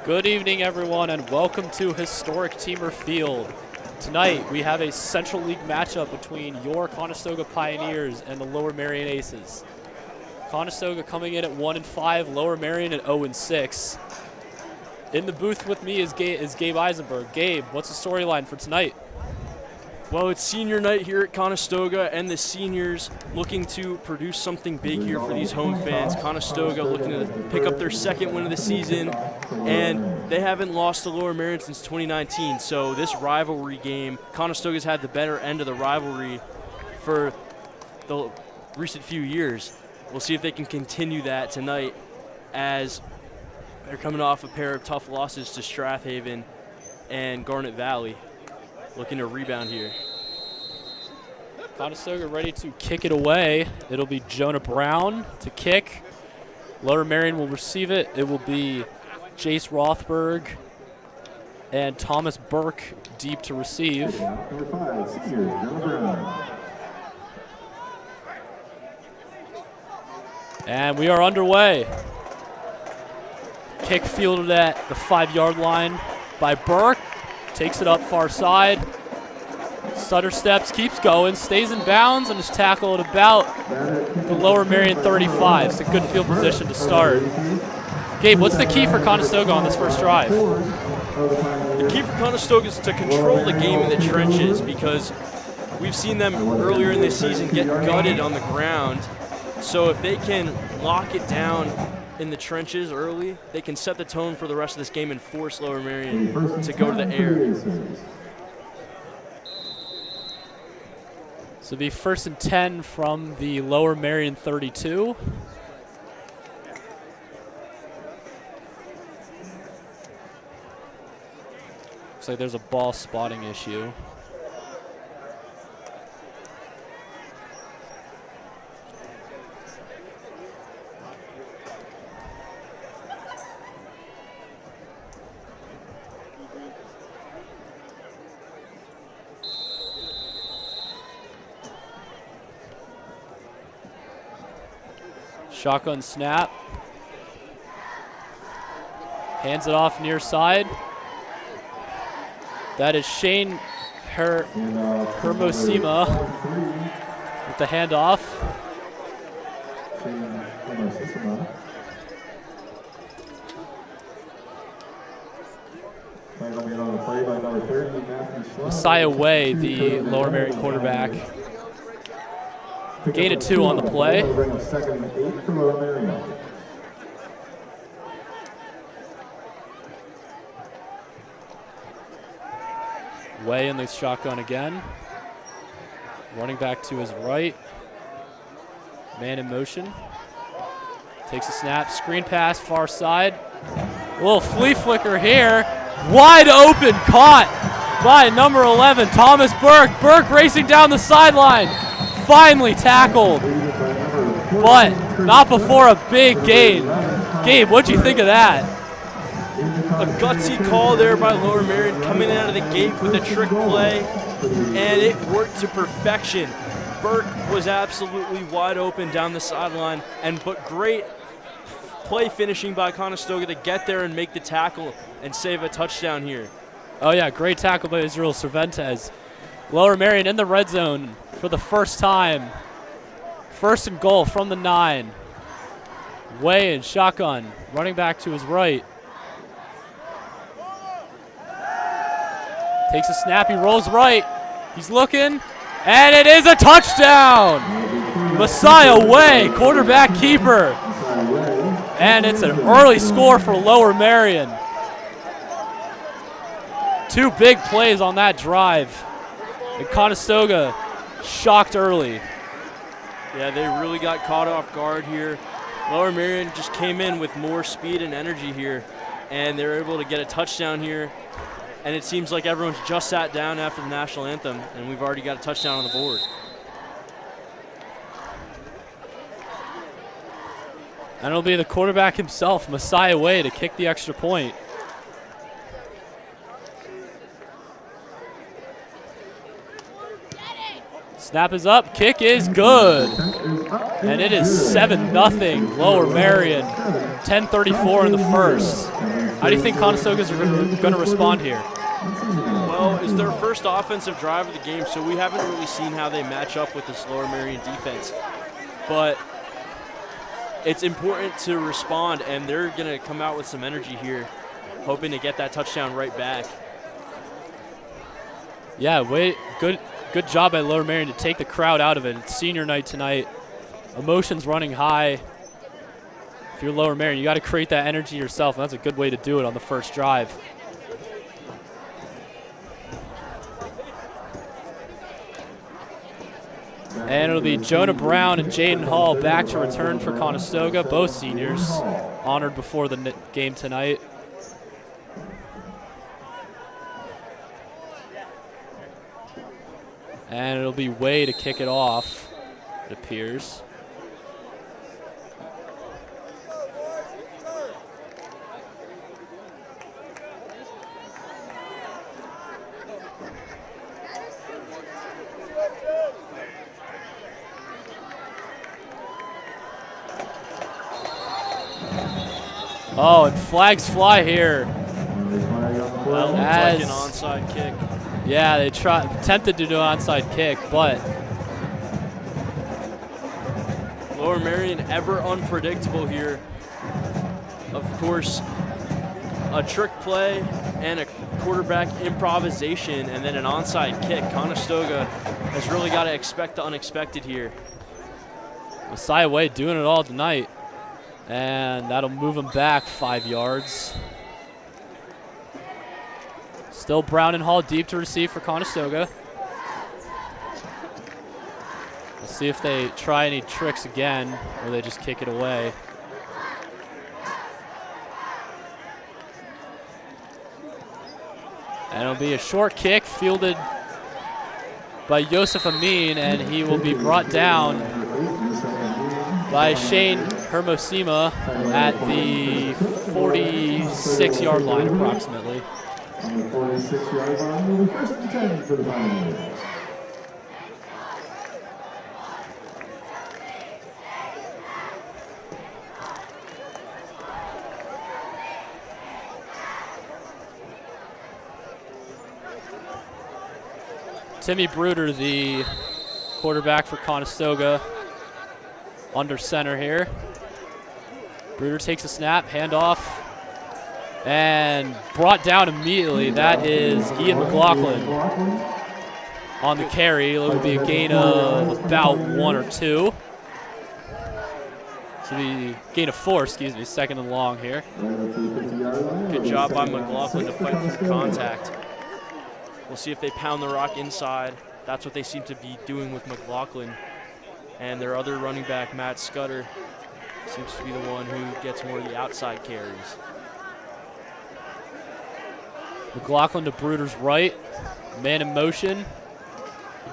Good evening, everyone, and welcome to Historic Teamer Field. Tonight, we have a Central League matchup between your Conestoga Pioneers and the Lower Merion Aces. Conestoga coming in at 1-5, Lower Merion at 0-6. In the booth with me is Gabe Eisenberg. Gabe, what's the storyline for tonight? Well, it's senior night here at Conestoga, and the seniors looking to produce something big here for these home fans. Conestoga looking to pick up their second win of the season, and they haven't lost to Lower Merion since 2019. So this rivalry game, Conestoga's had the better end of the rivalry for the recent few years. We'll see if they can continue that tonight, as they're coming off a pair of tough losses to Strathaven and Garnet Valley. Looking to rebound here. Conestoga ready to kick it away. It'll be Jonah Brown to kick. Lower Merion will receive it. It will be Jace Rothberg and Thomas Burke deep to receive. Number 5, senior, Jonah Brown. And we are underway. Kick fielded at the 5-yard line by Burke. Takes it up far side. Stutter steps, keeps going, stays in bounds, and is tackled at about the Lower Merion 35. It's a good field position to start. Gabe, what's the key for Conestoga on this first drive? The key for Conestoga is to control the game in the trenches, because we've seen them earlier in this season get gutted on the ground. So if they can lock it down in the trenches early, they can set the tone for the rest of this game and force Lower Merion to go to the air. So it'll be 1st and 10 from the Lower Merion 32. Looks like there's a ball spotting issue. Shotgun snap. Hands it off near side. That is Shane Hermosima with the handoff. Messiah Way, the Lower Merion quarterback. Gain of 2 on the play. Way in the shotgun again. Running back to his right. Man in motion. Takes a snap. Screen pass far side. A little flea flicker here. Wide open. Caught by number 11, Thomas Burke. Burke racing down the sideline. Finally tackled, but not before a big gain. Gabe, what'd you think of that? A gutsy call there by Lower Merion, coming out of the gate with a trick play, and it worked to perfection. Burke was absolutely wide open down the sideline, but great play finishing by Conestoga to get there and make the tackle and save a touchdown here. Oh yeah, great tackle by Israel Cervantes. Lower Merion in the red zone for the first time. 1st and goal from the 9. Way in shotgun, running back to his right. Takes a snap, he rolls right. He's looking, and it is a touchdown! Messiah Way, quarterback keeper. And it's an early score for Lower Merion. 2 big plays on that drive. And Conestoga shocked early. Yeah, they really got caught off guard here. Lower Merion just came in with more speed and energy here, and they were able to get a touchdown here. And it seems like everyone's just sat down after the national anthem, and we've already got a touchdown on the board. And it'll be the quarterback himself, Messiah Way, to kick the extra point. Snap is up, kick is good. And it is 7-0 Lower Merion. 10:34 in the first. How do you think Conestoga's going to respond here? Well, it's their first offensive drive of the game, so we haven't really seen how they match up with this Lower Merion defense. But it's important to respond, and they're going to come out with some energy here, hoping to get that touchdown right back. Yeah, good job by Lower Merion to take the crowd out of it. It's senior night tonight. Emotions running high. If you're Lower Merion, you got to create that energy yourself, and that's a good way to do it on the first drive. And it'll be Jonah Brown and Jaden Hall back to return for Conestoga, both seniors honored before the game tonight. And it'll be Way to kick it off, it appears. Oh, and flags fly here. Well, it's like an onside kick. Yeah, they attempted to do an onside kick, but Lower Merion ever unpredictable here. Of course, a trick play and a quarterback improvisation and then an onside kick. Conestoga has really got to expect the unexpected here. Messiah Way doing it all tonight. And that'll move him back 5 yards. Still Brown and Hall deep to receive for Conestoga. We'll see if they try any tricks again or they just kick it away. And it'll be a short kick fielded by Yosef Amin, and he will be brought down by Shane Hermosima at the 46-yard line approximately. On the 46-yard line, the first and 10 for the Pioneers. Timmy Bruder, the quarterback for Conestoga, under center here. Bruder takes a snap, handoff, and brought down immediately. That is Ian McLaughlin on the carry. It would be a gain of about 1 or 2. So the gain of 4, excuse me, second and long here. Good job by McLaughlin to fight through contact. We'll see if they pound the rock inside. That's what they seem to be doing with McLaughlin. And their other running back, Matt Scudder, seems to be the one who gets more of the outside carries. McLaughlin to Bruder's right. Man in motion.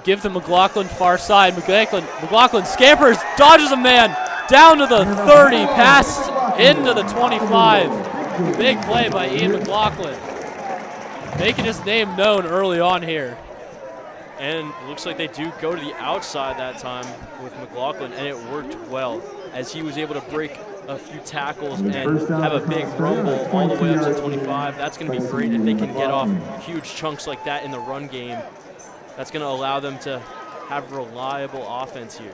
Give to McLaughlin far side. McLaughlin scampers, dodges a man, down to the 30, past into the 25. Big play by Ian McLaughlin, making his name known early on here. And it looks like they do go to the outside that time with McLaughlin, and it worked well as he was able to break a few tackles and have a big rumble all the way up to 25. That's going to be great if they can get off huge chunks like that in the run game. That's going to allow them to have reliable offense here.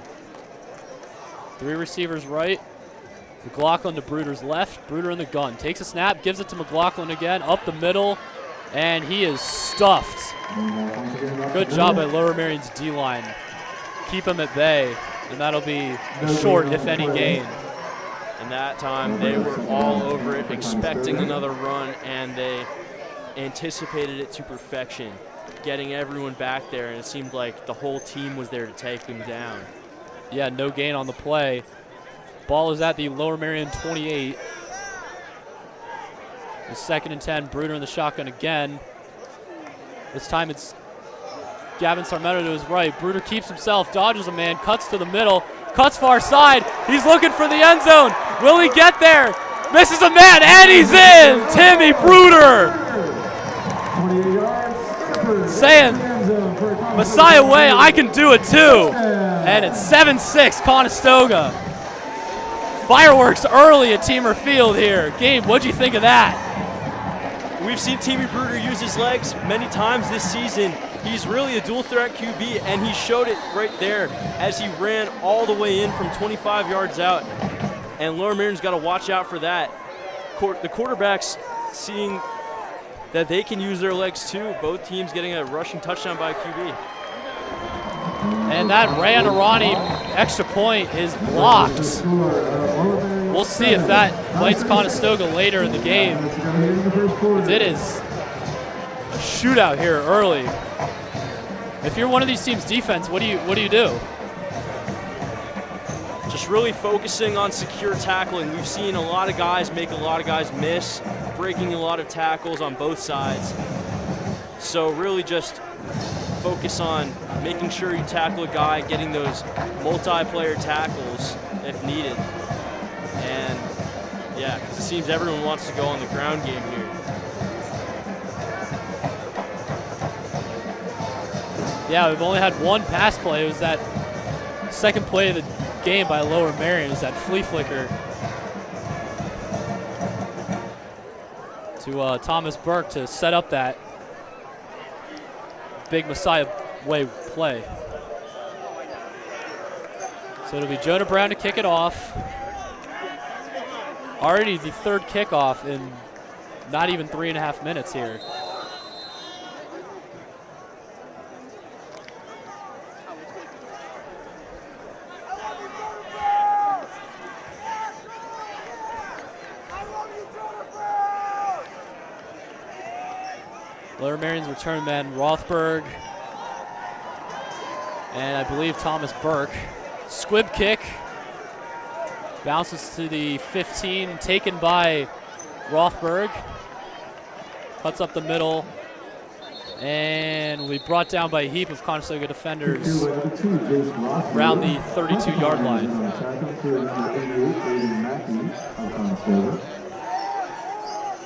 3 receivers right. McLaughlin to Bruder's left. Bruder in the gun. Takes a snap, gives it to McLaughlin again, up the middle, and he is stuffed. Good job by Lower Merion's D-line. Keep him at bay, and that'll be a short, if any, gain. And that time they were all over it, expecting another run, and they anticipated it to perfection, getting everyone back there, and it seemed like the whole team was there to take them down. Yeah, no gain on the play. Ball is at the Lower Merion 28. The 2nd and 10, Bruder in the shotgun again. This time it's Gavin Sarmento to his right. Bruder keeps himself, dodges a man, cuts to the middle, cuts far side. He's looking for the end zone. Will he get there? Misses a man, and he's in! Timmy Bruder! Saying, Messiah Way, I can do it too. And it's 7-6 Conestoga. Fireworks early at Teamer Field here. Gabe, what'd you think of that? We've seen Timmy Bruder use his legs many times this season. He's really a dual threat QB, and he showed it right there as he ran all the way in from 25 yards out. And Lower Merion's got to watch out for that. The quarterbacks seeing that they can use their legs too. Both teams getting a rushing touchdown by a QB. And that Ronnie extra point is blocked. We'll see if that bites Conestoga later in the game. It is a shootout here early. If you're one of these teams' defense, what do you do? Just really focusing on secure tackling. We've seen a lot of guys make a lot of guys miss, breaking a lot of tackles on both sides. So really just focus on making sure you tackle a guy, getting those multiplayer tackles if needed. And yeah, because it seems everyone wants to go on the ground game here. Yeah, we've only had one pass play. It was that second play of the game by Lower Merion. It was that flea flicker to Thomas Burke to set up that big Messiah way play. So it'll be Jonah Brown to kick it off. Already the third kickoff in not even 3.5 minutes here. Lower Merion's return man, Rothberg, and I believe Thomas Burke. Squib kick, bounces to the 15, taken by Rothberg. Cuts up the middle, and will be brought down by a heap of Conestoga defenders around the 32-yard line.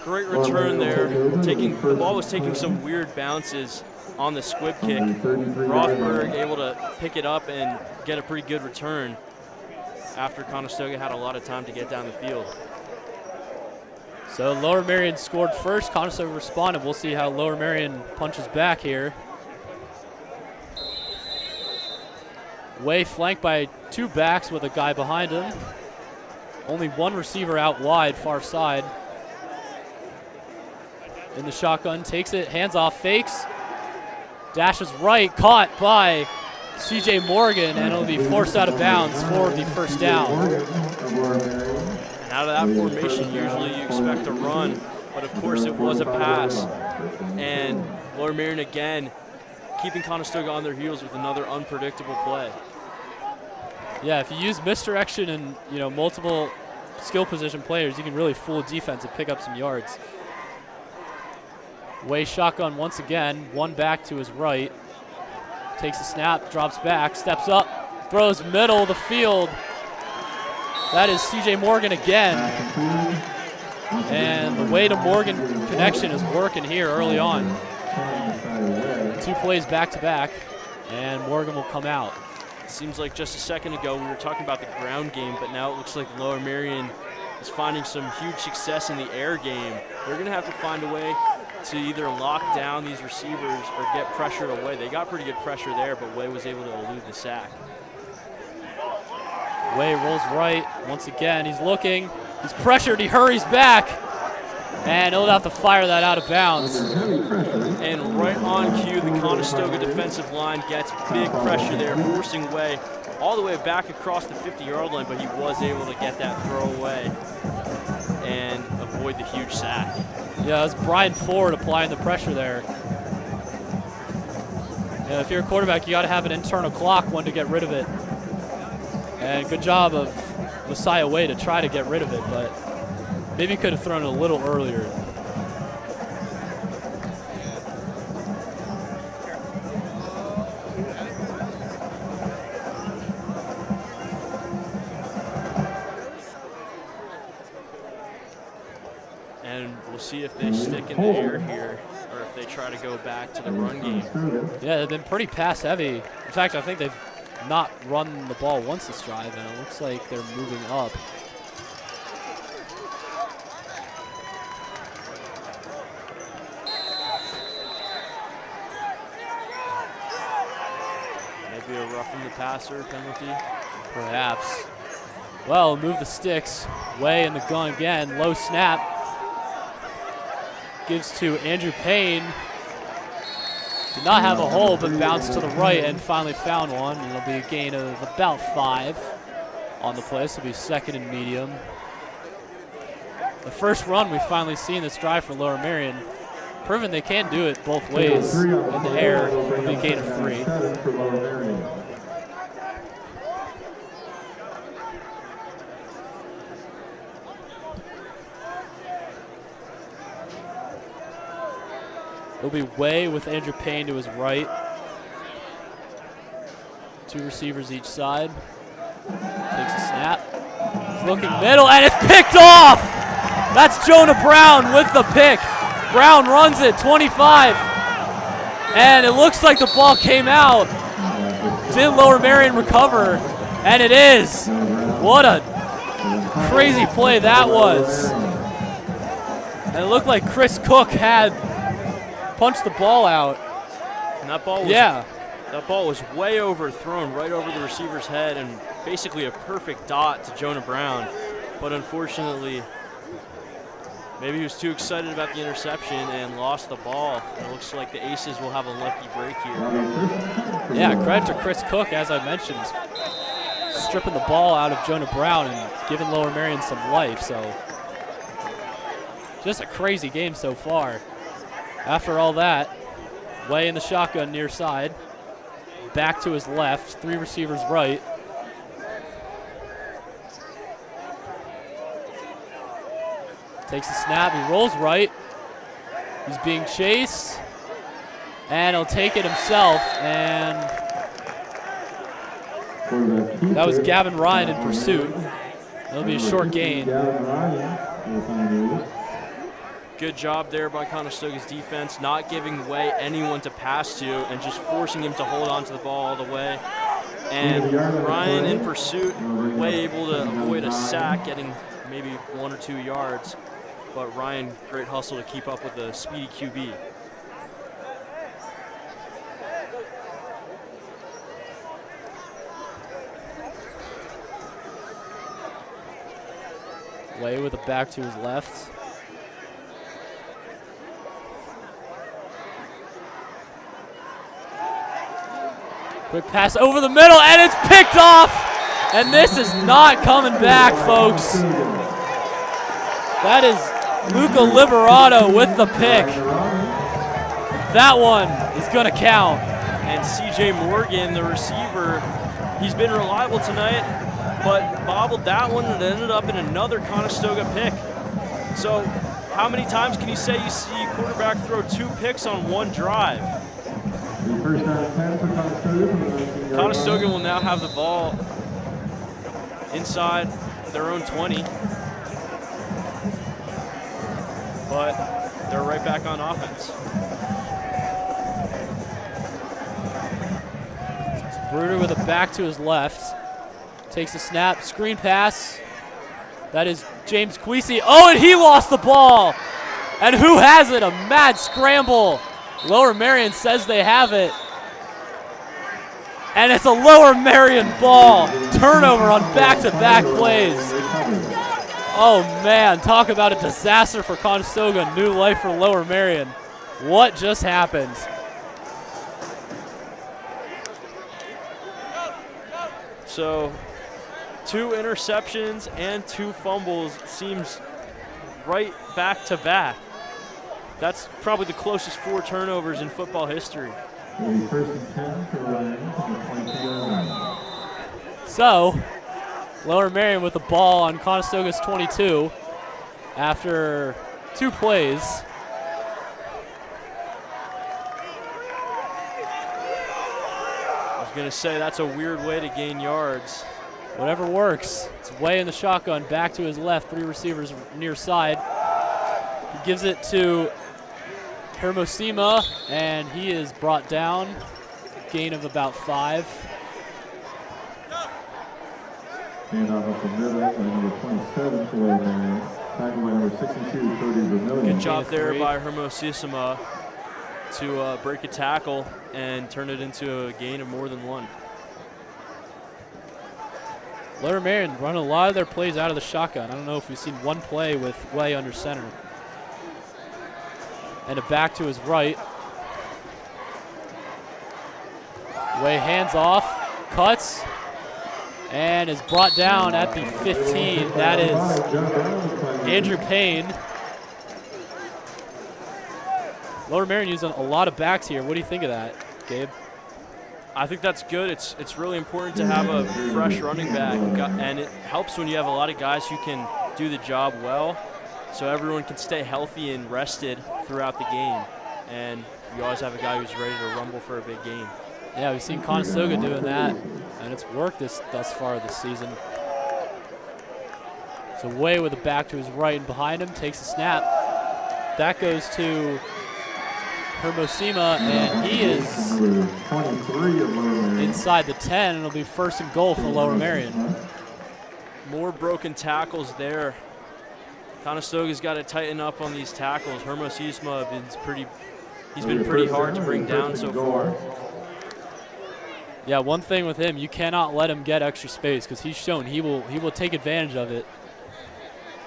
Great return there. The ball was taking some weird bounces on the squib kick. Rothberg able to pick it up and get a pretty good return after Conestoga had a lot of time to get down the field. So Lower Merion scored first, Conestoga responded. We'll see how Lower Merion punches back here. Way flanked by two backs with a guy behind him. Only one receiver out wide, far side. In the shotgun, takes it, hands off, fakes, dashes right, caught by CJ Morgan, and it'll be forced out of bounds for the first down. And out of that formation, usually you expect a run, but of course it was a pass. And Lower Merion again keeping Conestoga on their heels with another unpredictable play. Yeah, if you use misdirection and multiple skill position players, you can really fool defense and pick up some yards. Way shotgun once again, one back to his right. Takes a snap, drops back, steps up, throws middle of the field. That is CJ Morgan again. And the way to Morgan connection is working here early on. 2 plays back to back, and Morgan will come out. It seems like just a second ago we were talking about the ground game, but now it looks like Lower Merion is finding some huge success in the air game. They're going to have to find a way to either lock down these receivers or get pressure away. They got pretty good pressure there, but Way was able to elude the sack. Way rolls right once again. He's looking. He's pressured. He hurries back. And he'll have to fire that out of bounds. And right on cue, the Conestoga defensive line gets big pressure there, forcing Way all the way back across the 50-yard line, but he was able to get that throw away and avoid the huge sack. Yeah, it's Brian Ford applying the pressure there. Yeah, if you're a quarterback, you got to have an internal clock when to get rid of it. And good job of Messiah Way to try to get rid of it, but maybe could have thrown it a little earlier. And we'll see if they stick in the air here or if they try to go back to the run game. Yeah, they've been pretty pass heavy. In fact, I think they've not run the ball once this drive, and it looks like they're moving up. roughing the passer penalty. Perhaps. Well, move the sticks. Way in the gun again. Low snap. Gives to Andrew Payne. Did not have a hole, but bounced to the right and finally found one. And it'll be a gain of about 5 on the play. This will be second and medium. The first run we've finally seen this drive for Lower Merion. Proven they can do it both ways. In the air, it'll be a gain of 3. It'll be Way with Andrew Payne to his right. 2 receivers each side. Takes a snap. He's looking middle, and it's picked off! That's Jonah Brown with the pick. Brown runs it, 25. And it looks like the ball came out. Did Lower Merion recover? And it is. What a crazy play that was. And it looked like Chris Cook had punched the ball out. And that ball was, that ball was way overthrown, right over the receiver's head, and basically a perfect dot to Jonah Brown. But unfortunately, maybe he was too excited about the interception and lost the ball. And it looks like the Aces will have a lucky break here. Yeah, credit to Chris Cook, as I mentioned, stripping the ball out of Jonah Brown and giving Lower Merion some life. So just a crazy game so far. After all that, Way in the shotgun near side. Back to his left, 3 receivers right. Takes the snap, he rolls right. He's being chased. And he'll take it himself. And that was Gavin Ryan in pursuit. That'll be a short gain. Good job there by Conestoga's defense, not giving Way anyone to pass to and just forcing him to hold on to the ball all the way. And Ryan in pursuit, Way able to avoid a sack, getting maybe 1 or 2 yards. But Ryan, great hustle to keep up with the speedy QB. Way with a back to his left. Quick pass over the middle, and it's picked off! And this is not coming back, folks. That is Luca Liberato with the pick. That one is going to count. And C.J. Morgan, the receiver, he's been reliable tonight, but bobbled that one and ended up in another Conestoga pick. So how many times can you say you see a quarterback throw 2 picks on 1 drive? Conestoga will now have the ball inside their own 20. But they're right back on offense. Bruder with a back to his left. Takes a snap, screen pass. That is James Queasy. Oh, and he lost the ball. And who has it? A mad scramble. Lower Merion says they have it. And it's a Lower Merion ball. Turnover on back-to-back plays. Oh man, talk about a disaster for Conestoga. New life for Lower Merion. What just happened? So 2 interceptions and 2 fumbles. It seems right back to back. That's probably the closest 4 turnovers in football history. So, Lower Merion with the ball on Conestoga's 22 after 2 plays. I was going to say that's a weird way to gain yards. Whatever works. It's Way in the shotgun, back to his left, 3 receivers near side. He gives it to Hermosima, and he is brought down. Gain of about 5. Good job there by Hermosima to break a tackle and turn it into a gain of more than 1. Lower Merion running a lot of their plays out of the shotgun. I don't know if we've seen one play with Way under center. And a back to his right. Way hands off, cuts, and is brought down at the 15. That is Andrew Payne. Lower Merion using a lot of backs here. What do you think of that, Gabe? I think that's good. It's really important to have a fresh running back, and it helps when you have a lot of guys who can do the job well, so everyone can stay healthy and rested throughout the game. And you always have a guy who's ready to rumble for a big game. Yeah, we've seen Conestoga doing that, and it's worked thus far this season. So Way with a back to his right and behind him, takes a snap. That goes to Hermosima, and he is inside the 10, and it'll be 1st and goal for Lower Merion. More broken tackles there. Conestoga's got to tighten up on these tackles. Hermosima he's been pretty hard to bring down so far. Yeah, one thing with him, you cannot let him get extra space because he's shown he will take advantage of it.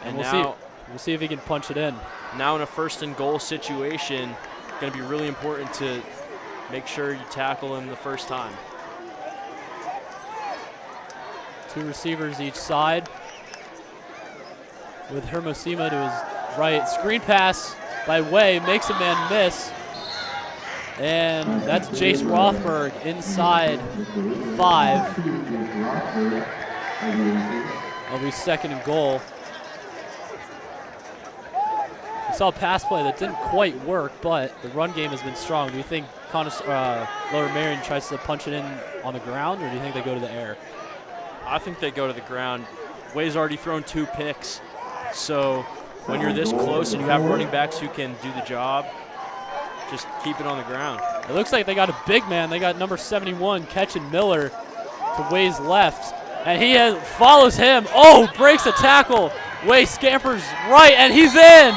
And we'll see if he can punch it in. Now in a 1st and goal situation, going to be really important to make sure you tackle him the first time. 2 receivers each side. With Hermosima to his right. Screen pass by Way, makes a man miss. And that's Jace Rothberg inside 5. It'll be 2nd and goal. We saw a pass play that didn't quite work, but the run game has been strong. Do you think Lower Merion tries to punch it in on the ground, or do you think they go to the air? I think they go to the ground. Way's already thrown 2 picks, so when you're this close and you have running backs who can do the job, just keep it on the ground. It looks like they got a big man. They got number 71, Ketchin Miller, to Way's left, and he follows him. Oh, breaks a tackle. Way scampers right, and he's in.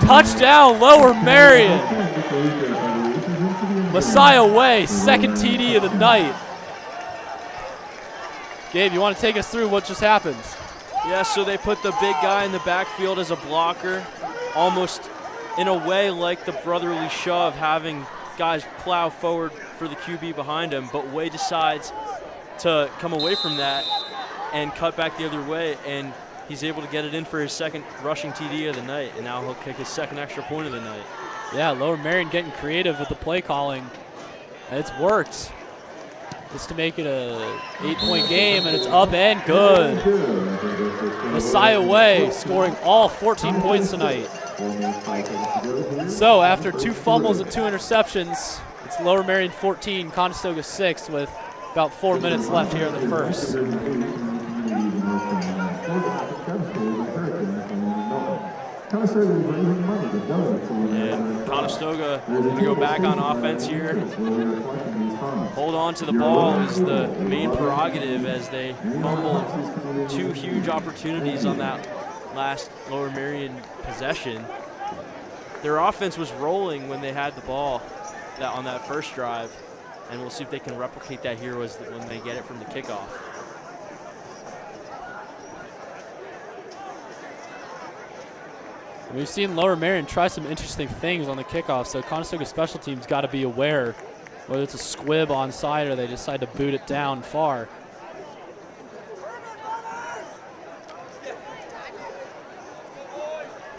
Touchdown, Lower Merion. Messiah Way, 2nd TD of the night. Gabe, you want to take us through what just happened? Yeah, so they put the big guy in the backfield as a blocker, almost in a way like the brotherly shove, having guys plow forward for the QB behind him, but Way decides to come away from that and cut back the other way, and he's able to get it in for his 2nd rushing TD of the night, and now he'll kick his 2nd extra point of the night. Yeah, Lower Merion getting creative with the play calling, and it's worked. Just to make it a 8-point game, and it's up and good. Messiah Way scoring all 14 points tonight. So after 2 fumbles and 2 interceptions, it's Lower Merion 14, Conestoga 6 with about 4 minutes left here in the 1st. And Conestoga going to go back on offense here. Hold on to the ball is the main prerogative as they fumbled 2 huge opportunities on that last Lower Merion possession. Their offense was rolling when they had the ball on that first drive, and we'll see if they can replicate that here when they get it from the kickoff. We've seen Lower Merion try some interesting things on the kickoff, so Conestoga special teams got to be aware whether it's a squib onside or they decide to boot it down far.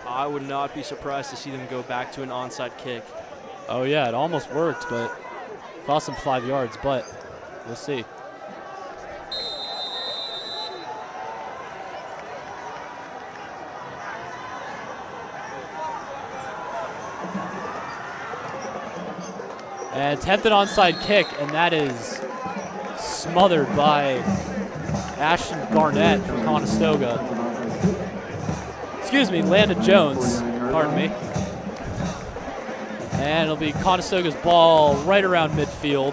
I would not be surprised to see them go back to an onside kick. Oh yeah, it almost worked, but cost them 5 yards, but we'll see. And attempted onside kick, and that is smothered by Ashton Garnett from Conestoga. Excuse me, Landon Jones, pardon me. And it'll be Conestoga's ball right around midfield.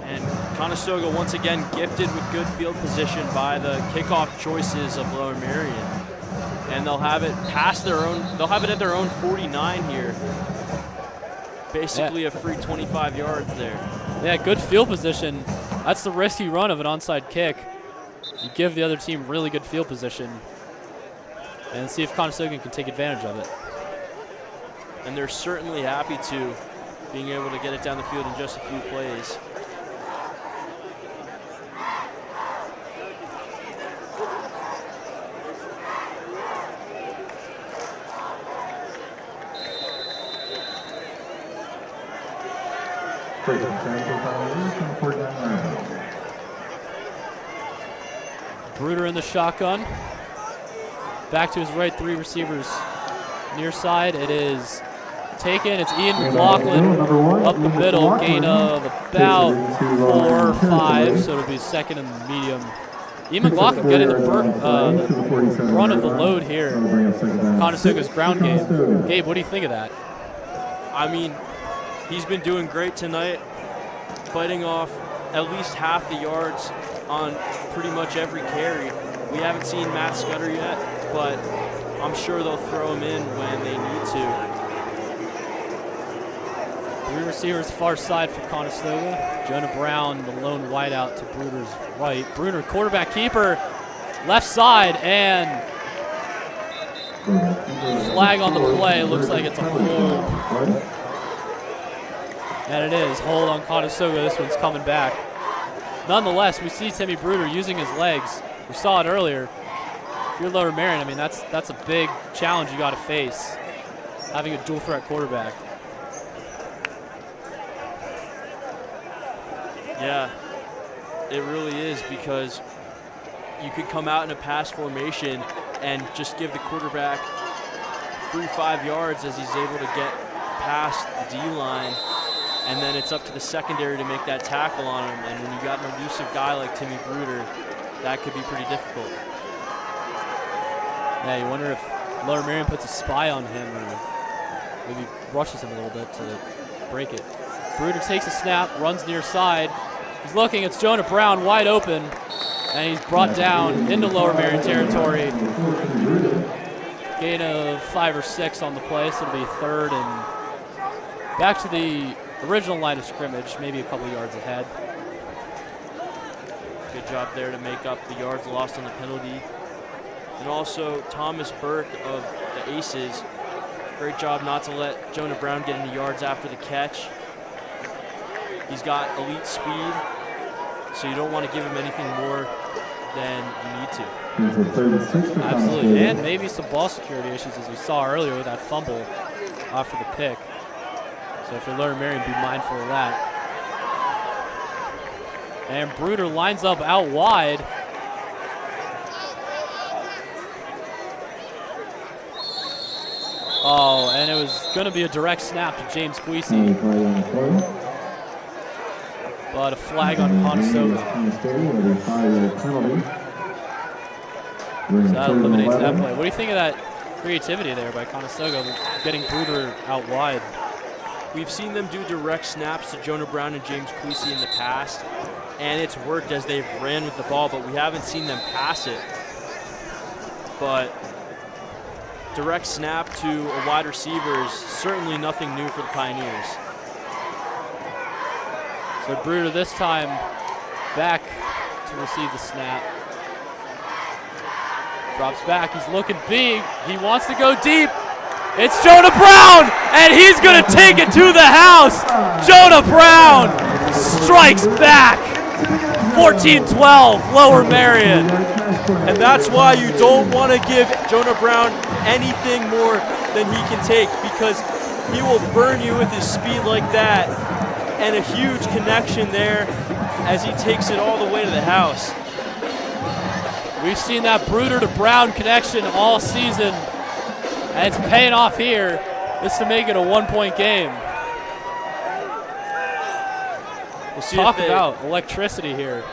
And Conestoga once again gifted with good field position by the kickoff choices of Lower Merion. And they'll have it past their own, they'll have it at their own 49 here. Basically a free 25 yards there. Yeah, good field position. That's the risky run of an onside kick. You give the other team really good field position and see if Conestoga can take advantage of it. And they're certainly happy to, being able to get it down the field in just a few plays. Bruder in the shotgun. Back to his right, 3 receivers. Near side, it is taken. It's Ian McLaughlin up the middle. Gain of about 4 or 5, so it'll be second and medium. Ian McLaughlin getting the brunt of the load here. Conestoga's ground game. Gabe, what do you think of that? I mean, he's been doing great tonight, biting off at least half the yards on pretty much every carry. We haven't seen Matt Scudder yet, but I'm sure they'll throw him in when they need to. 3 receivers far side for Conestoga. Jonah Brown, the lone wideout to Bruder's right. Bruder, quarterback keeper, left side, and flag on the play. Looks like it's a hold. And it is. Hold on Conestoga. This one's coming back. Nonetheless, we see Timmy Bruder using his legs. We saw it earlier. If you're Lower Merion, I mean, that's a big challenge you got to face, having a dual threat quarterback. Yeah, it really is, because you could come out in a pass formation and just give the quarterback 3-5 yards as he's able to get past the D-line, and then it's up to the secondary to make that tackle on him. And when you got an elusive guy like Timmy Bruder, that could be pretty difficult. Yeah, you wonder if Lower Merion puts a spy on him or maybe rushes him a little bit to break it. Bruder takes a snap, runs near side. He's looking, it's Jonah Brown wide open, and he's brought down into Lower Merion territory. Gain of 5 or 6 on the play, so it'll be third and back to the original line of scrimmage, maybe a couple yards ahead. Good job there to make up the yards lost on the penalty. And also Thomas Burke of the Aces, great job not to let Jonah Brown get any yards after the catch. He's got elite speed, so you don't want to give him anything more than you need to. Absolutely, and maybe some ball security issues, as we saw earlier with that fumble after the pick. So if you're Lower Merion, be mindful of that. And Bruder lines up out wide. Oh, and it was going to be a direct snap to James Queasy. But a flag on Conestoga. So that eliminates that play. What do you think of that creativity there by Conestoga, getting Bruder out wide? We've seen them do direct snaps to Jonah Brown and James Queasy in the past, and it's worked as they've ran with the ball, but we haven't seen them pass it. But direct snap to a wide receiver is certainly nothing new for the Pioneers. So Bruder this time back to receive the snap. Drops back, he's looking big, he wants to go deep. It's Jonah Brown, and he's gonna take it to the house. Jonah Brown strikes back. 14-12, Lower Merion. And that's why you don't want to give Jonah Brown anything more than he can take, because he will burn you with his speed like that, and a huge connection there as he takes it all the way to the house. We've seen that Bruder to Brown connection all season, and it's paying off here. This to make it a 1-point game. We'll see. Talk about electricity here.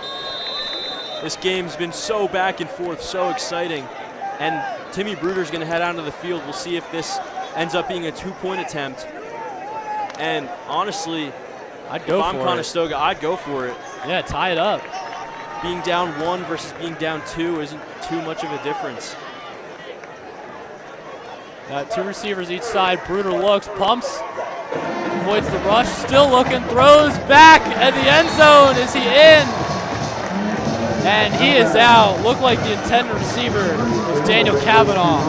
This game's been so back and forth, so exciting. And Timmy Bruder's going to head out onto the field. We'll see if this ends up being a 2-point attempt. And honestly, I'd go if I'm Conestoga, I'd go for it. Yeah, tie it up. Being down 1 versus being down 2 isn't too much of a difference. Got 2 receivers each side. Bruder looks, pumps, avoids the rush, still looking, throws back at the end zone. Is he in? And he is out. Looked like the intended receiver was Daniel Kavanaugh.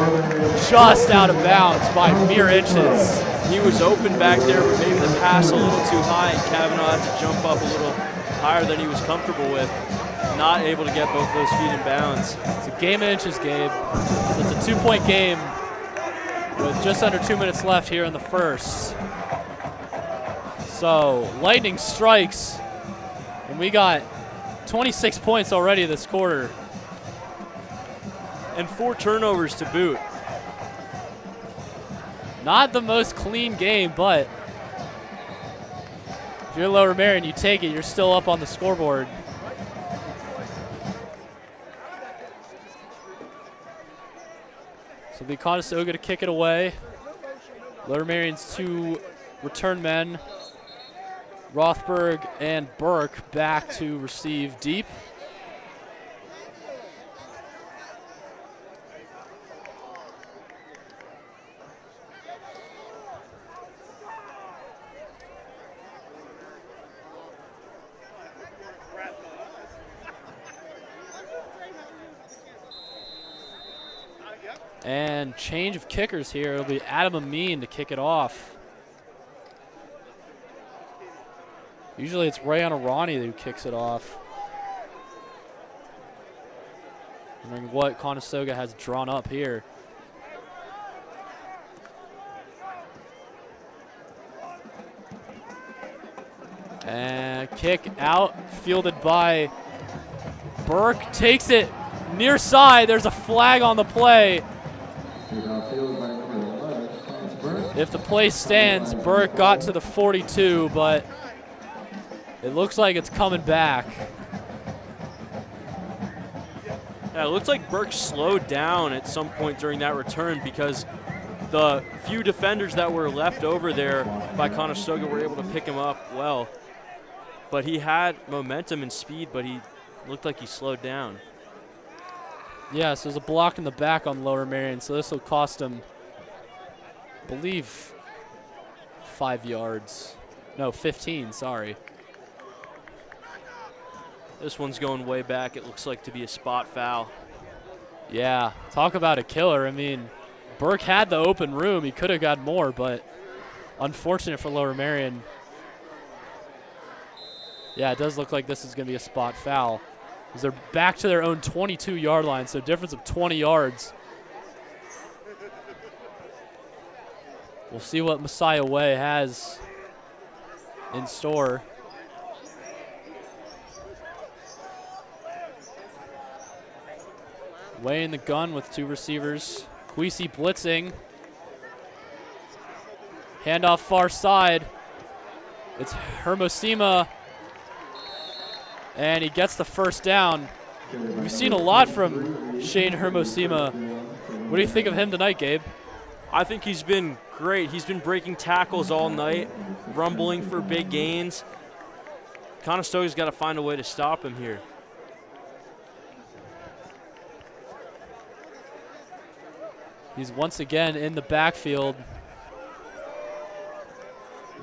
Just out of bounds by mere inches. He was open back there, but maybe the pass a little too high, and Kavanaugh had to jump up a little higher than he was comfortable with. Not able to get both those feet in bounds. It's a game of inches, Gabe. So it's a 2-point game with just under 2 minutes left here in the first. So lightning strikes, and we got 26 points already this quarter. And 4 turnovers to boot. Not the most clean game, but if you're Lower Merion, you take it. You're still up on the scoreboard. So the Conestoga to kick it away. Lower Merion's 2 return men, Rothberg and Burke, back to receive deep. And change of kickers here. It'll be Adam Amin to kick it off. Usually it's Rayon Arani who kicks it off. Wondering what Conestoga has drawn up here. And kick out, fielded by Burke. Takes it near side. There's a flag on the play. If the play stands, Burke got to the 42, but it looks like it's coming back. Yeah, it looks like Burke slowed down at some point during that return because the few defenders that were left over there by Conestoga were able to pick him up well. But he had momentum and speed, but he looked like he slowed down. Yeah, so there's a block in the back on Lower Merion, so this will cost him, I believe, 5 yards. No, 15, sorry. This one's going way back. It looks like to be a spot foul. Yeah, talk about a killer. I mean, Burke had the open room. He could have got more, but unfortunate for Lower Merion. Yeah, it does look like this is going to be a spot foul. Because they're back to their own 22-yard line, so difference of 20 yards. We'll see what Messiah Way has in store. Way in the gun with 2 receivers. Quisi blitzing. Handoff far side. It's Hermosima. And he gets the first down. We've seen a lot from Shane Hermosima. What do you think of him tonight, Gabe? I think he's been great. He's been breaking tackles all night, rumbling for big gains. Conestoga's got to find a way to stop him here. He's once again in the backfield.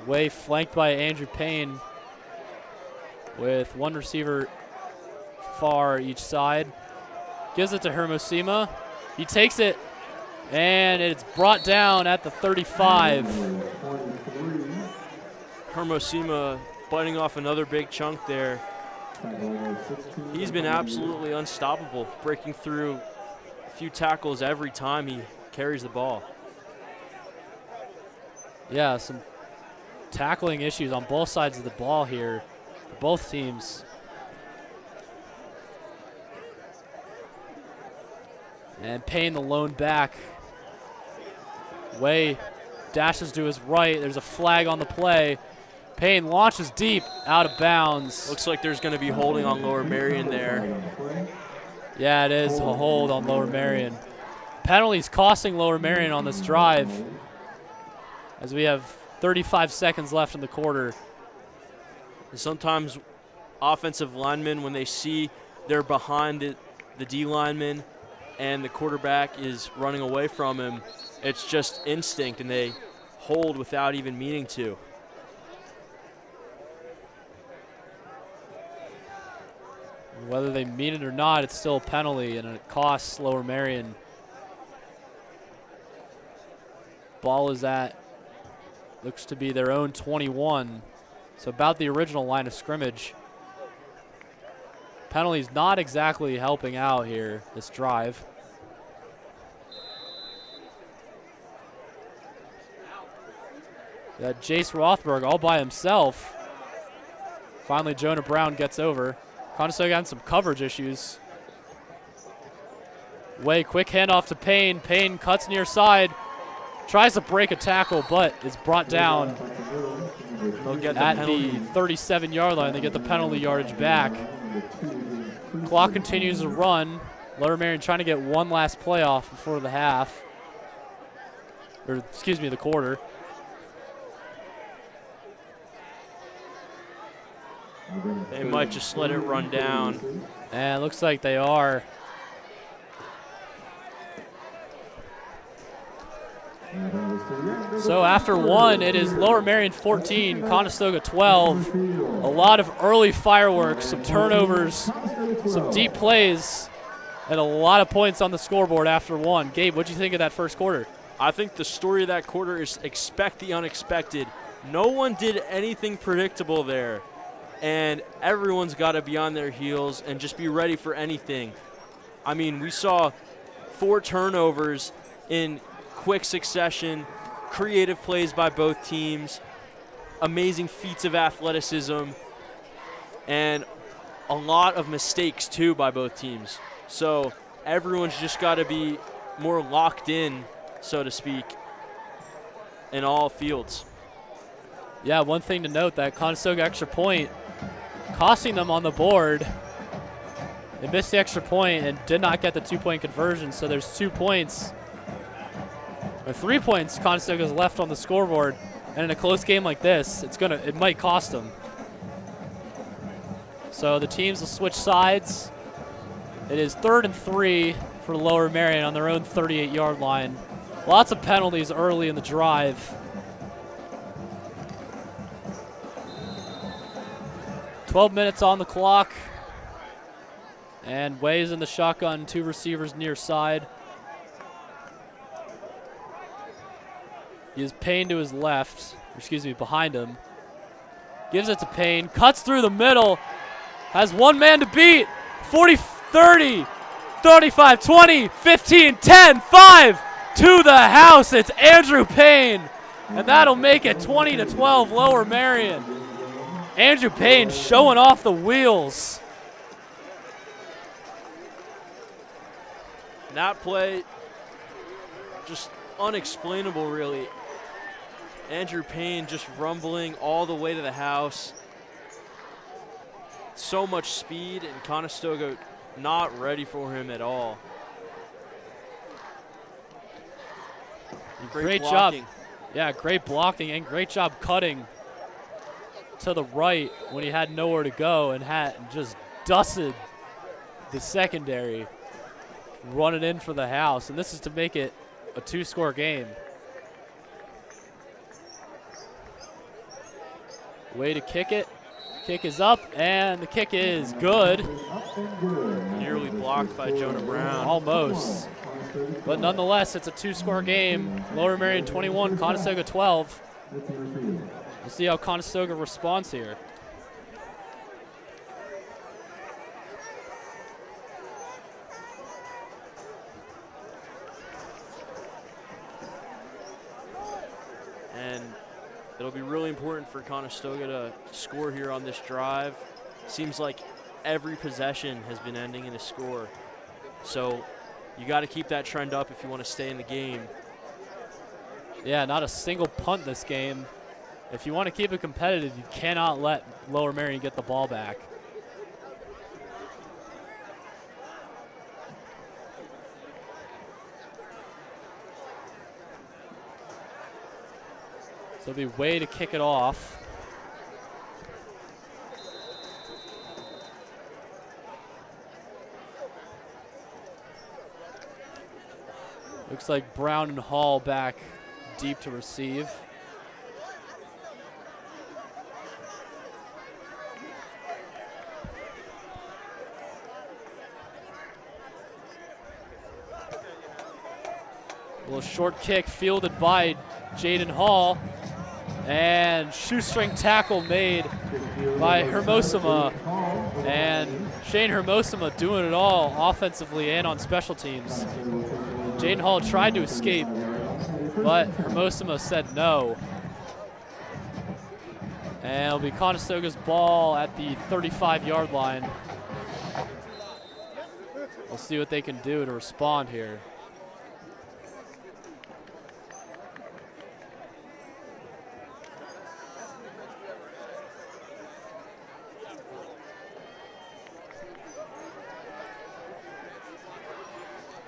Way flanked by Andrew Payne with 1 receiver far each side. Gives it to Hermosima. He takes it, and it's brought down at the 35. Hermosima biting off another big chunk there. He's been absolutely unstoppable, breaking through a few tackles every time he carries the ball. Yeah, some tackling issues on both sides of the ball here for both teams. And Payne the lone back. Way dashes to his right. There's a flag on the play. Payne launches deep, out of bounds. Looks like there's going to be holding on Lower Merion there. Yeah, it is a hold on Lower Merion. Penalties costing Lower Merion on this drive as we have 35 seconds left in the quarter. And sometimes offensive linemen, when they see they're behind the D lineman and the quarterback is running away from him, it's just instinct and they hold without even meaning to. Whether they mean it or not, it's still a penalty, and it costs Lower Merion. Ball is at, looks to be their own 21, so about the original line of scrimmage. Penalty's not exactly helping out here, this drive. That Jace Rothberg all by himself. Finally, Jonah Brown gets over. Conestoga got some coverage issues. Way quick handoff to Payne. Payne cuts near side. Tries to break a tackle, but is brought down at the 37-yard line. They get the penalty yardage back. Clock continues to run. Lower Merion trying to get one last play off before the half. Or, excuse me, the quarter. They might just let it run down. And it looks like they are. So after one, it is Lower Merion 14, Conestoga 12. A lot of early fireworks, some turnovers, some deep plays, and a lot of points on the scoreboard after one. Gabe, what do you think of that first quarter? I think the story of that quarter is expect the unexpected. No one did anything predictable there. And everyone's got to be on their heels and just be ready for anything. I mean, we saw 4 turnovers in quick succession, creative plays by both teams, amazing feats of athleticism, and a lot of mistakes, too, by both teams. So everyone's just got to be more locked in, so to speak, in all fields. Yeah, one thing to note, that Conestoga extra point costing them on the board. They missed the extra point and did not get the 2-point conversion, so there's 2 points, or 3 points Conestoga's left on the scoreboard, and in a close game like this, it might cost them. So the teams will switch sides. It is 3rd and 3 for Lower Merion on their own 38-yard line. Lots of penalties early in the drive. 12 minutes on the clock. And Way's in the shotgun, 2 receivers near side. He has Payne to his left, behind him. Gives it to Payne, cuts through the middle, has one man to beat. 40, 30, 35, 20, 15, 10, 5, to the house. It's Andrew Payne, and that'll make it 20-12 Lower Merion. Andrew Payne showing off the wheels. That play, just unexplainable, really. Andrew Payne just rumbling all the way to the house. So much speed, and Conestoga not ready for him at all. Great job. Yeah, great blocking and great job cutting to the right when he had nowhere to go and just dusted the secondary, running in for the house. And this is to make it a 2-score game. Way to kick it. Kick is up, and the kick is good. Nearly blocked by Jonah Brown. Almost. But nonetheless, it's a 2-score game. Lower Merion 21, Conestoga 12. We'll see how Conestoga responds here. And it'll be really important for Conestoga to score here on this drive. Seems like every possession has been ending in a score. So you got to keep that trend up if you want to stay in the game. Yeah, not a single punt this game. If you want to keep it competitive, you cannot let Lower Merion get the ball back. So it'll be Way to kick it off. Looks like Brown and Hall back deep to receive. little short kick fielded by Jaden Hall. And shoestring tackle made by Hermosima. And Shane Hermosima doing it all offensively and on special teams. Jaden Hall tried to escape, but Hermosima said no. And it'll be Conestoga's ball at the 35-yard line. We'll see what they can do to respond here.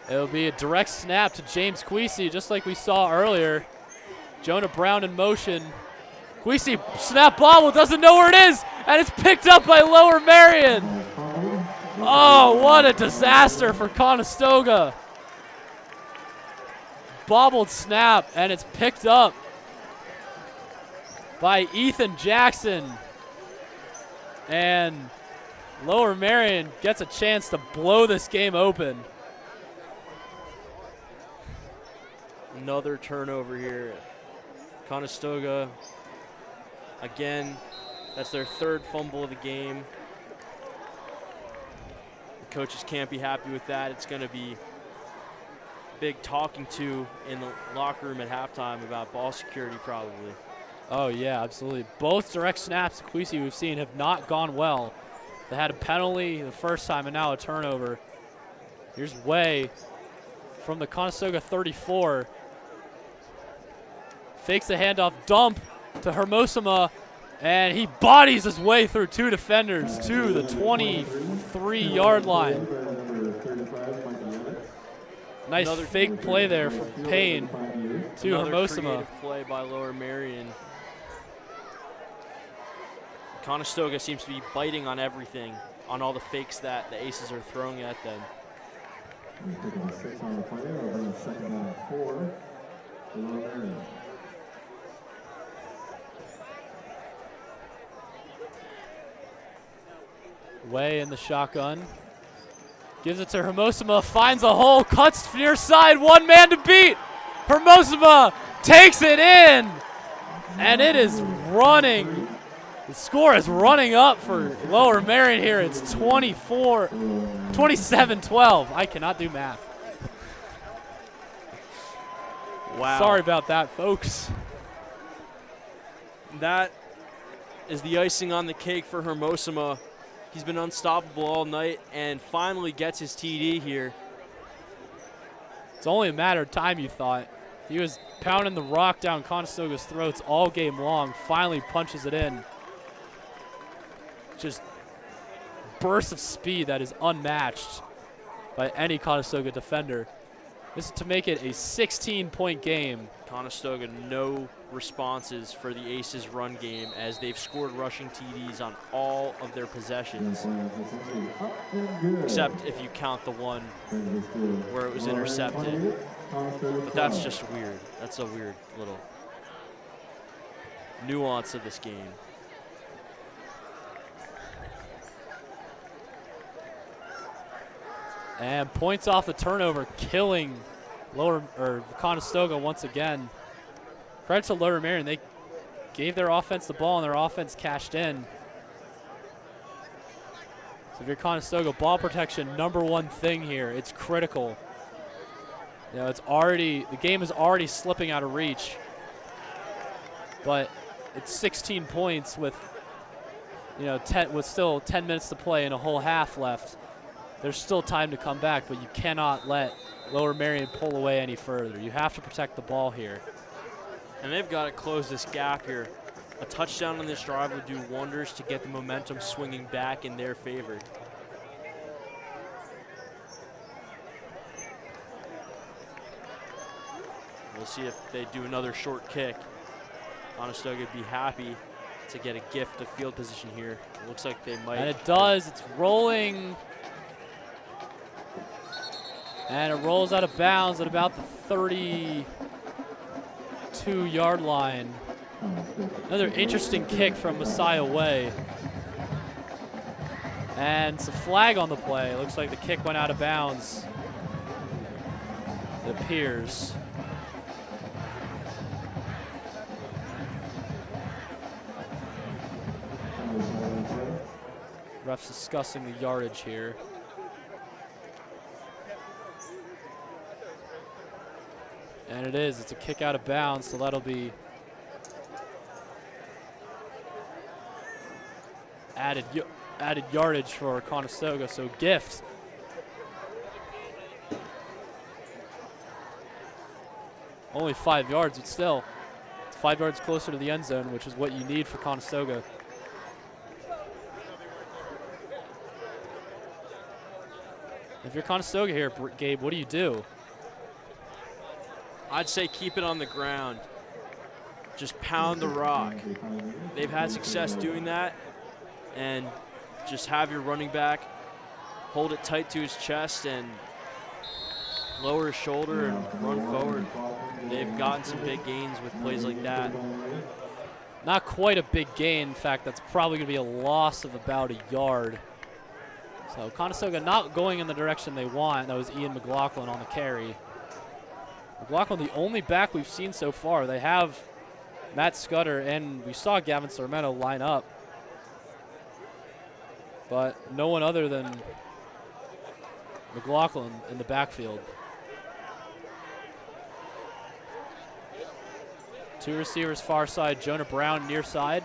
It'll be a direct snap to James Queasy, just like we saw earlier. Jonah Brown in motion. Queasy, snap bobble, doesn't know where it is, and it's picked up by Lower Merion. Oh, what a disaster for Conestoga. Bobbled snap, and it's picked up by Ethan Jackson. And Lower Merion gets a chance to blow this game open. Another turnover here. Conestoga, again, that's their third fumble of the game. The coaches can't be happy with that. It's going to be big talking to in the locker room at halftime about ball security probably. Oh, yeah, absolutely. Both direct snaps to Queasy we've seen have not gone well. They had a penalty the first time and now a turnover. Here's Way from the Conestoga 34. Fakes the handoff, dump to Hermosima, and he bodies his way through two defenders to the 23-yard line. Nice another fake play there from Payne to Hermosima. Creative play by Lower Merion. Conestoga seems to be biting on everything, on all the fakes that the Aces are throwing at them. Taking a 6 on the play, over the second down 4 for Lower Merion. Way in the shotgun. Gives it to Hermosima, finds a hole, cuts near side, one man to beat. Hermosima takes it in, and it is running. The score is running up for Lower Merion here. It's 27-12. I cannot do math. Wow. Sorry about that, folks. That is the icing on the cake for Hermosima. He's been unstoppable all night and finally gets his TD here. It's only a matter of time, you thought. He was pounding the rock down Conestoga's throats all game long, finally punches it in. Just burst of speed that is unmatched by any Conestoga defender. This is to make it a 16-point game. Conestoga no responses for the Aces run game as they've scored rushing TDs on all of their possessions. Except if you count the one where it was intercepted. But that's just weird. That's a weird little nuance of this game. And points off the turnover, killing Conestoga once again. Credit to Lower Merion, they gave their offense the ball and their offense cashed in. So if you're Conestoga, ball protection, #1 thing here. It's critical. You know, the game is already slipping out of reach. But it's 16 points with, with still 10 minutes to play and a whole half left. There's still time to come back, but you cannot let Lower Merion pull away any further. You have to protect the ball here. And they've got to close this gap here. A touchdown on this drive would do wonders to get the momentum swinging back in their favor. We'll see if they do another short kick. Conestoga would be happy to get a gift of field position here. It looks like they might. And it does. It's rolling. And it rolls out of bounds at about the 32-yard line. Another interesting kick from Messiah Way. And it's a flag on the play. It looks like the kick went out of bounds. It appears. Ref's discussing the yardage here. And it is. It's a kick out of bounds, so that'll be added yardage for Conestoga. So gift. Only 5 yards, but still, it's 5 yards closer to the end zone, which is what you need for Conestoga. If you're Conestoga here, Gabe, what do you do? I'd say keep it on the ground. Just pound the rock. They've had success doing that. And just have your running back hold it tight to his chest and lower his shoulder and run forward. They've gotten some big gains with plays like that. Not quite a big gain. In fact, that's probably going to be a loss of about a yard. So Conestoga not going in the direction they want. That was Ian McLaughlin on the carry. McLaughlin, the only back we've seen so far. They have Matt Scudder, and we saw Gavin Sarmento line up. But no one other than McLaughlin in the backfield. 2 receivers far side, Jonah Brown near side.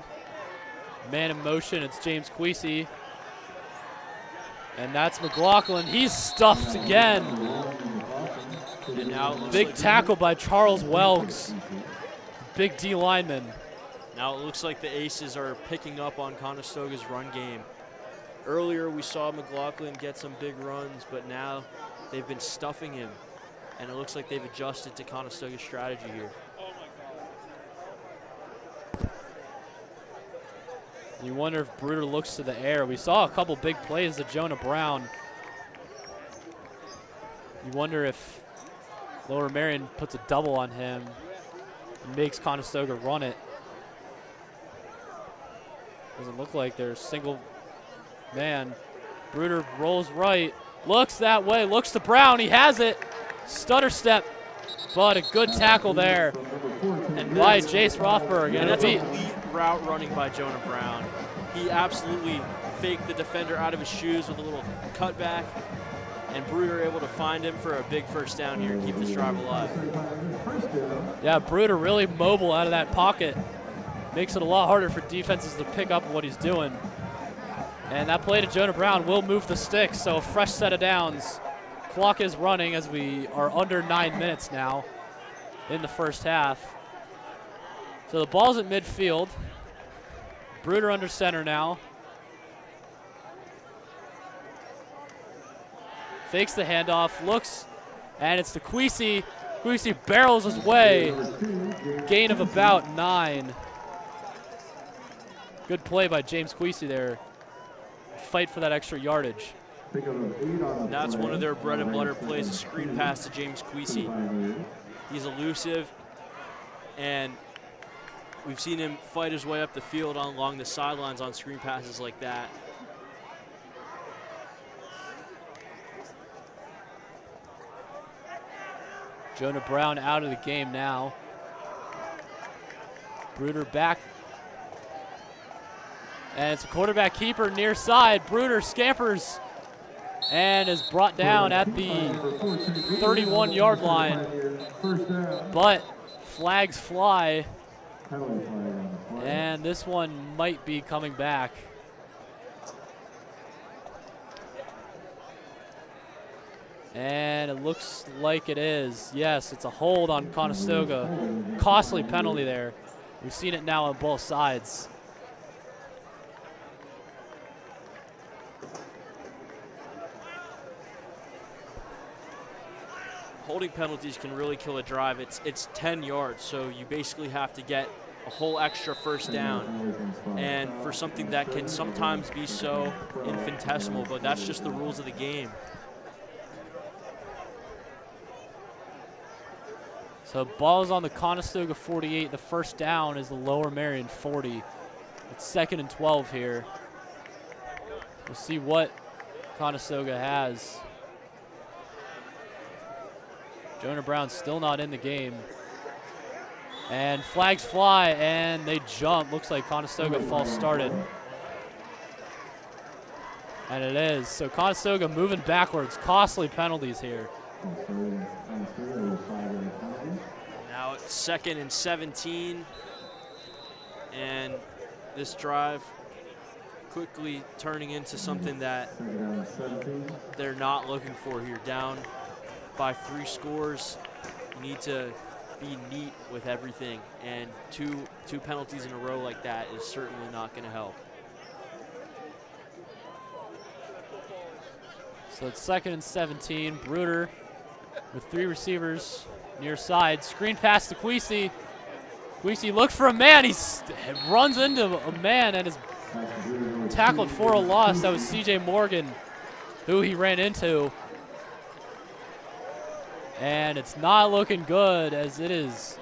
Man in motion, it's James Queasy. And that's McLaughlin. He's stuffed again. And now big like tackle by Charles Welgs, big D lineman. Now it looks like the Aces are picking up on Conestoga's run game. Earlier we saw McLaughlin get some big runs, but now they've been stuffing him. And it looks like they've adjusted to Conestoga's strategy here. You wonder if Bruder looks to the air. We saw a couple big plays to Jonah Brown. You wonder if Lower Merion puts a double on him and makes Conestoga run it. Doesn't look like they're single man. Bruder rolls right, looks that way, looks to Brown, he has it. Stutter step, but a good tackle there. And by Jace Rothberg. And that's an elite route running by Jonah Brown. He absolutely faked the defender out of his shoes with a little cutback. And Bruder able to find him for a big first down here and keep this drive alive. Yeah, Bruder really mobile out of that pocket. Makes it a lot harder for defenses to pick up what he's doing. And that play to Jonah Brown will move the sticks, so a fresh set of downs. Clock is running as we are under 9 minutes now in the first half. So the ball's at midfield. Bruder under center now. Fakes the handoff, looks, and it's to Queasy. Queasy barrels his way. Gain of about 9. Good play by James Queasy there. Fight for that extra yardage. That's one of their bread and butter plays, a screen pass to James Queasy. He's elusive, and we've seen him fight his way up the field along the sidelines on screen passes like that. Jonah Brown out of the game now. Bruder back. And it's a quarterback keeper near side. Bruder scampers and is brought down at the 31-yard line. But flags fly. And this one might be coming back. And it looks like it is. Yes, it's a hold on Conestoga. Costly penalty there. We've seen it now on both sides. Holding penalties can really kill a drive. It's 10 yards, so you basically have to get a whole extra first down. And for something that can sometimes be so infinitesimal, but that's just the rules of the game. So ball's on the Conestoga 48. The first down is the Lower Merion 40. It's 2nd and 12 here. We'll see what Conestoga has. Jonah Brown still not in the game. And flags fly, and they jump. Looks like Conestoga false started. And it is. So Conestoga moving backwards. Costly penalties here. Now it's 2nd and 17. And this drive quickly turning into something that they're not looking for here. Down by 3 scores. You need to be neat with everything. And two penalties in a row like that is certainly not going to help. So it's 2nd and 17. Bruder with 3 receivers near side. Screen pass to Queasy. Queasy looks for a man. He runs into a man and is tackled for a loss. That was CJ Morgan who he ran into. And it's not looking good as it is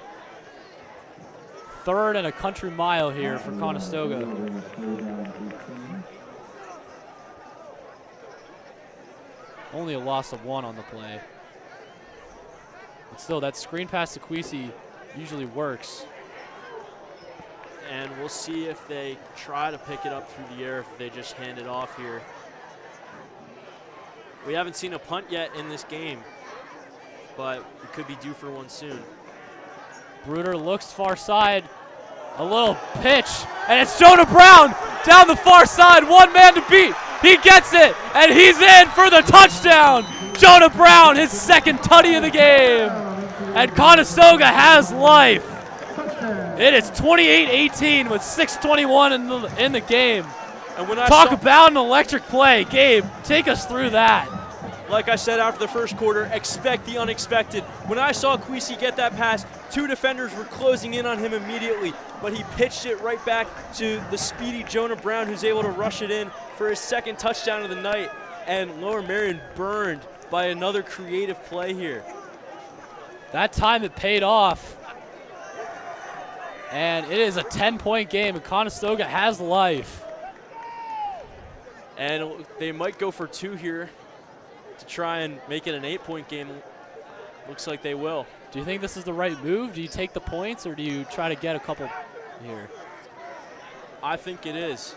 3rd and a country mile here for Conestoga. Only a loss of 1 on the play. But still, that screen pass to Queasy usually works. And we'll see if they try to pick it up through the air, if they just hand it off here. We haven't seen a punt yet in this game, but we could be due for one soon. Bruder looks far side. A little pitch, and it's Jonah Brown down the far side. 1 man to beat. He gets it, and he's in for the touchdown. Jonah Brown, his 2nd tutty of the game. And Conestoga has life. It is 28-18 with 6:21 in the game. And when I Talk about an electric play. Gabe, take us through that. Like I said after the first quarter, expect the unexpected. When I saw Queasy get that pass, 2 defenders were closing in on him immediately, but he pitched it right back to the speedy Jonah Brown, who's able to rush it in for his 2nd touchdown of the night. And Lower Merion burned by another creative play here. That time it paid off. And it is a 10-point game, and Conestoga has life. And they might go for 2 here to try and make it an 8-point game. Looks like they will. Do you think this is the right move? Do you take the points, or do you try to get a couple here? I think it is.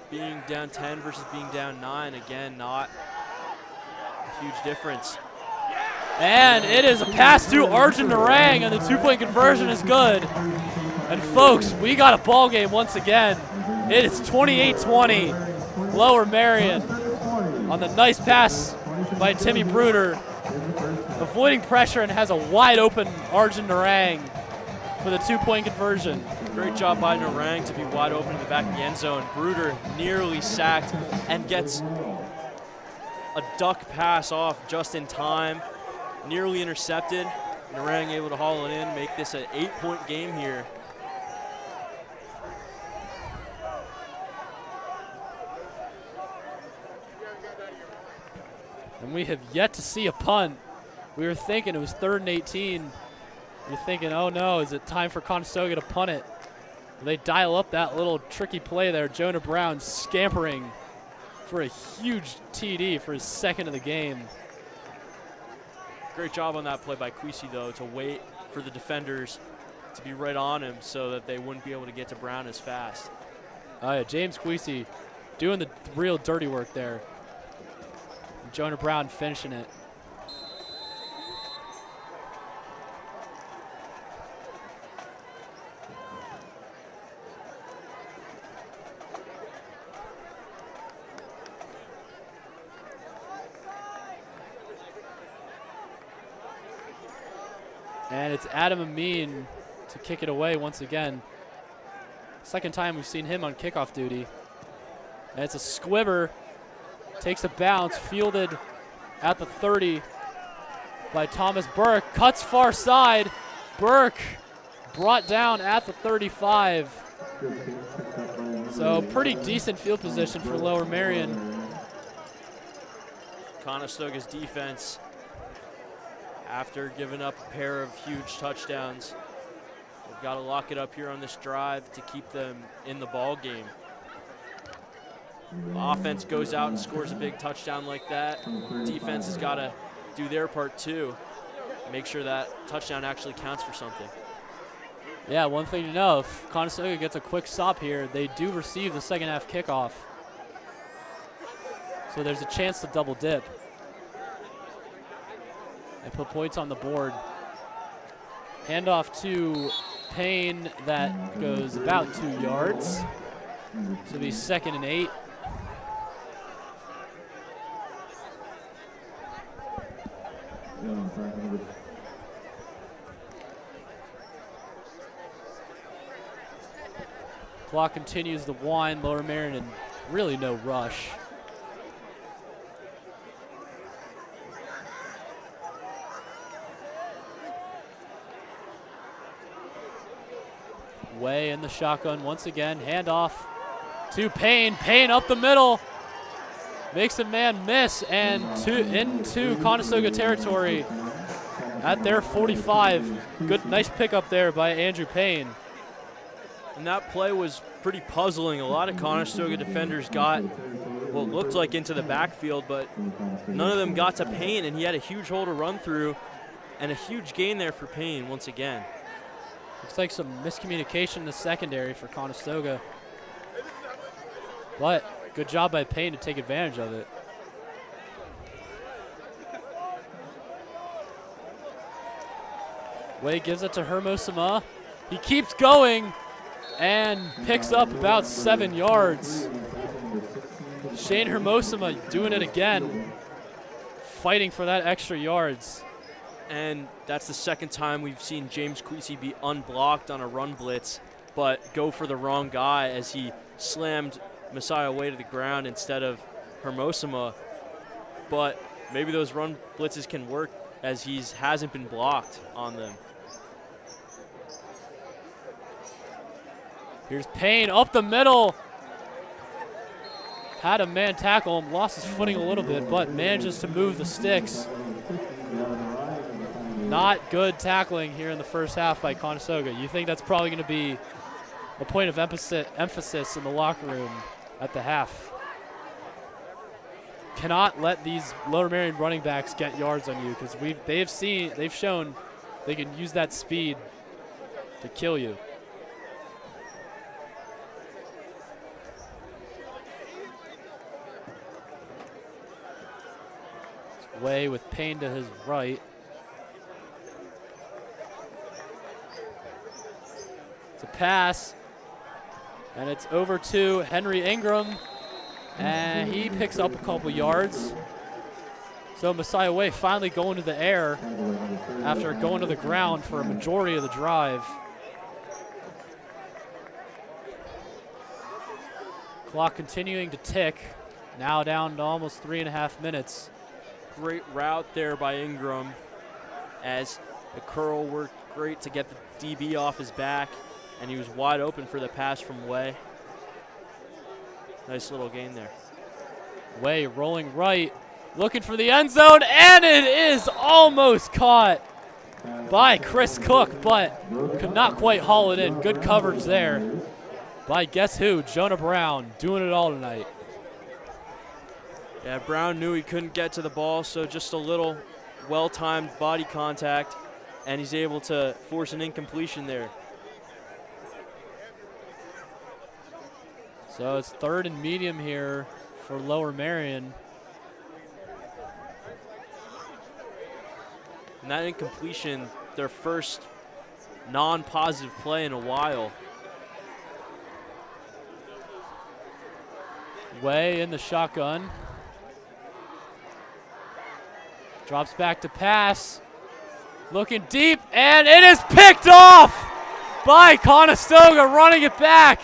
Being down 10 versus being down 9, again, not a huge difference. And it is a pass to Arjun Narang, and the 2-point conversion is good. And folks, we got a ball game once again. It is 28-20. Lower Merion on the nice pass by Timmy Bruder, avoiding pressure, and has a wide open Arjun Narang for the 2-point conversion. Great job by Narang to be wide open in the back of the end zone. Bruder nearly sacked and gets a duck pass off just in time. Nearly intercepted. Narang able to haul it in, make this an 8-point game here. And we have yet to see a punt. We were thinking it was 3rd and 18. You're thinking, oh no, is it time for Conestoga to punt it? They dial up that little tricky play there. Jonah Brown scampering for a huge TD for his 2nd of the game. Great job on that play by Queasy, though, to wait for the defenders to be right on him so that they wouldn't be able to get to Brown as fast. Oh yeah, James Queasy doing the real dirty work there. And Jonah Brown finishing it. And it's Adam Amin to kick it away once again. 2nd time we've seen him on kickoff duty. And it's a squibber. Takes a bounce, fielded at the 30 by Thomas Burke. Cuts far side. Burke brought down at the 35. So pretty decent field position for Lower Merion. Conestoga's defense, after giving up a pair of huge touchdowns, we've got to lock it up here on this drive to keep them in the ball game. Offense goes out and scores a big touchdown like that. Defense has got to do their part too. Make sure that touchdown actually counts for something. Yeah, one thing to know, if Conestoga gets a quick stop here, they do receive the 2nd half kickoff. So there's a chance to double dip and put points on the board. Handoff to Payne that goes about 2 yards. So it'll be 2nd and 8. Clock continues to wind. Lower Merion in really no rush. Way in the shotgun once again. Handoff to Payne. Payne up the middle. Makes a man miss and into Conestoga territory at their 45. Good, nice pickup there by Andrew Payne. And that play was pretty puzzling. A lot of Conestoga defenders got what looked like into the backfield, but none of them got to Payne, and he had a huge hole to run through and a huge gain there for Payne once again. Looks like some miscommunication in the secondary for Conestoga. But good job by Payne to take advantage of it. Way gives it to Hermosima. He keeps going and picks up about 7 yards. Shane Hermosima doing it again, fighting for that extra yards. And that's the second time we've seen James Queasy be unblocked on a run blitz, but go for the wrong guy as he slammed Messiah Way to the ground instead of Hermosima. But maybe those run blitzes can work as he hasn't been blocked on them. Here's Payne up the middle. Had a man tackle him, lost his footing a little bit, but manages to move the sticks. Not good tackling here in the first half by Conestoga. You think that's probably going to be a point of emphasis in the locker room at the half. Cannot let these Lower Merion running backs get yards on you, because they've shown they can use that speed to kill you. Way with Payne to his right. It's a pass, and it's over to Henry Ingram, and he picks up a couple yards. So Messiah Way finally going to the air after going to the ground for a majority of the drive. Clock continuing to tick, now down to almost 3.5 minutes. Great route there by Ingram as the curl worked great to get the DB off his back, and he was wide open for the pass from Way. Nice little gain there. Way rolling right, looking for the end zone, and it is almost caught by Chris Cook, but could not quite haul it in. Good coverage there by guess who? Jonah Brown, doing it all tonight. Yeah, Brown knew he couldn't get to the ball, so just a little well-timed body contact, and he's able to force an incompletion there. So it's 3rd and medium here for Lower Merion. And that incompletion, their first non-positive play in a while. Way in the shotgun. Drops back to pass. Looking deep, and it is picked off by Conestoga, running it back.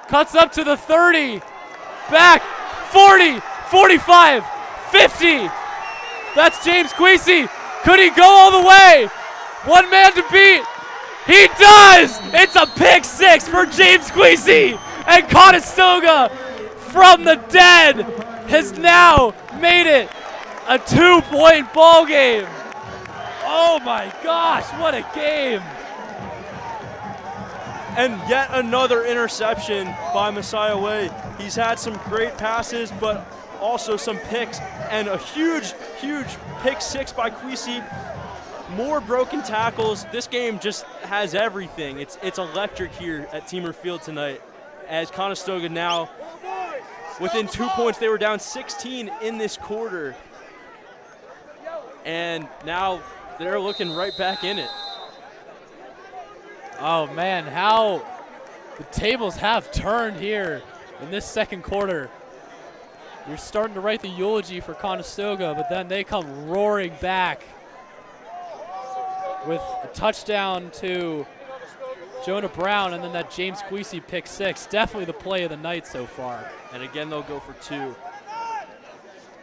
Cuts up to the 30. Back, 40, 45, 50. That's James Queasy. Could he go all the way? One man to beat. He does! It's a pick 6 for James Queasy. And Conestoga, from the dead, has now made it a 2-point ball game. Oh my gosh, what a game. And yet another interception by Messiah Way. He's had some great passes, but also some picks, and a huge, huge pick 6 by Queasy. More broken tackles. This game just has everything. It's electric here at Teamer Field tonight, as Conestoga now within 2 points. They were down 16 in this quarter. And now they're looking right back in it. Oh, man, how the tables have turned here in this second quarter. You're starting to write the eulogy for Conestoga, but then they come roaring back with a touchdown to Jonah Brown and then that James Queasy pick six. Definitely the play of the night so far. And again, they'll go for 2.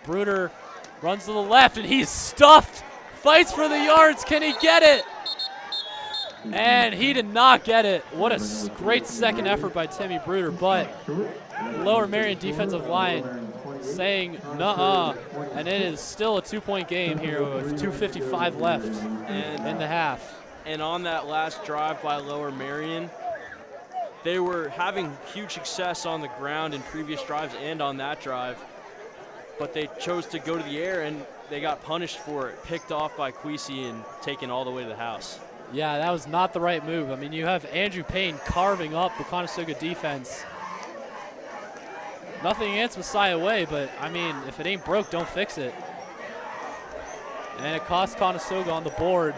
Bruder runs to the left, and he's stuffed. Fights for the yards. Can he get it? And he did not get it. What a great second effort by Timmy Bruder, but Lower Merion defensive line saying nuh-uh, and it is still a 2-point game here with 2:55 left in the half. And on that last drive by Lower Merion, they were having huge success on the ground in previous drives and on that drive, but they chose to go to the air and they got punished for it, picked off by Queasy and taken all the way to the house. Yeah, that was not the right move. I mean, you have Andrew Payne carving up the Conestoga defense. Nothing against Messiah Way, but I mean, if it ain't broke, don't fix it. And it costs Conestoga on the board.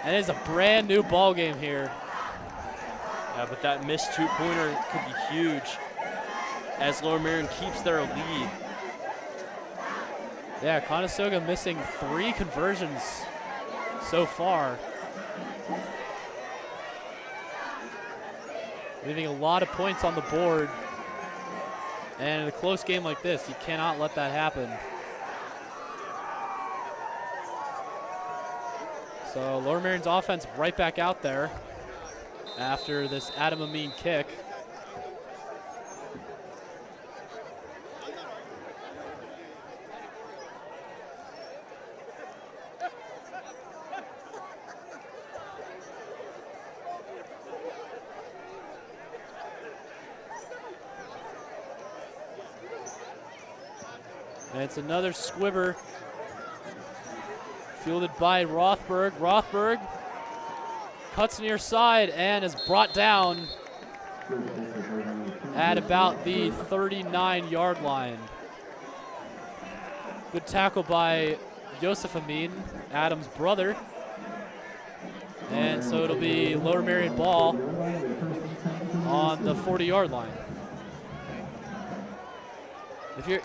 And it is a brand new ball game here. Yeah, but that missed 2-pointer could be huge as Lower Merion keeps their lead. Yeah, Conestoga missing 3 conversions so far. Leaving a lot of points on the board. And in a close game like this, you cannot let that happen. So Lower Merion's offense right back out there after this Adam Amin kick. And it's another squibber fielded by Rothberg. Rothberg cuts near side and is brought down at about the 39-yard line. Good tackle by Joseph Amin, Adam's brother. And so it'll be Lower Merion ball on the 40-yard line.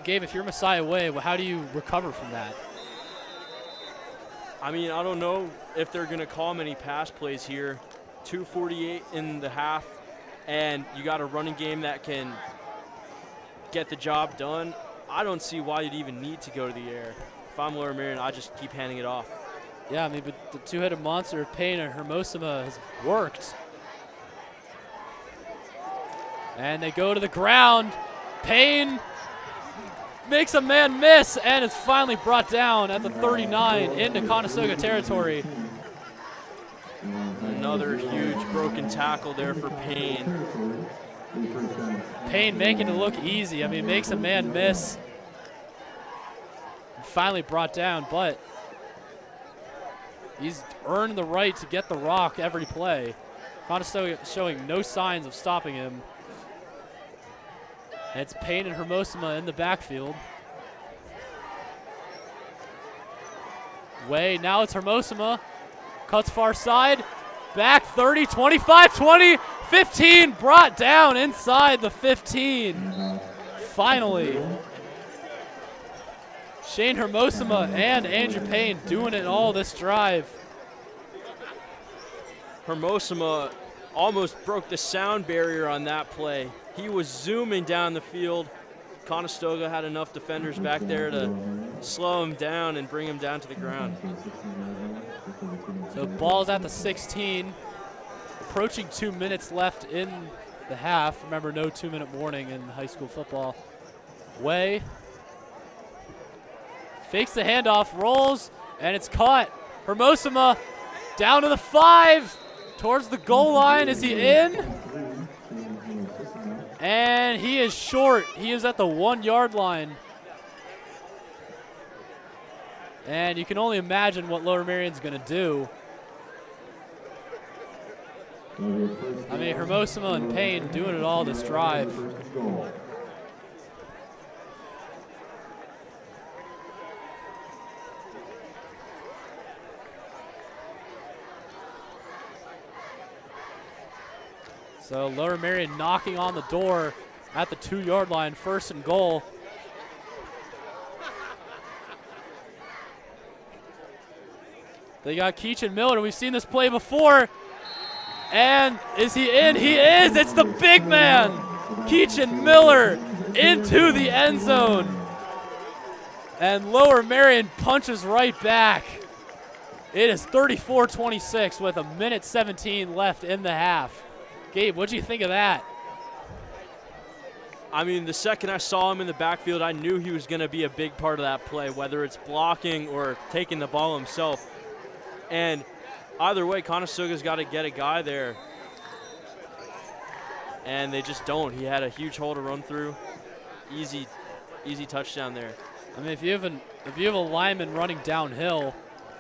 Gabe, if you're Messiah Way, how do you recover from that? I mean, I don't know if they're going to call many pass plays here. 2:48 in the half, and you got a running game that can get the job done. I don't see why you'd even need to go to the air. If I'm Lower Merion, I just keep handing it off. Yeah, I mean, but the two-headed monster of Payne and Hermosima has worked. And they go to the ground. Payne makes a man miss and is finally brought down at the 39 into Conestoga territory. Another huge broken tackle there for Payne. Payne making it look easy. I mean, makes a man miss. Finally brought down, but he's earned the right to get the rock every play. Conestoga showing no signs of stopping him. And it's Payne and Hermosima in the backfield. Way, now it's Hermosima. Cuts far side. Back 30, 25, 20, 15. Brought down inside the 15. Finally. Shane Hermosima and Andrew Payne doing it all this drive. Hermosima almost broke the sound barrier on that play. He was zooming down the field. Conestoga had enough defenders back there to slow him down and bring him down to the ground. So ball's at the 16. Approaching 2 minutes left in the half. Remember, no 2-minute warning in high school football. Way fakes the handoff, rolls, and it's caught. Hermosima down to the 5, towards the goal line. Is he in? And he is short. He is at the 1-yard line. And you can only imagine what Lower Merion's going to do. I mean, Hermosima and Payne doing it all this drive. So Lower Merion knocking on the door at the 2-yard line, 1st and goal. They got Keachin Miller. We've seen this play before. And is he in? He is. It's the big man, Keachin Miller, into the end zone. And Lower Merion punches right back. It is 34-26 with 1:17 left in the half. Gabe, what'd you think of that? I mean, the second I saw him in the backfield, I knew he was going to be a big part of that play, whether it's blocking or taking the ball himself. And either way, Conestoga's got to get a guy there. And they just don't. He had a huge hole to run through. Easy touchdown there. I mean, if you have a lineman running downhill,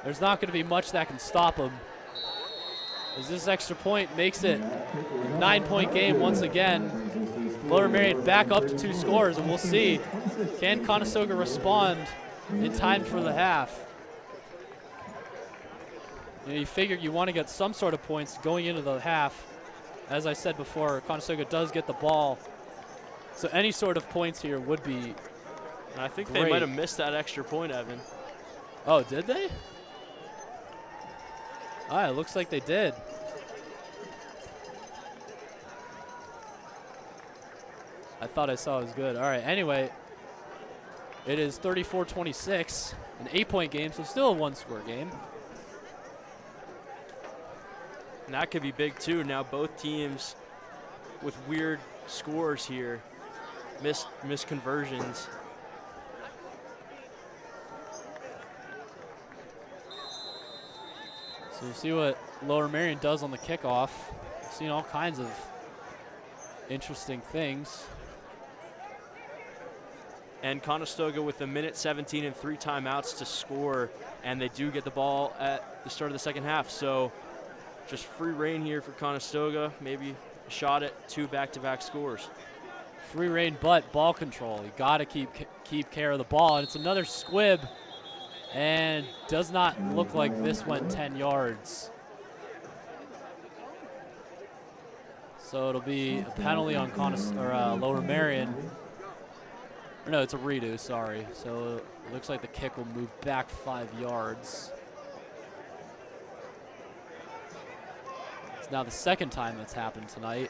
there's not going to be much that can stop him. As this extra point makes it a 9-point game once again. Lower Merion back up to 2 scores, and we'll see, can Conestoga respond in time for the half? You figure you want to get some sort of points going into the half. As I said before, Conestoga does get the ball. So any sort of points here would be and I think great. They might have missed that extra point, Evan. Oh, did they? It looks like they did. I thought I saw it was good. All right, anyway, it is 34-26, an 8-point game, so still a 1-score game. And that could be big, too. Now both teams with weird scores here, missed conversions. So we'll see what Lower Merion does on the kickoff. We've seen all kinds of interesting things. And Conestoga with 1:17 and 3 timeouts to score, and they do get the ball at the start of the second half. So just free reign here for Conestoga, maybe a shot at 2 back-to-back scores. Free reign, but ball control. You got to keep care of the ball, and it's another squib, and does not look like this went 10 yards. So it'll be a penalty on Lower Merion. Or no, it's a redo, sorry. So it looks like the kick will move back 5 yards. It's now the second time that's happened tonight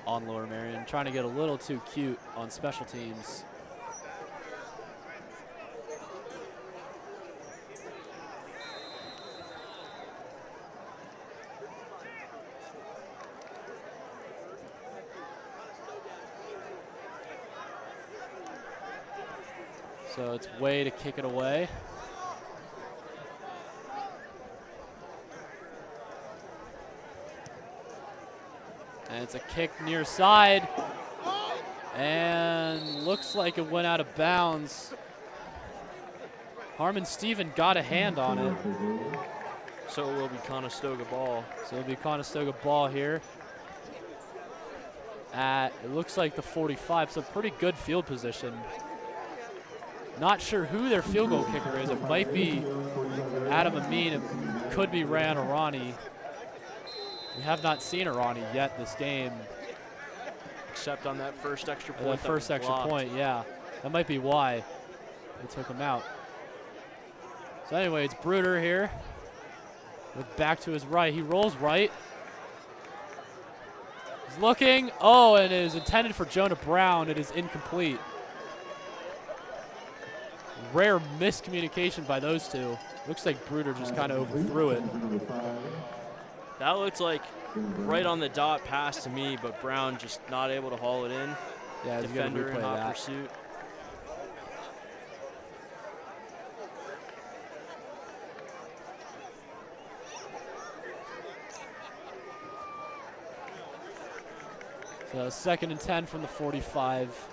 on Lower Merion, trying to get a little too cute on special teams. So it's Way to kick it away. And it's a kick near side. And looks like it went out of bounds. Harmon Steven got a hand on it. So it will be Conestoga ball. So it'll be Conestoga ball here. It looks like the 45, so pretty good field position. Not sure who their field goal kicker is. It might be Adam Amin. It could be Ryan Arani. We have not seen Arani yet this game. Except on that first extra point. That first extra point, yeah. That might be why they took him out. So anyway, it's Bruder here. With back to his right. He rolls right. He's looking. Oh, and it is intended for Jonah Brown. It is incomplete. Rare miscommunication by those two. Looks like Bruder just kind of overthrew it. That looks like right on the dot pass to me, but Brown just not able to haul it in. Yeah, defender in hot pursuit. So 2nd and 10 from the 45.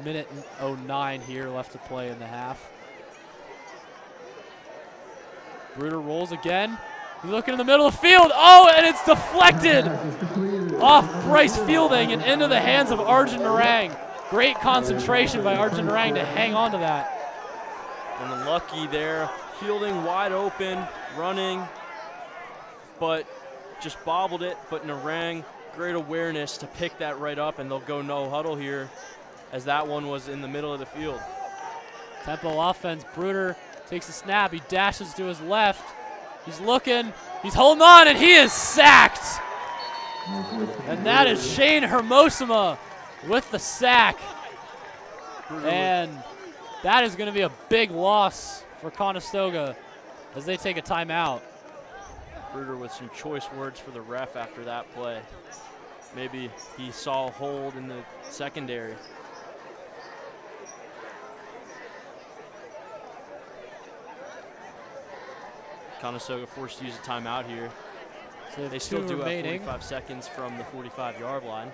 Minute and 09 here left to play in the half. Bruder rolls again. He's looking in the middle of the field. Oh, and it's deflected off Bryce Fielding and into the hands of Arjun Narang. Great concentration by Arjun Narang to hang on to that. And unlucky there. Fielding wide open, running, but just bobbled it. But Narang great awareness to pick that right up, and they'll go no huddle here, as that one was in the middle of the field. Tempo offense. Bruder takes a snap. He dashes to his left. He's looking. He's holding on, and he is sacked. And that is Shane Hermosima with the sack. And that is going to be a big loss for Conestoga as they take a timeout. Bruder with some choice words for the ref after that play. Maybe he saw a hold in the secondary. Conestoga forced to use a timeout here. So they still do remaining. have 45 seconds from the 45-yard line.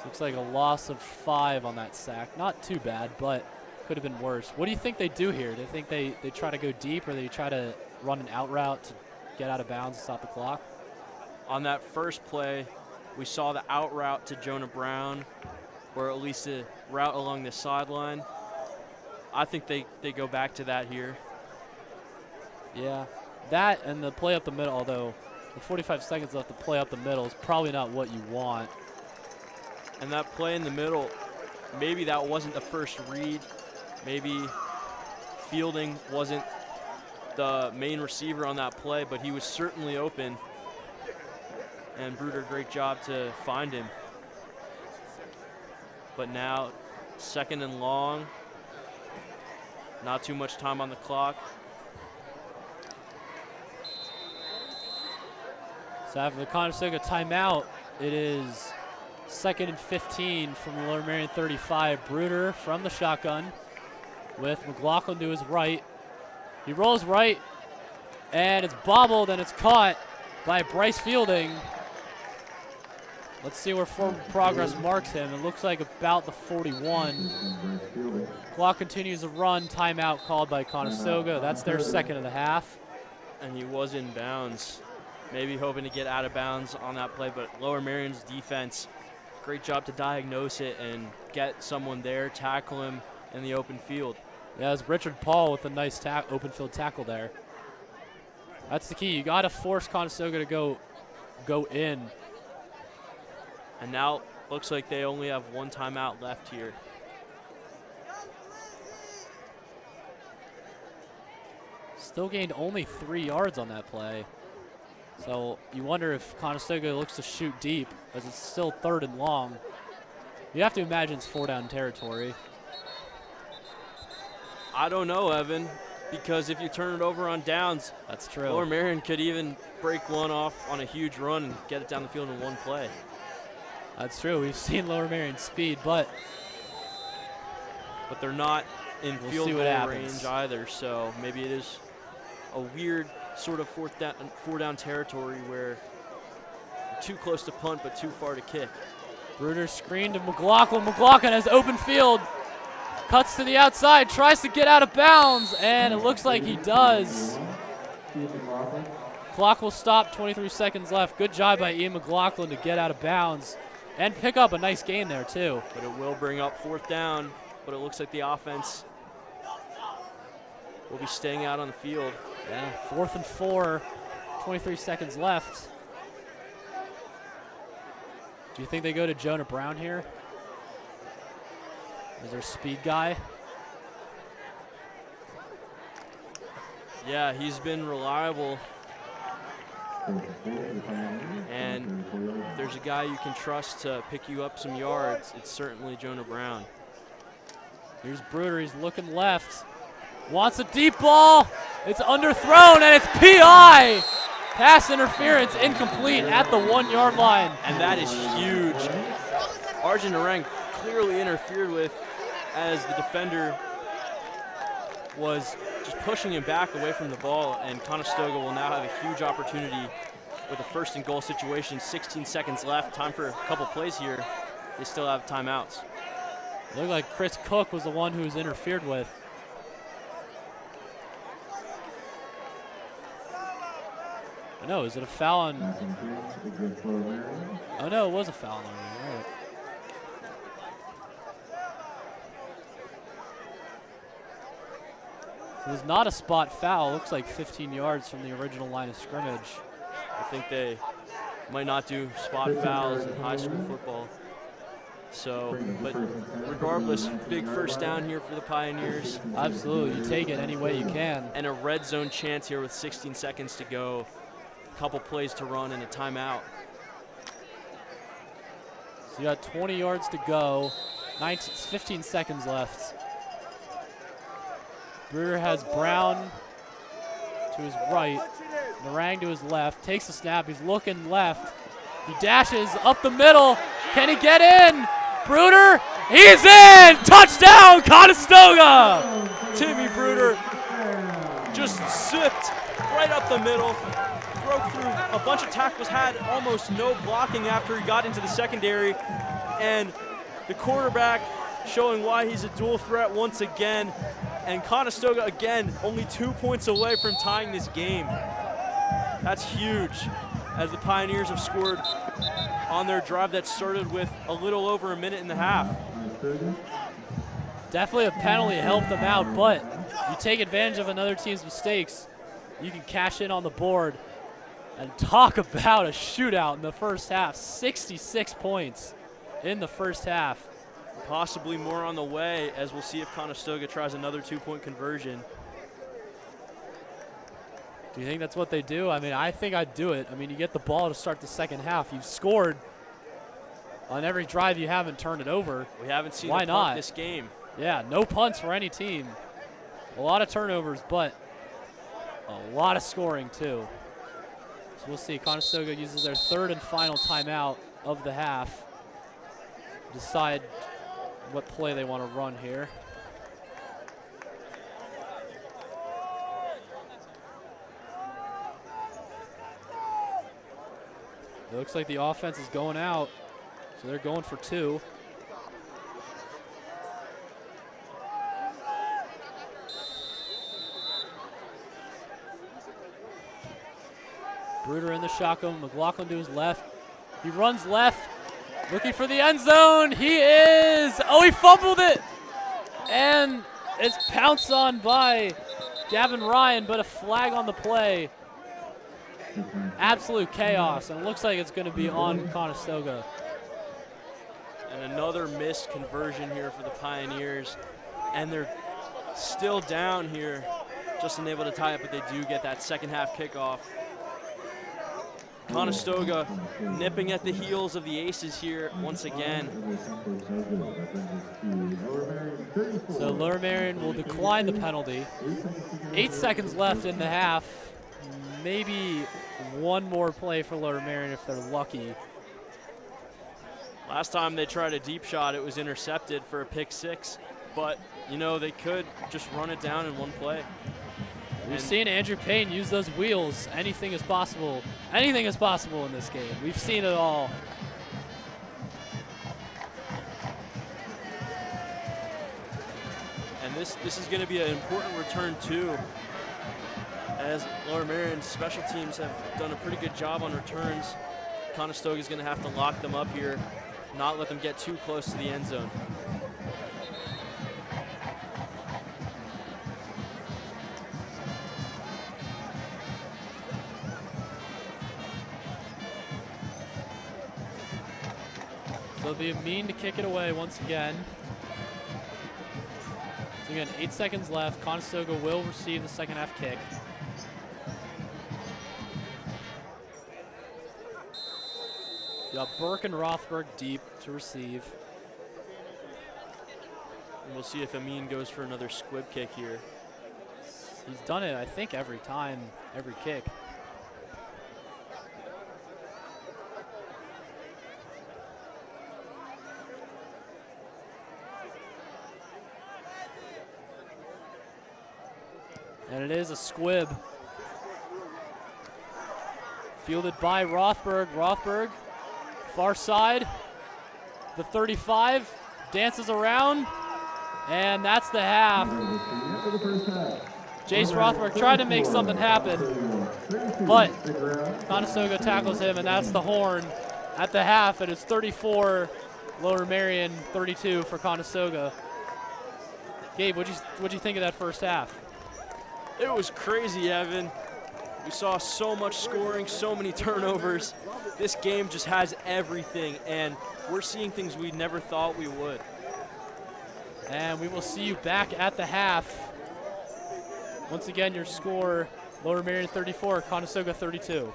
Looks like a loss of 5 on that sack. Not too bad, but could have been worse. What do you think they do here? Do you think they try to go deep, or they try to run an out route to get out of bounds and stop the clock? On that first play, we saw the out route to Jonah Brown, or at least a route along the sideline. I think they go back to that here. Yeah, that and the play up the middle, although the 45 seconds left to play up the middle is probably not what you want. And that play in the middle, maybe that wasn't the first read. Maybe Fielding wasn't the main receiver on that play, but he was certainly open. And Bruder, great job to find him. But now, 2nd and long. Not too much time on the clock. So after the Conestoga timeout, it is 2nd and 15 from the Lower Merion 35. Bruder from the shotgun with McLaughlin to his right. He rolls right, and it's bobbled, and it's caught by Bryce Fielding. Let's see where forward progress marks him. It looks like about the 41. Clock continues to run. Timeout called by Conestoga. That's their 2nd of the half. And he was in bounds. Maybe hoping to get out of bounds on that play, but Lower Merion's defense, great job to diagnose it and get someone there, tackle him in the open field. Yeah, it's Richard Paul with a nice open field tackle there. That's the key. You got to force Conestoga to go in. And now looks like they only have 1 timeout left here. Still gained only 3 yards on that play. So you wonder if Conestoga looks to shoot deep, as it's still 3rd and long. You have to imagine it's 4-down territory. I don't know, Evan, because if you turn it over on downs, that's true. Lower Merion could even break one off on a huge run and get it down the field in 1 play. That's true. We've seen Lower Merion speed, but they're not in field goal range either, so maybe it is a weird sort of 4-down territory where you're too close to punt but too far to kick. Bruder screen to McLaughlin. McLaughlin has open field. Cuts to the outside, tries to get out of bounds, and it looks like he does. Clock will stop, 23 seconds left. Good job by Ian McLaughlin to get out of bounds and pick up a nice gain there too. But it will bring up 4th down, but it looks like the offense will be staying out on the field. Yeah, 4th and 4, 23 seconds left. Do you think they go to Jonah Brown here? Is their speed guy? Yeah, he's been reliable. And if there's a guy you can trust to pick you up some yards, it's certainly Jonah Brown. Here's Bruder, he's looking left. Wants a deep ball. It's underthrown, and it's PI. Pass interference incomplete at the 1-yard line. And that is huge. Arjun Narang clearly interfered with as the defender was just pushing him back away from the ball, and Conestoga will now have a huge opportunity with a 1st and goal situation. 16 seconds left, time for a couple plays here. They still have timeouts. It looked like Chris Cook was the one who was interfered with. Oh no, is it a foul on? Oh no, it was a foul on him. Right. So there's not a spot foul. Looks like 15 yards from the original line of scrimmage. I think they might not do spot fouls in high school football. So, but regardless, big first down here for the Pioneers. Absolutely, you take it any way you can. And a red zone chance here with 16 seconds to go. A couple plays to run and a timeout. So you got 20 yards to go, 15 seconds left. Bruder has Brown to his right, Narang to his left, takes the snap, he's looking left. He dashes up the middle, can he get in? Bruder, he's in! Touchdown, Conestoga! Timmy Bruder just zipped right up the middle, broke through a bunch of tackles, had almost no blocking after he got into the secondary, and the quarterback showing why he's a dual threat once again, and Conestoga again only 2 points away from tying this game. That's huge, as the Pioneers have scored on their drive that started with a little over a minute and a half. Definitely a penalty helped them out, but you take advantage of another team's mistakes, you can cash in on the board. And talk about a shootout in the first half. 66 points in the first half. Possibly more on the way, as we'll see if Conestoga tries another 2-point conversion. Do you think that's what they do? I mean, I think I'd do it. I mean, you get the ball to start the second half. You've scored on every drive. You haven't turned it over. We haven't seen Why a punt not? this game. Yeah, no punts for any team. A lot of turnovers, but a lot of scoring too. So we'll see. Conestoga uses their third and final timeout of the half. Decide what play they want to run here. It looks like the offense is going out, so they're going for 2. Bruder in the shotgun, McLaughlin to his left. He runs left, looking for the end zone. He is, oh, he fumbled it. And it's pounced on by Gavin Ryan, but a flag on the play. Absolute chaos, and it looks like it's going to be on Conestoga. And another missed conversion here for the Pioneers. And they're still down here, just unable to tie it, but they do get that second half kickoff. Conestoga nipping at the heels of the Aces here once again. So Lower Merion will decline the penalty. 8 seconds left in the half. Maybe one more play for Lower Merion if they're lucky. Last time they tried a deep shot, it was intercepted for a pick 6. But, you know, they could just run it down in one play. We've seen Andrew Payne use those wheels. Anything is possible. Anything is possible in this game. We've seen it all. And this is going to be an important return too, as Lower Merion's special teams have done a pretty good job on returns. Conestoga is going to have to lock them up here, not let them get too close to the end zone. So it'll be Amin to kick it away once again. So again, 8 seconds left. Conestoga will receive the second half kick. You got Burke and Rothberg deep to receive. And we'll see if Amin goes for another squib kick here. He's done it, I think, every time, every kick. And it is a squib. Fielded by Rothberg. Rothberg, far side. The 35 dances around. And that's the half. Jace Rothberg tried to make something happen, but Conestoga tackles him, and that's the horn at the half. And it's 34 Lower Merion, 32 for Conestoga. Gabe, what'd you think of that first half? It was crazy, Evan. We saw so much scoring, so many turnovers. This game just has everything, and we're seeing things we never thought we would. And we will see you back at the half. Once again, your score, Lower Merion 34, Conestoga 32.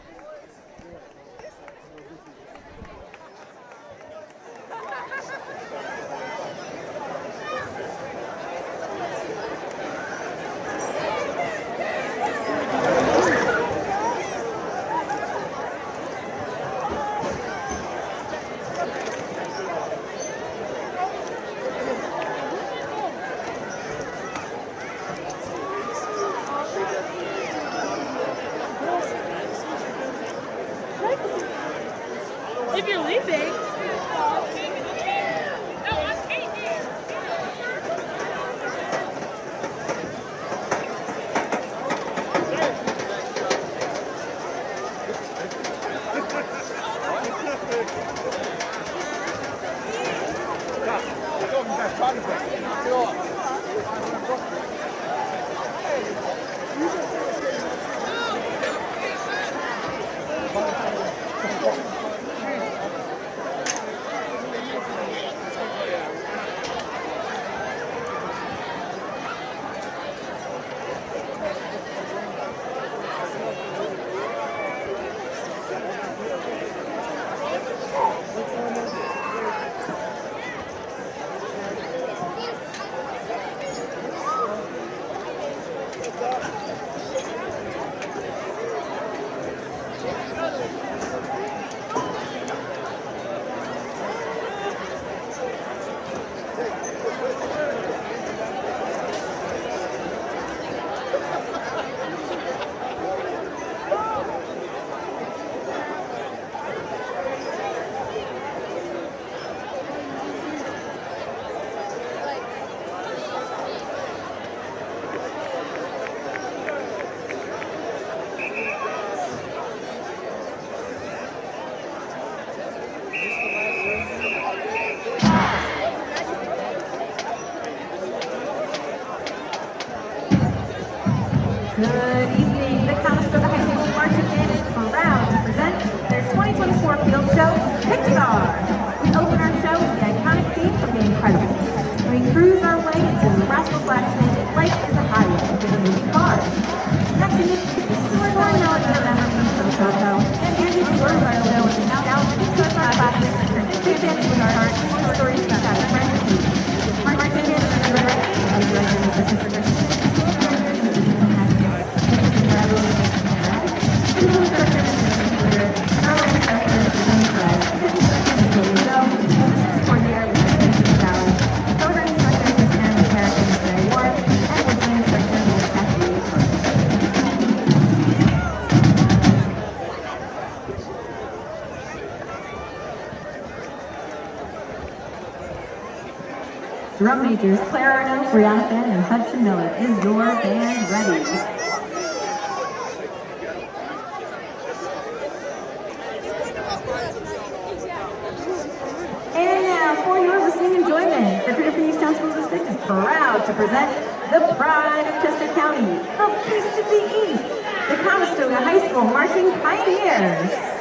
If you're leaving. Good evening. The Conestoga High School Marching Band is proud to present their 2024 field show, Pixar. We open our show with the iconic theme from The Incredibles. We cruise our way into the Rascal Flatts Midget Life is a Highway with a movie car. Next in the storytelling knowledge of memory from Toto. And Andy Stewart our show with the nostalgia Pixar classics and big dance with our heart stories about a friend of you. Marching Band is ready. Are you ready to listen for this? Drum majors Claire Arno, Brianna Finn, and Hudson Miller. Is your band ready? And now, for your listening enjoyment, the Critter Phoenix Town School District is proud to present the pride of Chester County, from east to the east, the Conestoga High School Marching Pioneers.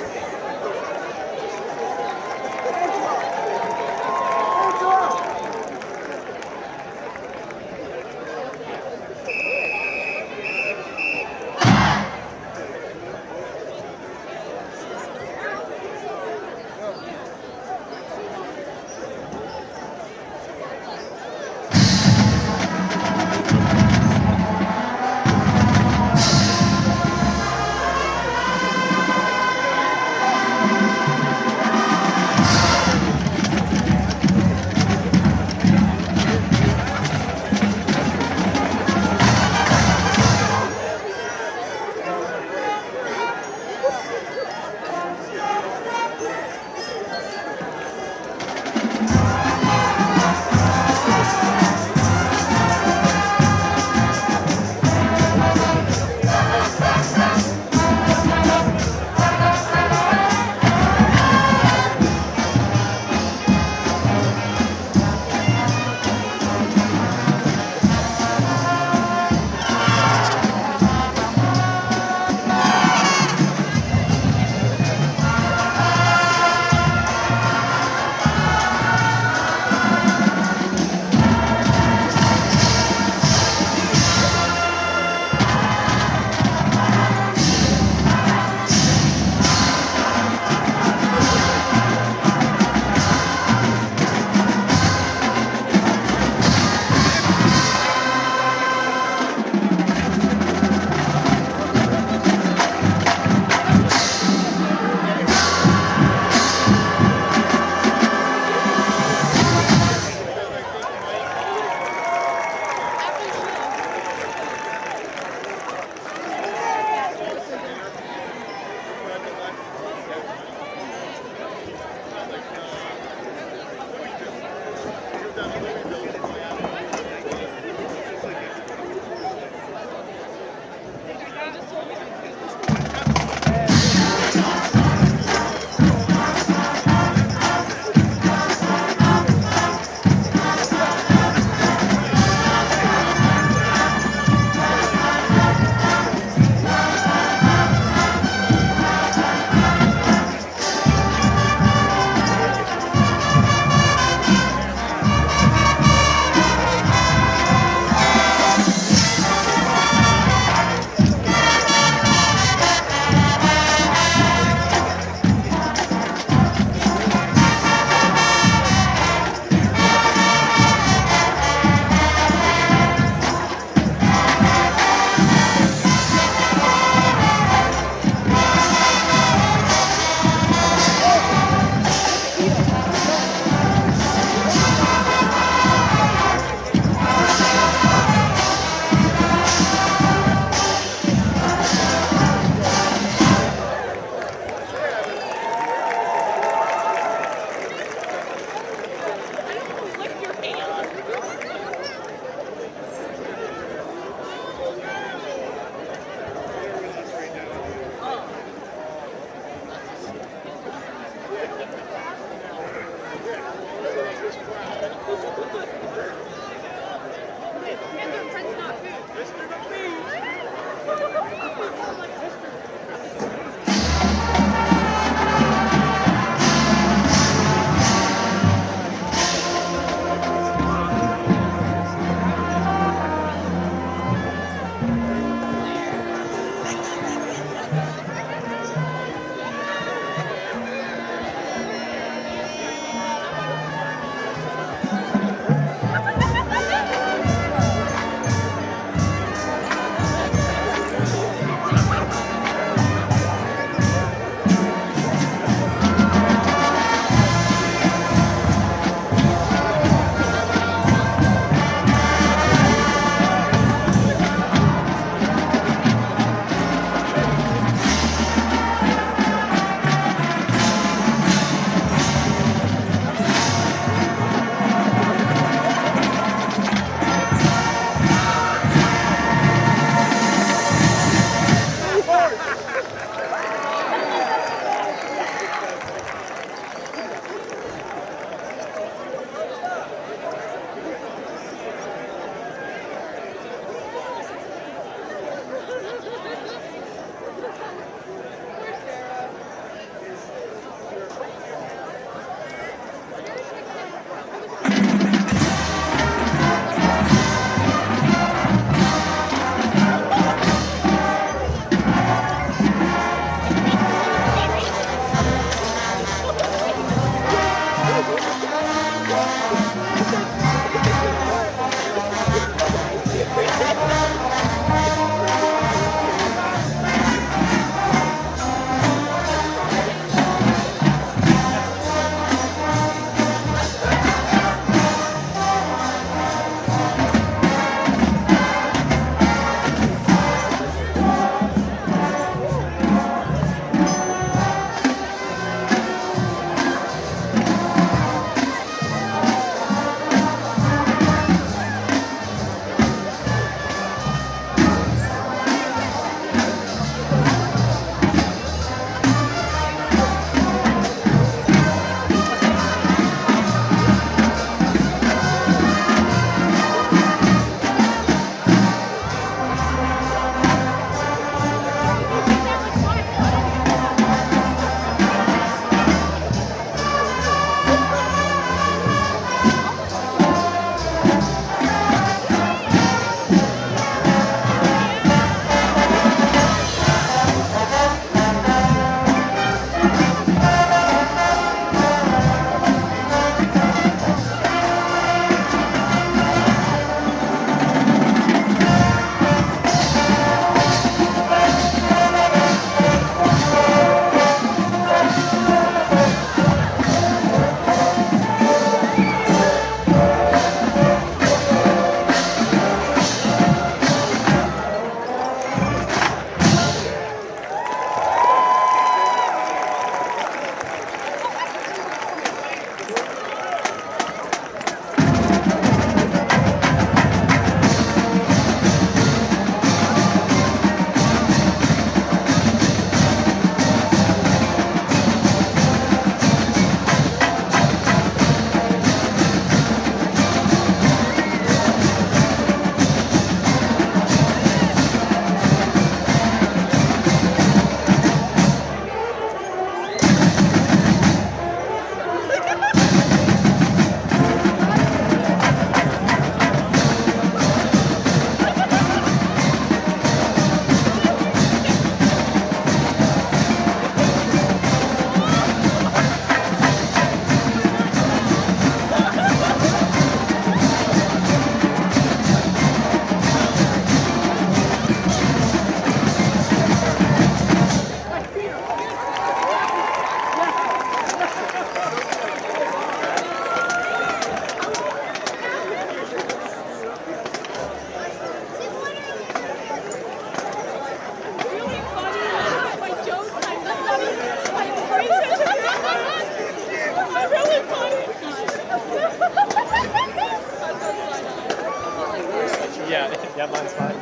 Yeah, mine's fine.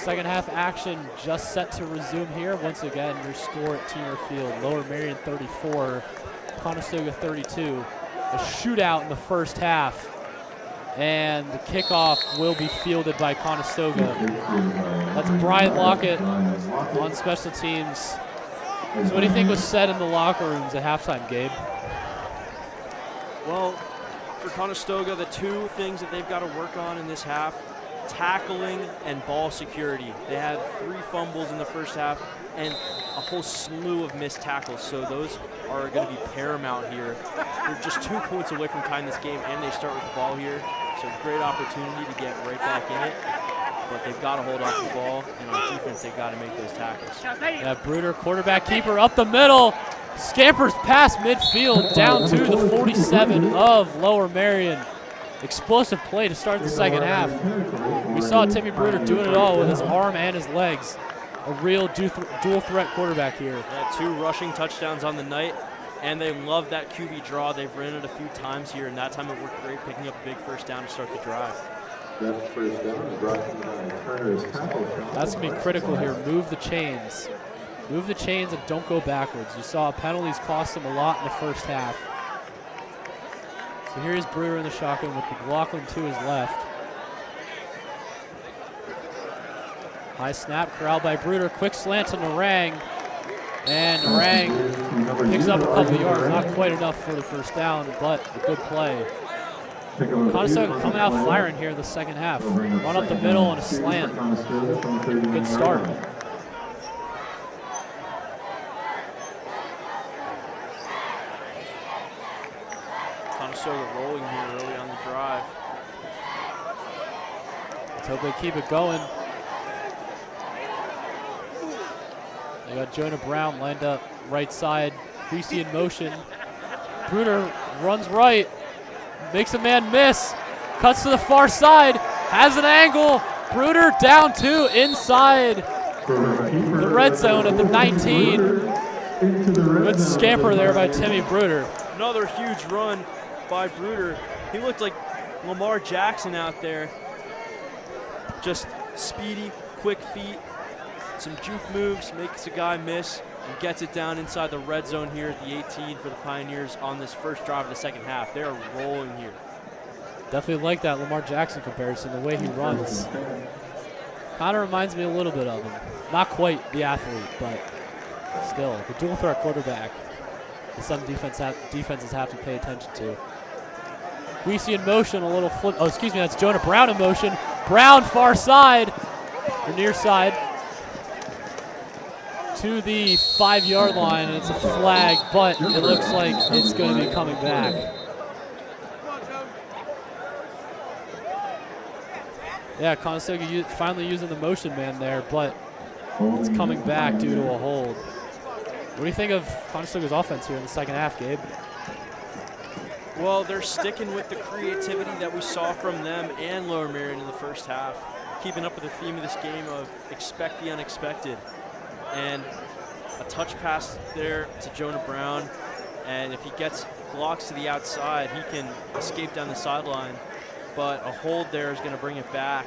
Second half action just set to resume here. Once again, your score at Teamer Field, Lower Merion 34, Conestoga 32. A shootout in the first half. And the kickoff will be fielded by Conestoga. That's Brian Lockett on special teams. So what do you think was said in the locker rooms at halftime, Gabe? Well, for Conestoga, the two things that they've got to work on in this half, tackling and ball security. They had 3 fumbles in the first half and a whole slew of missed tackles, so those are going to be paramount here. They're just 2 points away from tying this game, and they start with the ball here, so great opportunity to get right back in it, but they've got to hold off the ball, and on defense, they've got to make those tackles. Yeah, Bruder, quarterback keeper, up the middle, scampers past midfield, down to the 47 of Lower Merion. Explosive play to start the second half. We saw Timmy Bruder doing it all with his arm and his legs. A real dual threat quarterback here. Yeah, 2 rushing touchdowns on the night, and they love that QB draw. They've ran it a few times here, and that time it worked great, picking up a big first down to start the drive. That's going to be critical here. Move the chains. Move the chains and don't go backwards. You saw penalties cost them a lot in the first half. So here's Bruder in the shotgun with McLaughlin to his left. High snap, corralled by Bruder. Quick slant to Narang. And Narang picks up a couple yards. Not quite enough for the first down, but a good play. Conestoga coming out firing here in the second half. Run up the middle and a slant. Good start. Conestoga rolling here early on the drive. Let's hope they keep it going. They got Jonah Brown lined up right side. Creasy in motion. Bruder runs right. Makes a man miss. Cuts to the far side. Has an angle. Bruder down 2 inside the red zone at the 19. Good scamper there by Timmy Bruder. Another huge run by Bruder. He looked like Lamar Jackson out there. Just speedy, quick feet, some juke moves, makes a guy miss, and gets it down inside the red zone here at the 18 for the Pioneers on this first drive of the second half. They are rolling here. Definitely like that Lamar Jackson comparison, the way he runs. Kind of reminds me a little bit of him. Not quite the athlete, but still, the dual threat quarterback that some defenses have to pay attention to. We see in motion a little flip. Oh, excuse me, that's Jonah Brown in motion. Brown far side, or near side, to the 5-yard line, and it's a flag, but it looks like it's going to be coming back. Yeah, Conestoga finally using the motion man there, but it's coming back due to a hold. What do you think of Conestoga's offense here in the second half, Gabe? Well, they're sticking with the creativity that we saw from them and Lower Merion in the first half, keeping up with the theme of this game of expect the unexpected. And a touch pass there to Jonah Brown, and if he gets blocks to the outside, he can escape down the sideline. But a hold there is going to bring it back.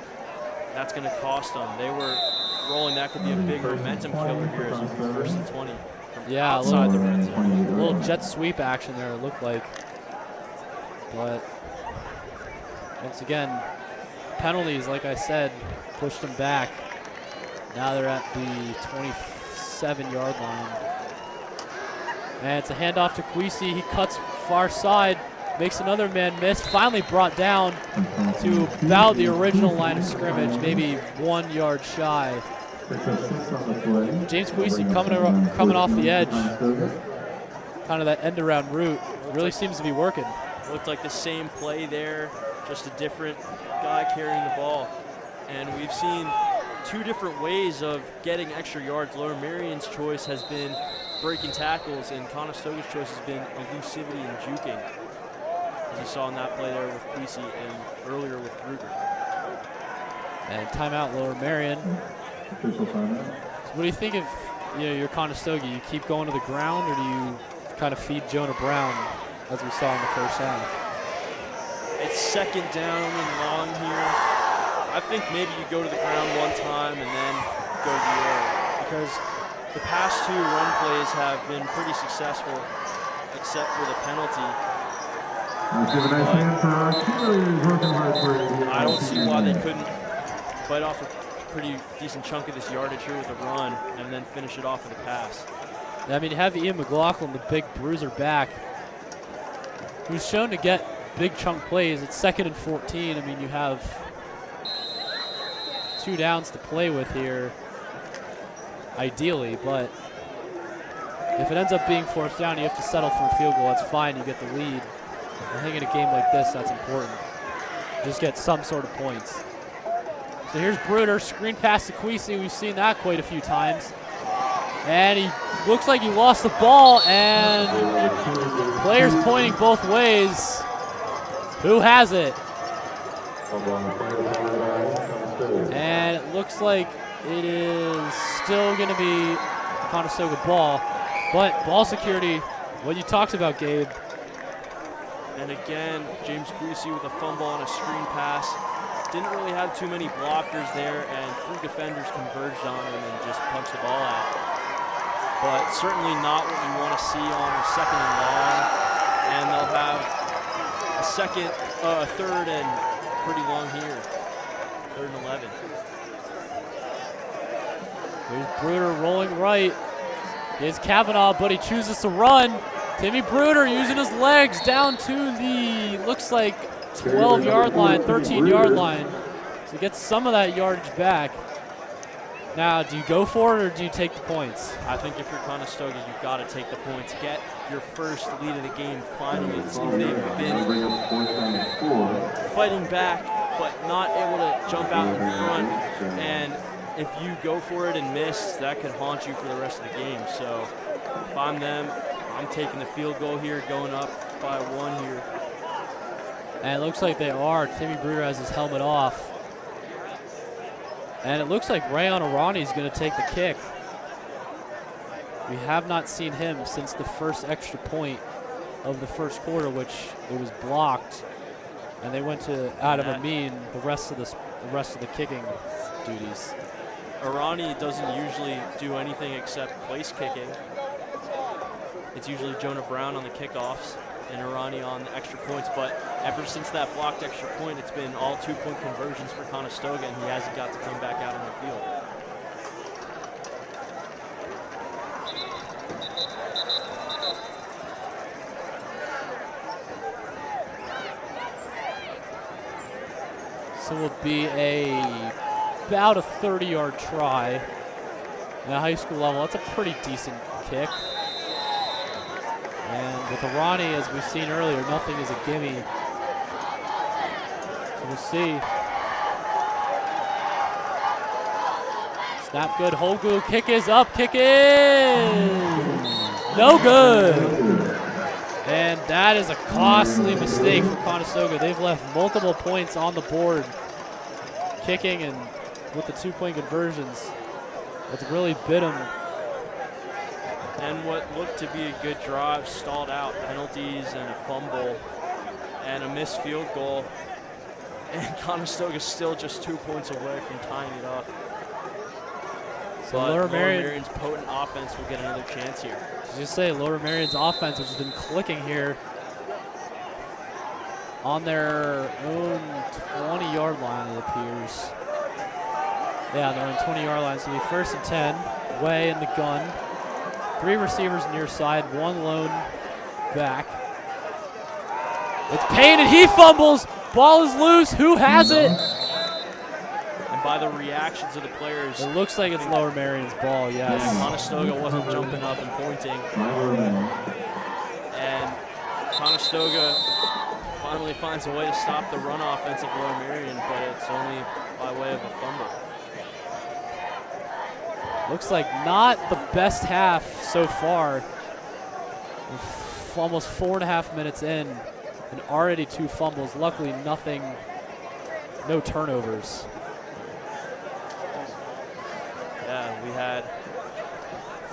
That's going to cost them. They were rolling. That could be a big momentum killer here as it's first and 20 from outside the red zone. A little jet sweep action there, it looked like. But once again, penalties, like I said, pushed them back. Now they're at the 27-yard line. And it's a handoff to Queasy. He cuts far side, makes another man miss. Finally brought down to about the original line of scrimmage, maybe 1 yard shy. James Queasy coming off the edge. Kind of that end around route. Really seems to be working. Looked like the same play there, just a different guy carrying the ball. And we've seen 2 different ways of getting extra yards. Lower Merion's choice has been breaking tackles, and Conestoga's choice has been elusivity and juking, as you saw in that play there with Queasy and earlier with Bruder. And timeout, Lower Merion. So what do you think of your Conestoga? You keep going to the ground, or do you kind of feed Jonah Brown, as we saw in the first half? It's second down and long here. I think maybe you go to the ground one time and then go to the air, because the past 2 run plays have been pretty successful, except for the penalty. Let's give a nice hand for our cheerleaders working hard for you. I don't see why they couldn't bite off a pretty decent chunk of this yardage here with a run and then finish it off with a pass. I mean, you have Ian McLaughlin, the big bruiser back, who's shown to get big chunk plays. It's 2nd and 14. I mean, you have 2 downs to play with here, ideally, but if it ends up being 4th down, you have to settle for a field goal. That's fine. You get the lead. I think in a game like this, that's important. Just get some sort of points. So here's Bruder, screen pass to Queasy. We've seen that quite a few times. And he looks like he lost the ball, and players pointing both ways. Who has it? And it looks like it is still going to be Conestoga ball. But ball security, what you talked about, Gabe. And again, James Queasy with a fumble on a screen pass. Didn't really have too many blockers there, and 3 defenders converged on him and just punched the ball out. But certainly not what you want to see on a 2nd and long. And they'll have a 3rd and pretty long here. 3rd and 11. Here's Bruder rolling right. Here's Kavanaugh, but he chooses to run. Timmy Bruder using his legs down to the, looks like, 12-yard line, 13-yard line. So he gets some of that yardage back. Now, do you go for it or do you take the points? I think if you're Conestoga, you've got to take the points. Get your first lead of the game finally. It seems they've been fighting back, but not able to jump out in front. And if you go for it and miss, that could haunt you for the rest of the game. So if I'm them, I'm taking the field goal here, going up by 1 here. And it looks like they are. Timmy Bruder has his helmet off. And it looks like Rayon Arani is going to take the kick. We have not seen him since the first extra point of the first quarter, which it was blocked. And they went to Adam Amin the rest of the kicking duties. Arani doesn't usually do anything except place kicking. It's usually Jonah Brown on the kickoffs and Arani on the extra points, but ever since that blocked extra point, it's been all 2-point conversions for Conestoga, and he hasn't got to come back out on the field. So it will be about a 30-yard try at a high school level. That's a pretty decent kick. And with Arani, as we've seen earlier, nothing is a gimme. So we'll see. Snap good, Holgu, kick is up, kick is no good. And that is a costly mistake for Conestoga. They've left multiple points on the board, kicking and with the 2-point conversions. It's really bit them. And what looked to be a good drive stalled out, penalties and a fumble and a missed field goal. And Conestoga's still just 2 points away from tying it up. So but Lower Marion's potent offense will get another chance here. Just say Lower Marion's offense has been clicking here on their own 20-yard line, it appears. Yeah, they're on 20-yard line, so it'll be 1st and 10, way in the gun. 3 receivers near side, 1 lone back. It's Payne and he fumbles. Ball is loose. Who has it? And by the reactions of the players, it looks like it's Lower Marion's ball, yes. Yeah, Conestoga wasn't jumping up and pointing. And Conestoga finally finds a way to stop the run offense of Lower Merion, but it's only by way of a fumble. Looks like not the best half so far. Almost 4.5 minutes in, and already 2 fumbles. Luckily, no turnovers. Yeah, we had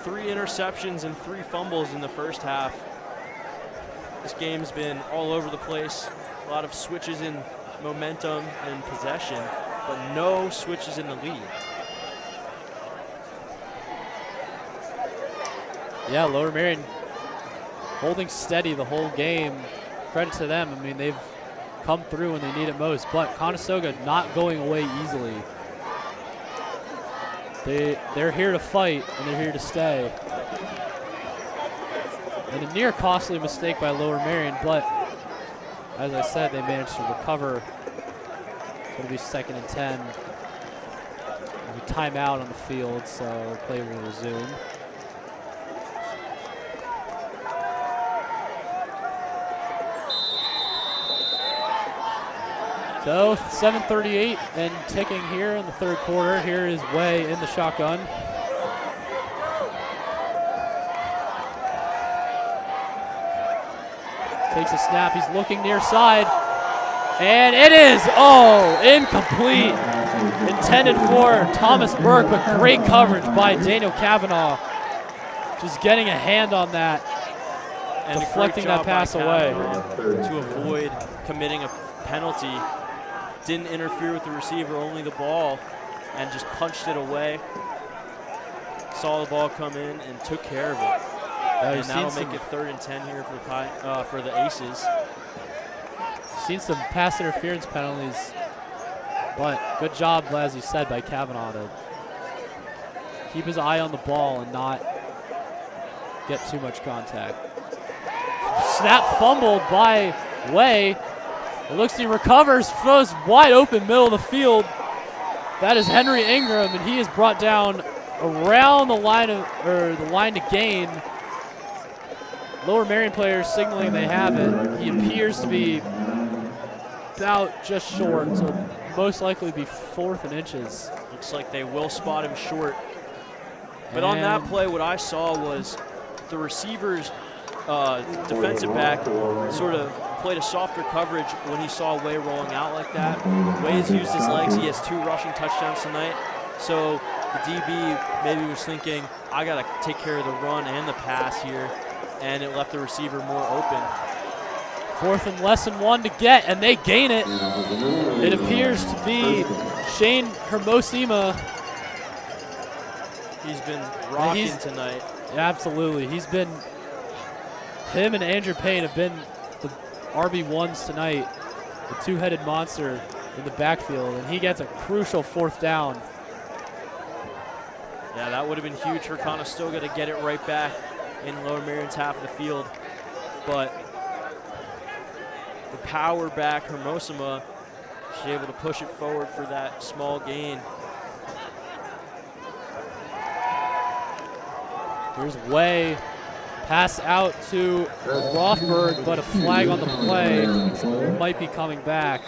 3 interceptions and 3 fumbles in the first half. This game's been all over the place. A lot of switches in momentum and possession. but no switches in the lead. Yeah, Lower Merion holding steady the whole game. Credit to them. I mean, they've come through when they need it most, but Conestoga not going away easily. They're here to fight, and they're here to stay. And a near costly mistake by Lower Merion, but as I said, they managed to recover. It's going to be 2nd and 10. There's a timeout on the field, so play will resume. So 7:38 and ticking here in the 3rd quarter. Here is Way in the shotgun. Takes a snap, he's looking near side. And it is, incomplete. Intended for Thomas Burke, but great coverage by Daniel Kavanaugh. Just getting a hand on that, And deflecting that pass away. To avoid committing a penalty. Didn't interfere with the receiver, only the ball, and just punched it away. Saw the ball come in and took care of it. And that'll make it 3rd and 10 here for the Aces. Seen some pass interference penalties, but good job, as you said, by Kavanaugh to keep his eye on the ball and not get too much contact. Snap fumbled by Way. It looks he recovers, throws wide open middle of the field. That is Henry Ingram, and he is brought down around the line to gain. Lower Merion players signaling they have it. He appears to be about just short, so most likely be 4th and inches. Looks like they will spot him short. But on that play, what I saw was the receiver's defensive back sort of played a softer coverage when he saw Way rolling out like that. Way's used his legs. He has 2 rushing touchdowns tonight. So the DB maybe was thinking, I got to take care of the run and the pass here. And it left the receiver more open. 4th and less than 1 to get, and they gain it. It appears to be Shane Hermosima. He's been rocking tonight. Yeah, absolutely. Him and Andrew Payne have been the RB1s tonight, the 2-headed monster in the backfield, and he gets a crucial 4th down. Yeah, that would have been huge for Conestoga to get it right back in Lower Merion's half of the field. But the power back, Hermosima, she's able to push it forward for that small gain. Here's Way. Pass out to Rothberg, but a flag on the play might be coming back.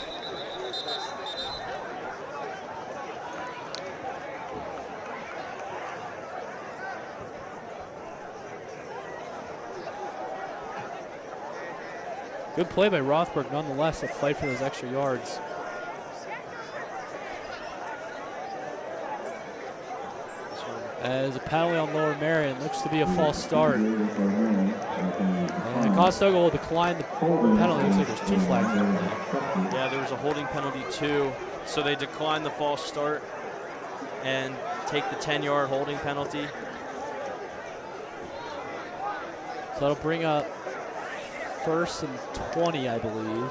Good play by Rothberg, nonetheless, to fight for those extra yards. As a penalty on Lower Merion, looks to be a false start. And Conestoga will decline the penalty. Looks like there's 2 flags there. Yeah, there was a holding penalty too. So they decline the false start and take the 10-yard holding penalty. So that'll bring up 1st and 20, I believe.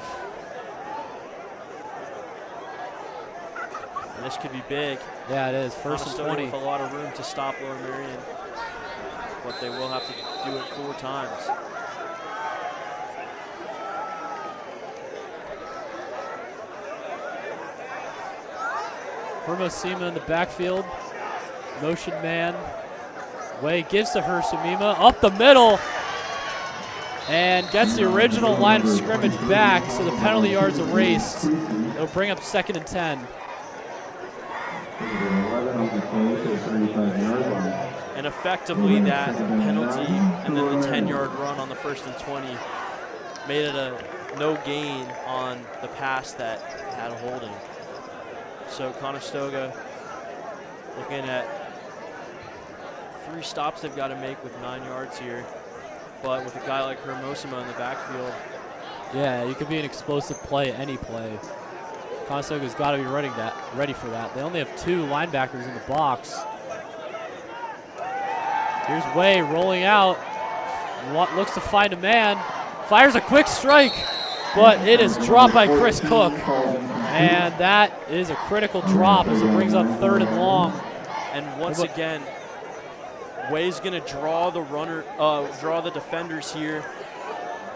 And this could be big. Yeah, it is. 1st and 20. With a lot of room to stop Lower Merion, but they will have to do it 4 times. Hermosima in the backfield. Motion man. Way gives to Hermosima. Up the middle. And gets the original line of scrimmage back, so the penalty yard's erased. It'll bring up 2nd and 10. And effectively that penalty and then the 10-yard run on the 1st and 20 made it a no gain on the pass that had a holding. So Conestoga looking at 3 stops they've got to make with 9 yards here. But with a guy like Hermosima in the backfield. Yeah, you could be an explosive play, any play. Conestoga's got to be ready for that. They only have 2 linebackers in the box. Here's Way rolling out. Looks to find a man. Fires a quick strike, but it is dropped by Chris Cook. And that is a critical drop as it brings up 3rd and long. And once again, Way's going to draw the defenders here.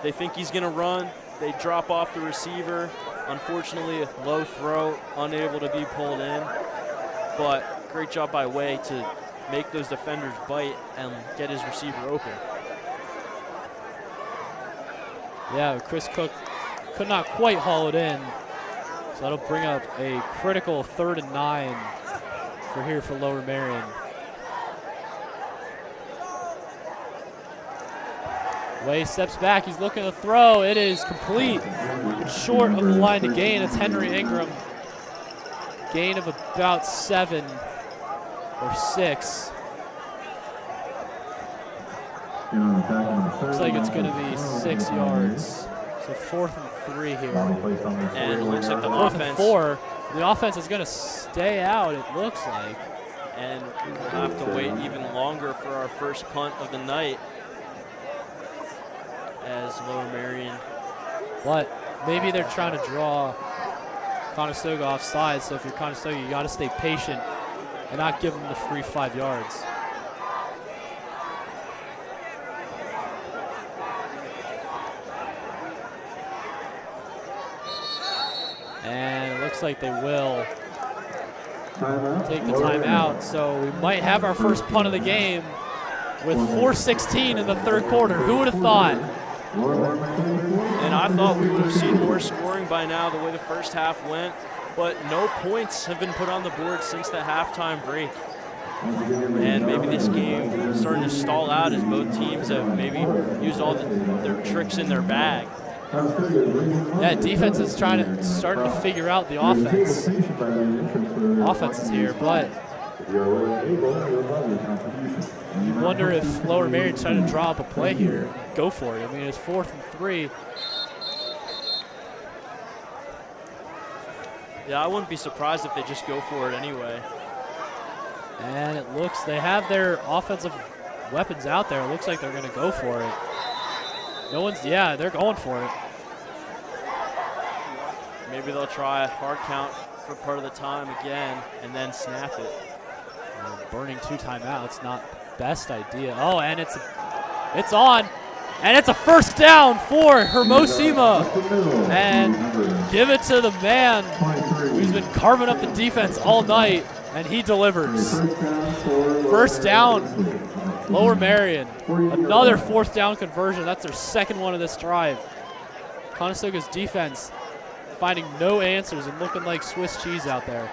They think he's going to run. They drop off the receiver. Unfortunately, a low throw, unable to be pulled in. But great job by Way to make those defenders bite and get his receiver open. Yeah, Chris Cook could not quite haul it in. So that'll bring up a critical 3rd and 9 for Lower Merion. Way steps back, he's looking to throw. It is complete, short of the line to gain. It's Henry Ingram. Gain of about 7 or 6. Looks like it's going to be 6 yards. So 4th and 3 here. And it looks like the 4th offense. and 4. The offense is going to stay out, it looks like. And we'll have to wait even longer for our first punt of the night as Lower Merion. But maybe they're trying to draw Conestoga offside. So if you're Conestoga, you got to stay patient and not give them the free 5 yards. And it looks like they will take the timeout. So we might have our first punt of the game with 4:16 in the 3rd quarter. Who would have thought? And I thought we would have seen more scoring by now the way the first half went, but no points have been put on the board since the halftime break. And maybe this game is starting to stall out as both teams have maybe used all their tricks in their bag. Yeah, defense is starting to figure out the offense. Offense is here, but you wonder if Lower Merion's trying to draw up a play here. Go for it. I mean, it's 4th and 3. Yeah, I wouldn't be surprised if they just go for it anyway. And it looks, they have their offensive weapons out there. It looks like they're going to go for it. Yeah, they're going for it. Maybe they'll try a hard count for part of the time again and then snap it. Burning 2 timeouts, not best idea. Oh, and it's on. And it's a first down for Hermosima. And give it to the man who's been carving up the defense all night, and he delivers. First down, Lower Merion. Another 4th down conversion. That's their 2nd one of this drive. Conestoga's defense finding no answers and looking like Swiss cheese out there.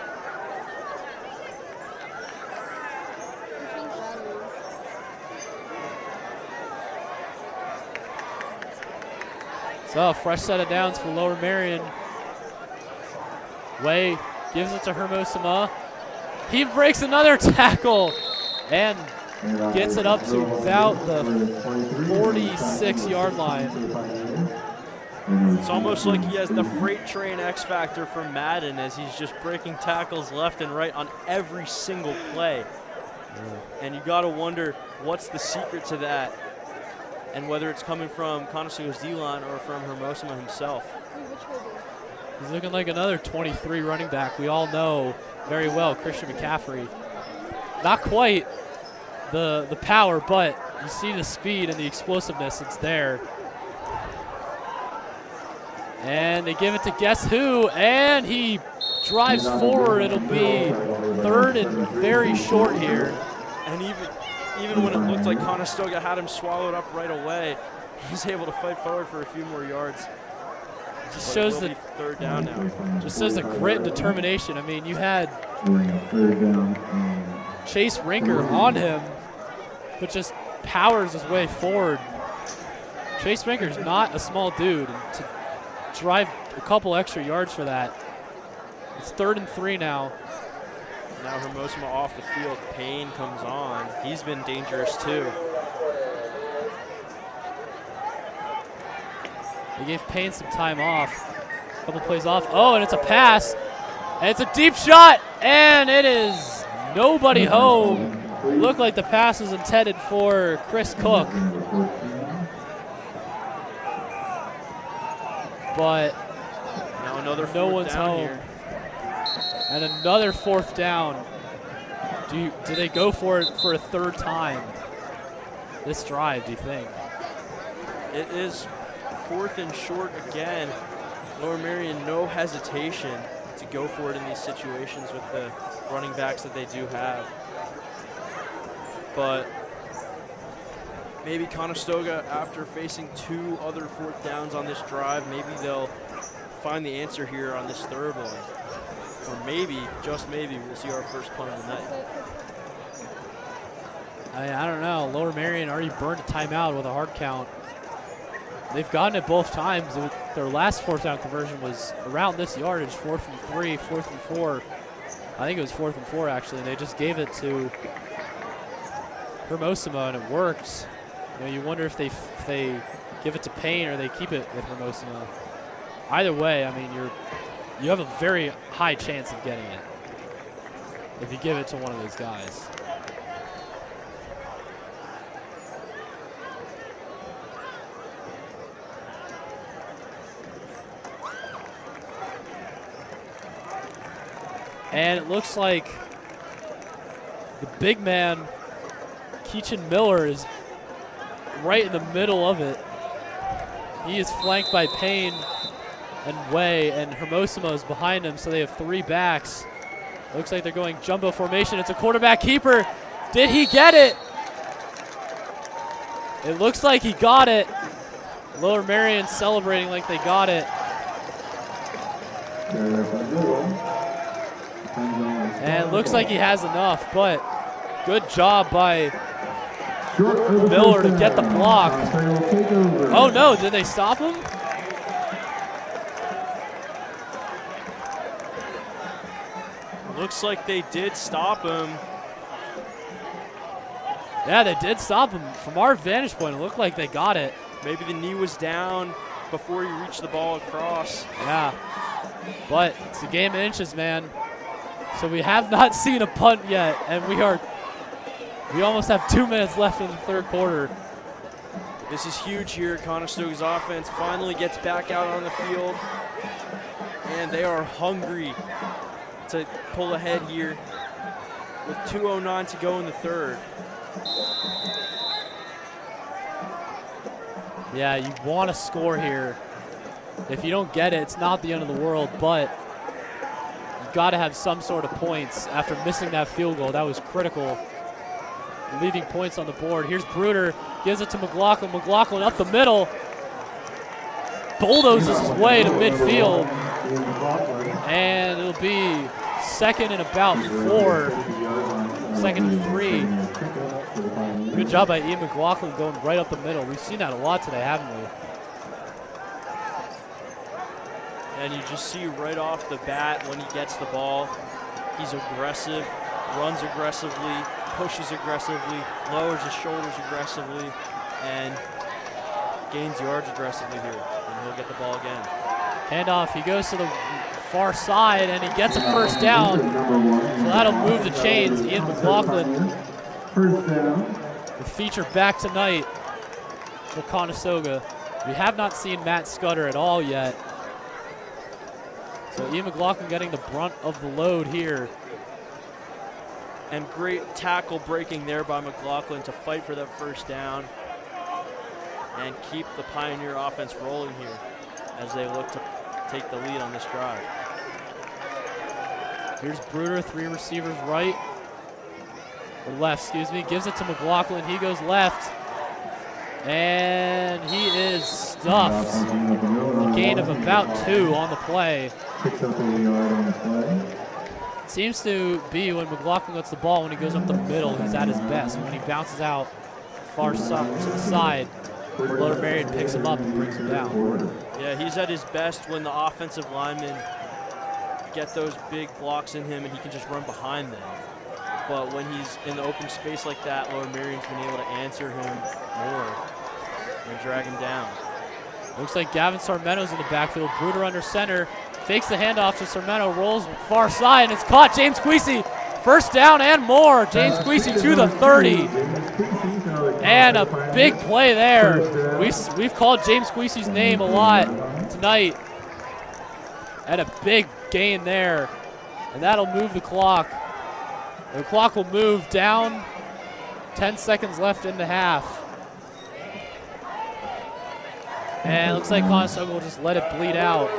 So, fresh set of downs for Lower Merion. Way gives it to Hermosima. He breaks another tackle and gets it up to about the 46-yard line. It's almost like he has the freight train X factor from Madden as he's just breaking tackles left and right on every single play. And you got to wonder what's the secret to that, and whether it's coming from Conestoga's D-line or from Hermosima himself. He's looking like another 23 running back. We all know very well Christian McCaffrey. Not quite the power, but you see the speed and the explosiveness. It's there. And they give it to guess who, and he drives forward. It'll be 3rd and very short here. And even when it looked like Conestoga had him swallowed up right away, he's able to fight forward for a few more yards. Just shows the 3rd down now. Just shows the grit and determination. I mean, you had Chase Rinker on him, but just powers his way forward. Chase Rinker's not a small dude, and to drive a couple extra yards for that. It's 3rd and 3 now. Now Hermosima off the field. Payne comes on. He's been dangerous too. They gave Payne some time off. A couple plays off. Oh, and it's a pass. And it's a deep shot, and it is nobody home. Looked like the pass was intended for Chris Cook. But now another no fourth one's down home. here. And another 4th down. Do they go for it for a 3rd time this drive, do you think? It is 4th and short again. Lower Merion, no hesitation to go for it in these situations with the running backs that they do have. But maybe Conestoga, after facing 2 other 4th downs on this drive, maybe they'll find the answer here on this 3rd one. Or maybe, just maybe, we'll see our first punt of the night. I don't know. Lower Merion already burned a timeout with a hard count. They've gotten it both times. Their last 4th down conversion was around this yardage, 4th and 3, 4th and 4. I think it was 4th and 4 actually. And they just gave it to Hermosima, and it worked. You know, you wonder if they give it to Payne or they keep it with Hermosima. Either way, I mean, you have a very high chance of getting it if you give it to one of those guys. And it looks like the big man, Keachin Miller, is right in the middle of it. He is flanked by Payne and Way, and Hermosima is behind him, so they have 3 backs. Looks like they're going jumbo formation. It's a quarterback keeper. Did he get it? It looks like he got it. Lower Merion celebrating like they got it. And it looks like he has enough, but good job by Miller to get the block. Oh no, did they stop him? Looks like they did stop him. Yeah, they did stop him. From our vantage point, it looked like they got it. Maybe the knee was down before he reached the ball across. Yeah, but it's a game of inches, man. So we have not seen a punt yet, and we almost have 2 minutes left in the 3rd quarter. This is huge here. Conestoga's offense finally gets back out on the field, and they are hungry to pull ahead here with 2:09 to go in the 3rd. Yeah, you want to score here. If you don't get it, it's not the end of the world, but you've got to have some sort of points after missing that field goal. That was critical, leaving points on the board. Here's Bruder, gives it to McLaughlin. McLaughlin up the middle, bulldozes his way to midfield, and it'll be 2nd and about 4, 2nd and 3. Good job by Ian McLaughlin going right up the middle. We've seen that a lot today, haven't we? And you just see right off the bat when he gets the ball, he's aggressive, runs aggressively, pushes aggressively, lowers his shoulders aggressively, and gains yards aggressively here. And he'll get the ball again. Handoff, he goes to the far side, and he gets a 1st down. So that'll move the chains. Ian McLaughlin, the feature back tonight for Conestoga. We have not seen Matt Scudder at all yet. So Ian McLaughlin getting the brunt of the load here. And great tackle breaking there by McLaughlin to fight for that 1st down and keep the Pioneer offense rolling here as they look to take the lead on this drive. Here's Bruder, 3 receivers right, or left, excuse me. Gives it to McLaughlin, he goes left, and he is stuffed. A gain of about 2 on the play. Seems to be when McLaughlin gets the ball, when he goes up the middle, he's at his best. When he bounces out far to the side, Lower Merion picks him up and brings him down. Yeah, he's at his best when the offensive linemen get those big blocks in him and he can just run behind them. But when he's in the open space like that, Lower Merion's been able to answer him more and drag him down. Looks like Gavin Sarmento's in the backfield. Bruder under center, fakes the handoff to Sarmento, rolls far side, and it's caught. James Queasy, first down and more. James Queasy to the 30. And a big play there. We've called James Queasy's name a lot tonight. And a big gain there. And that'll move the clock. The clock will move down. 10 seconds left in the half. And it looks like Conestoga will just let it bleed out.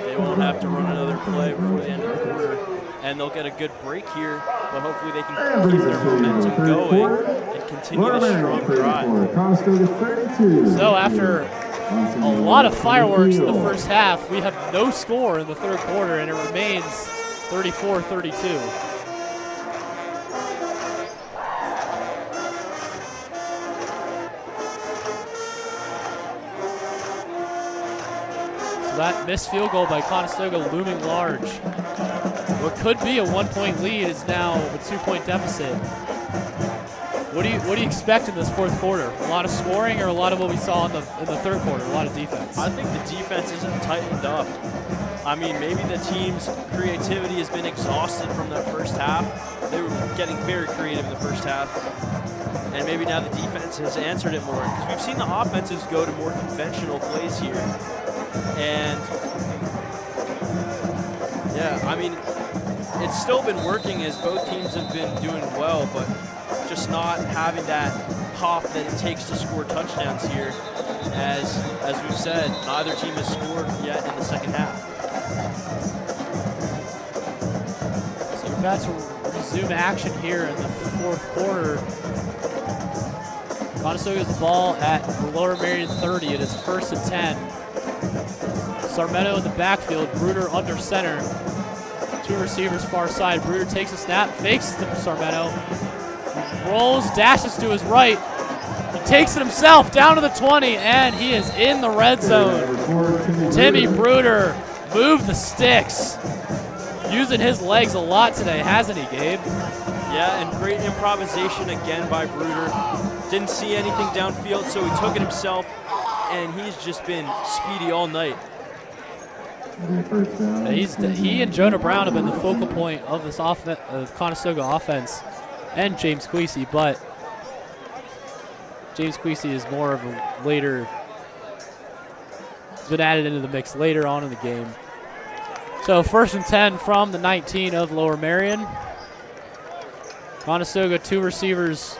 They won't have to run another play before the end of the quarter. And they'll get a good break here, but hopefully they can keep their momentum going and continue this strong drive. So after a lot of fireworks in the first half, we have no score in the third quarter, and it remains 34-32. That missed field goal by Conestoga looming large. What could be a 1-point lead is now a 2-point deficit. What do you expect in this fourth quarter? A lot of scoring or a lot of what we saw in the third quarter? A lot of defense. I think the defense isn't tightened up. I mean, maybe the team's creativity has been exhausted from that first half. They were getting very creative in the first half. And maybe now the defense has answered it more. Because we've seen the offenses go to more conventional plays here. And yeah, I mean, it's still been working as both teams have been doing well, but just not having that pop that it takes to score touchdowns here. As we've said, neither team has scored yet in the second half. So we're about to resume action here in the fourth quarter. Conestoga's the ball at the Lower Merion 30. It is 1st and 10. Sarmento in the backfield, Bruder under center. Two receivers far side. Bruder takes a snap, fakes to Sarmento. Rolls, dashes to his right. He takes it himself down to the 20, and he is in the red zone. Timmy Bruder moved the sticks. Using his legs a lot today, hasn't he, Gabe? Yeah, and great improvisation again by Bruder. Didn't see anything downfield, so he took it himself, and he's just been speedy all night. He and Jonah Brown have been the focal point of this Conestoga offense, and James Queasy, but James Queasy is more of a later, he's been added into the mix later on in the game. So 1st and 10 from the 19 of Lower Merion. Conestoga, two receivers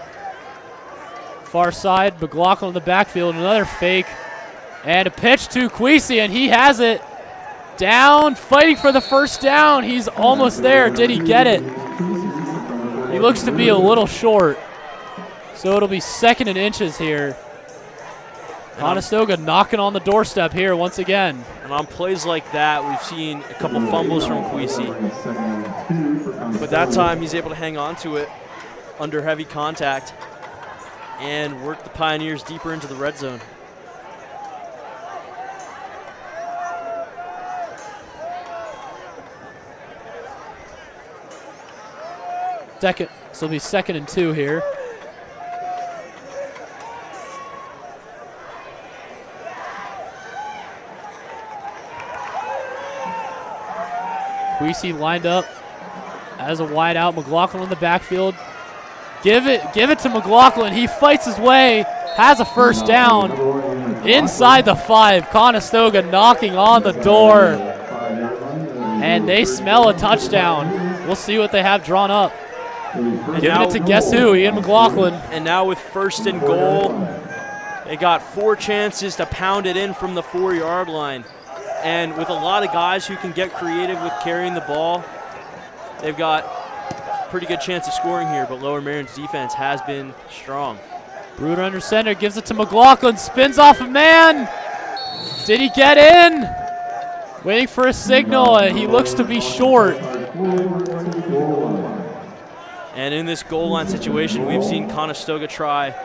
far side. McLaughlin in the backfield, another fake, and a pitch to Queasy, and he has it. Down, fighting for the first down. He's almost there. Did he get it? He looks to be a little short. So it'll be 2nd and inches here. Conestoga knocking on the doorstep here once again. And on plays like that, we've seen a couple fumbles from Queasy. But that time, he's able to hang on to it under heavy contact and work the Pioneers deeper into the red zone. So it'll be 2nd and 2 here. Queasy lined up as a wide out. McLaughlin in the backfield. Give it to McLaughlin. He fights his way, has a first down inside the 5. Conestoga knocking on the door, and they smell a touchdown. We'll see what they have drawn up. Giving it to guess who? Ian McLaughlin. And now with 1st and goal, they got 4 chances to pound it in from the 4-yard line. And with a lot of guys who can get creative with carrying the ball, they've got a pretty good chance of scoring here, but Lower Merion's defense has been strong. Bruder under center, gives it to McLaughlin, spins off a man. Did he get in? Waiting for a signal, and he looks to be short. And in this goal line situation, we've seen Conestoga try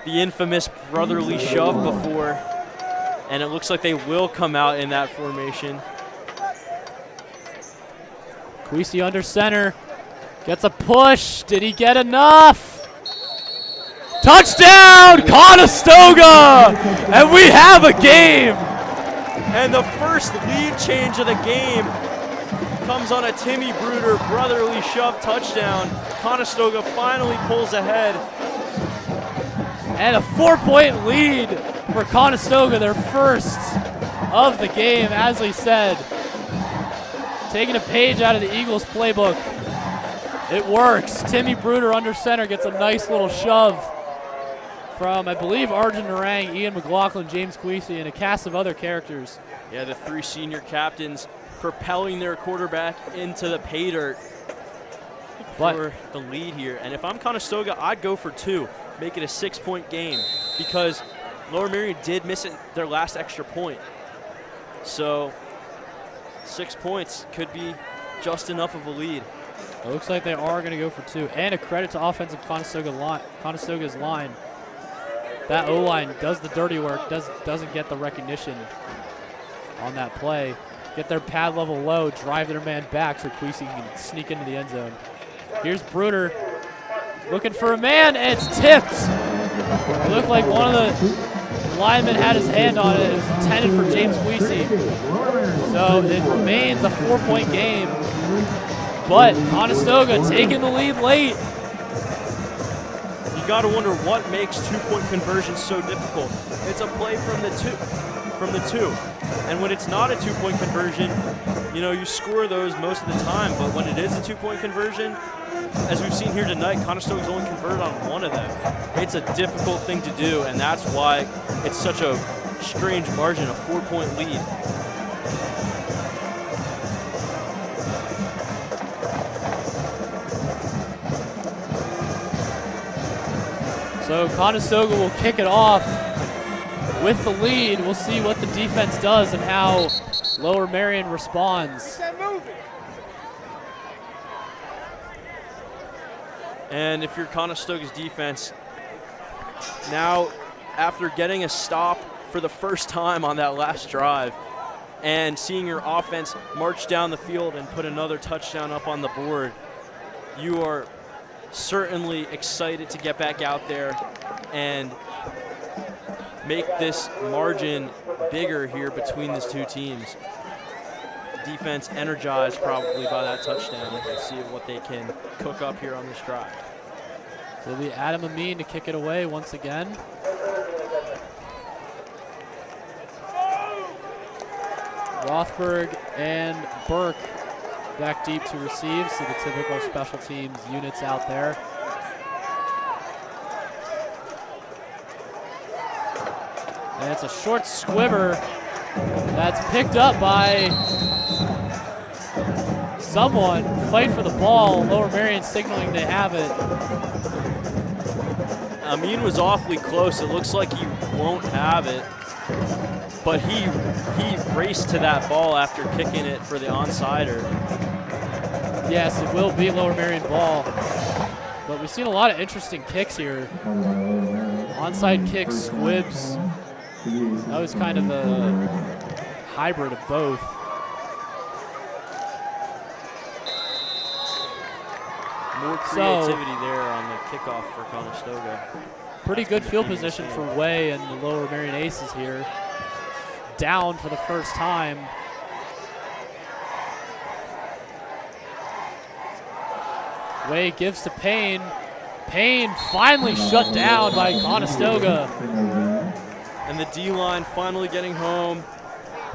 the infamous brotherly shove before, and it looks like they will come out in that formation. Queasy under center, gets a push. Did he get enough? Touchdown, Conestoga! And we have a game. And the first lead change of the game comes on a Timmy Bruder brotherly shove touchdown. Conestoga finally pulls ahead. And a 4-point lead for Conestoga, their first of the game, as we said. Taking a page out of the Eagles playbook. It works. Timmy Bruder under center gets a nice little shove from, I believe, Arjun Narang, Ian McLaughlin, James Queasy, and a cast of other characters. Yeah, the 3 senior captains propelling their quarterback into the pay dirt for the lead here. And if I'm Conestoga, I'd go for 2, make it a 6-point game, because Lower Merion did miss it, their last extra point. So 6 points could be just enough of a lead. It looks like they are going to go for 2. And a credit to offensive Conestoga's line. That O-line does the dirty work, doesn't get the recognition on that play. Get their pad level low, drive their man back so Queasy can sneak into the end zone. Here's Bruder looking for a man, and it's tipped. It looked like one of the linemen had his hand on it. It was intended for James Queasy. So it remains a 4-point game. But Conestoga taking the lead late. You got to wonder what makes 2-point conversions so difficult. It's a play from the two. And when it's not a 2-point conversion, you know, you score those most of the time. But when it is a 2-point conversion, as we've seen here tonight, Conestoga's only converted on 1 of them. It's a difficult thing to do, and that's why it's such a strange margin, a 4-point lead. So Conestoga will kick it off with the lead. We'll see what the defense does and how Lower Merion responds. And if you're Conestoga's defense, now after getting a stop for the first time on that last drive and seeing your offense march down the field and put another touchdown up on the board, you are certainly excited to get back out there and make this margin bigger here between these 2 teams. Defense energized probably by that touchdown. Let's see what they can cook up here on this drive. So it'll be Adam Amin to kick it away once again. Rothberg and Burke back deep to receive, so the typical special teams units out there. And it's a short squibber that's picked up by someone. Fight for the ball. Lower Merion signaling they have it. Amin was awfully close. It looks like he won't have it, but he raced to that ball after kicking it for the onsider. Yes, it will be Lower Merion ball. But we've seen a lot of interesting kicks here. Onside kicks, squibs. That was kind of a hybrid of both. More creativity there on the kickoff for Conestoga. Pretty good field position for Way and the Lower Merion Aces here. Down for the first time. Way gives to Payne. Payne finally shut down by Conestoga. And the D-line finally getting home.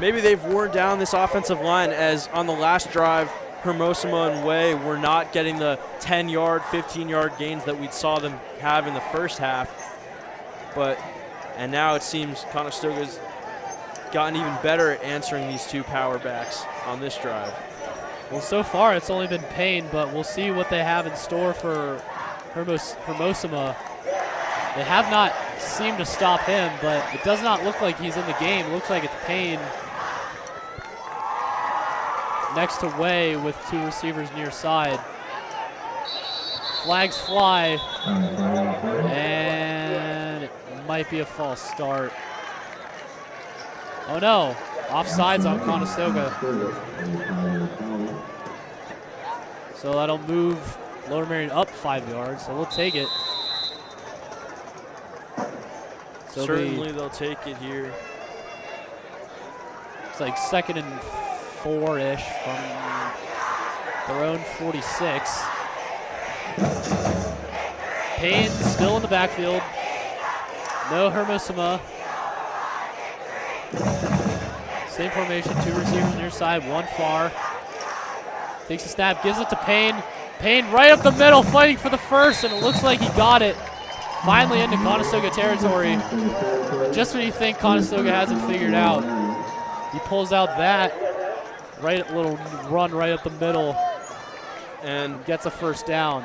Maybe they've worn down this offensive line, as on the last drive, Hermosima and Way were not getting the 10-yard, 15-yard gains that we saw them have in the first half. And now it seems Conestoga's gotten even better at answering these 2 power backs on this drive. Well, so far it's only been Payne, but we'll see what they have in store for Hermosima. They have not seemed to stop him, but it does not look like he's in the game. It looks like it's Payne next to Way with 2 receivers near side. Flags fly, and it might be a false start. Oh no, offsides on Conestoga. So that'll move Lower Merion up 5 yards, so we'll take it. So certainly they'll take it here. It's like 2nd and 4-ish from their own 46. Payne still in the backfield. No Hermosima. Same formation, 2 receivers near side, 1 far. Takes a snap, gives it to Payne. Payne right up the middle, fighting for the first, and it looks like he got it. Finally into Conestoga territory. Just when you think Conestoga has it figured out, he pulls out that little run right up the middle and gets a first down.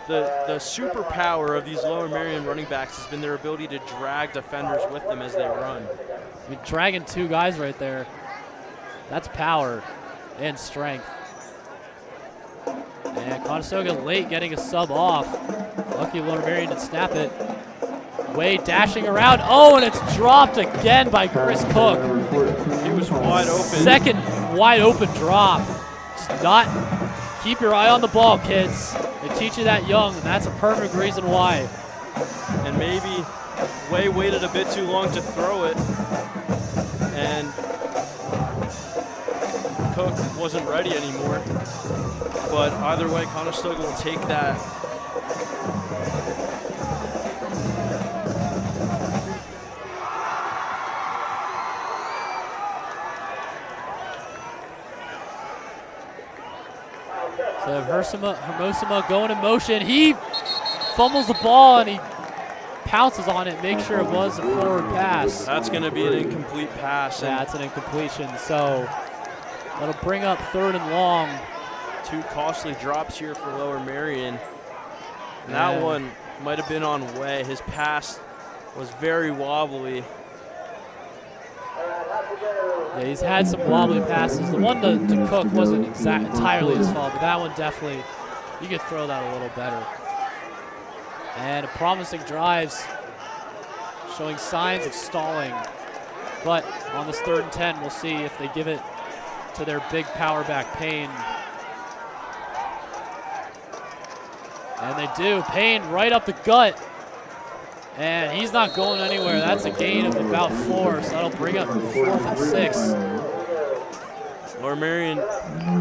The superpower of these Lower Merion running backs has been their ability to drag defenders with them as they run. I mean, dragging 2 guys right there, that's power and strength. And Conestoga late getting a sub off. Lucky Lower Merion to snap it. Wade dashing around. Oh, and it's dropped again by Chris Cook. He was wide open. Second wide open drop. Just not keep your eye on the ball, kids. They teach you that young, and that's a perfect reason why. And maybe Way waited a bit too long to throw it, and Cook wasn't ready anymore. But either way, Conestoga will take that. So Hermosima going in motion. He fumbles the ball and he pounces on it, make sure it was a forward pass. That's going to be an incomplete pass. Yeah, it's an incompletion. So that'll bring up 3rd and long. 2 costly drops here for Lower Merion. And that one might have been on Way. His pass was very wobbly. Yeah, he's had some wobbly passes. The one to Cook wasn't entirely his fault, but that one definitely, you could throw that a little better. And a promising drives, showing signs of stalling. But on this 3rd and 10, we'll see if they give it to their big power back, Payne. And they do. Payne right up the gut. And he's not going anywhere. That's a gain of about 4, so that'll bring up 4th and 6. Lower Merion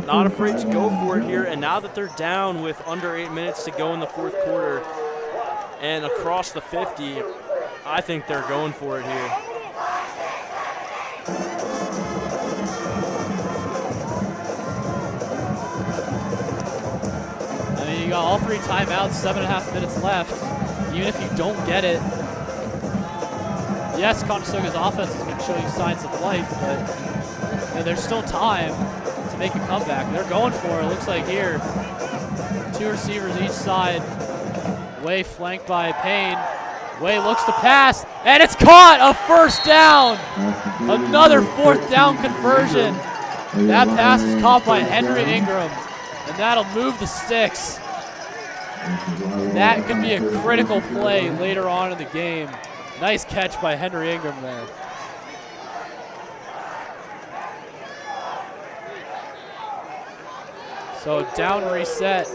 not afraid to go for it here, and now that they're down with under 8 minutes to go in the 4th quarter and across the 50, I think they're going for it here. I mean, you got all 3 timeouts, 7.5 minutes left. Even if you don't get it, yes, Conestoga's offense has been showing signs of life, but you know, there's still time to make a comeback. They're going for it. Looks like here, 2 receivers each side. Way flanked by Payne. Way looks to pass, and it's caught. A first down. Another 4th down conversion. That pass is caught by Henry Ingram, and that'll move the sticks. That could be a critical play later on in the game. Nice catch by Henry Ingram there. So down reset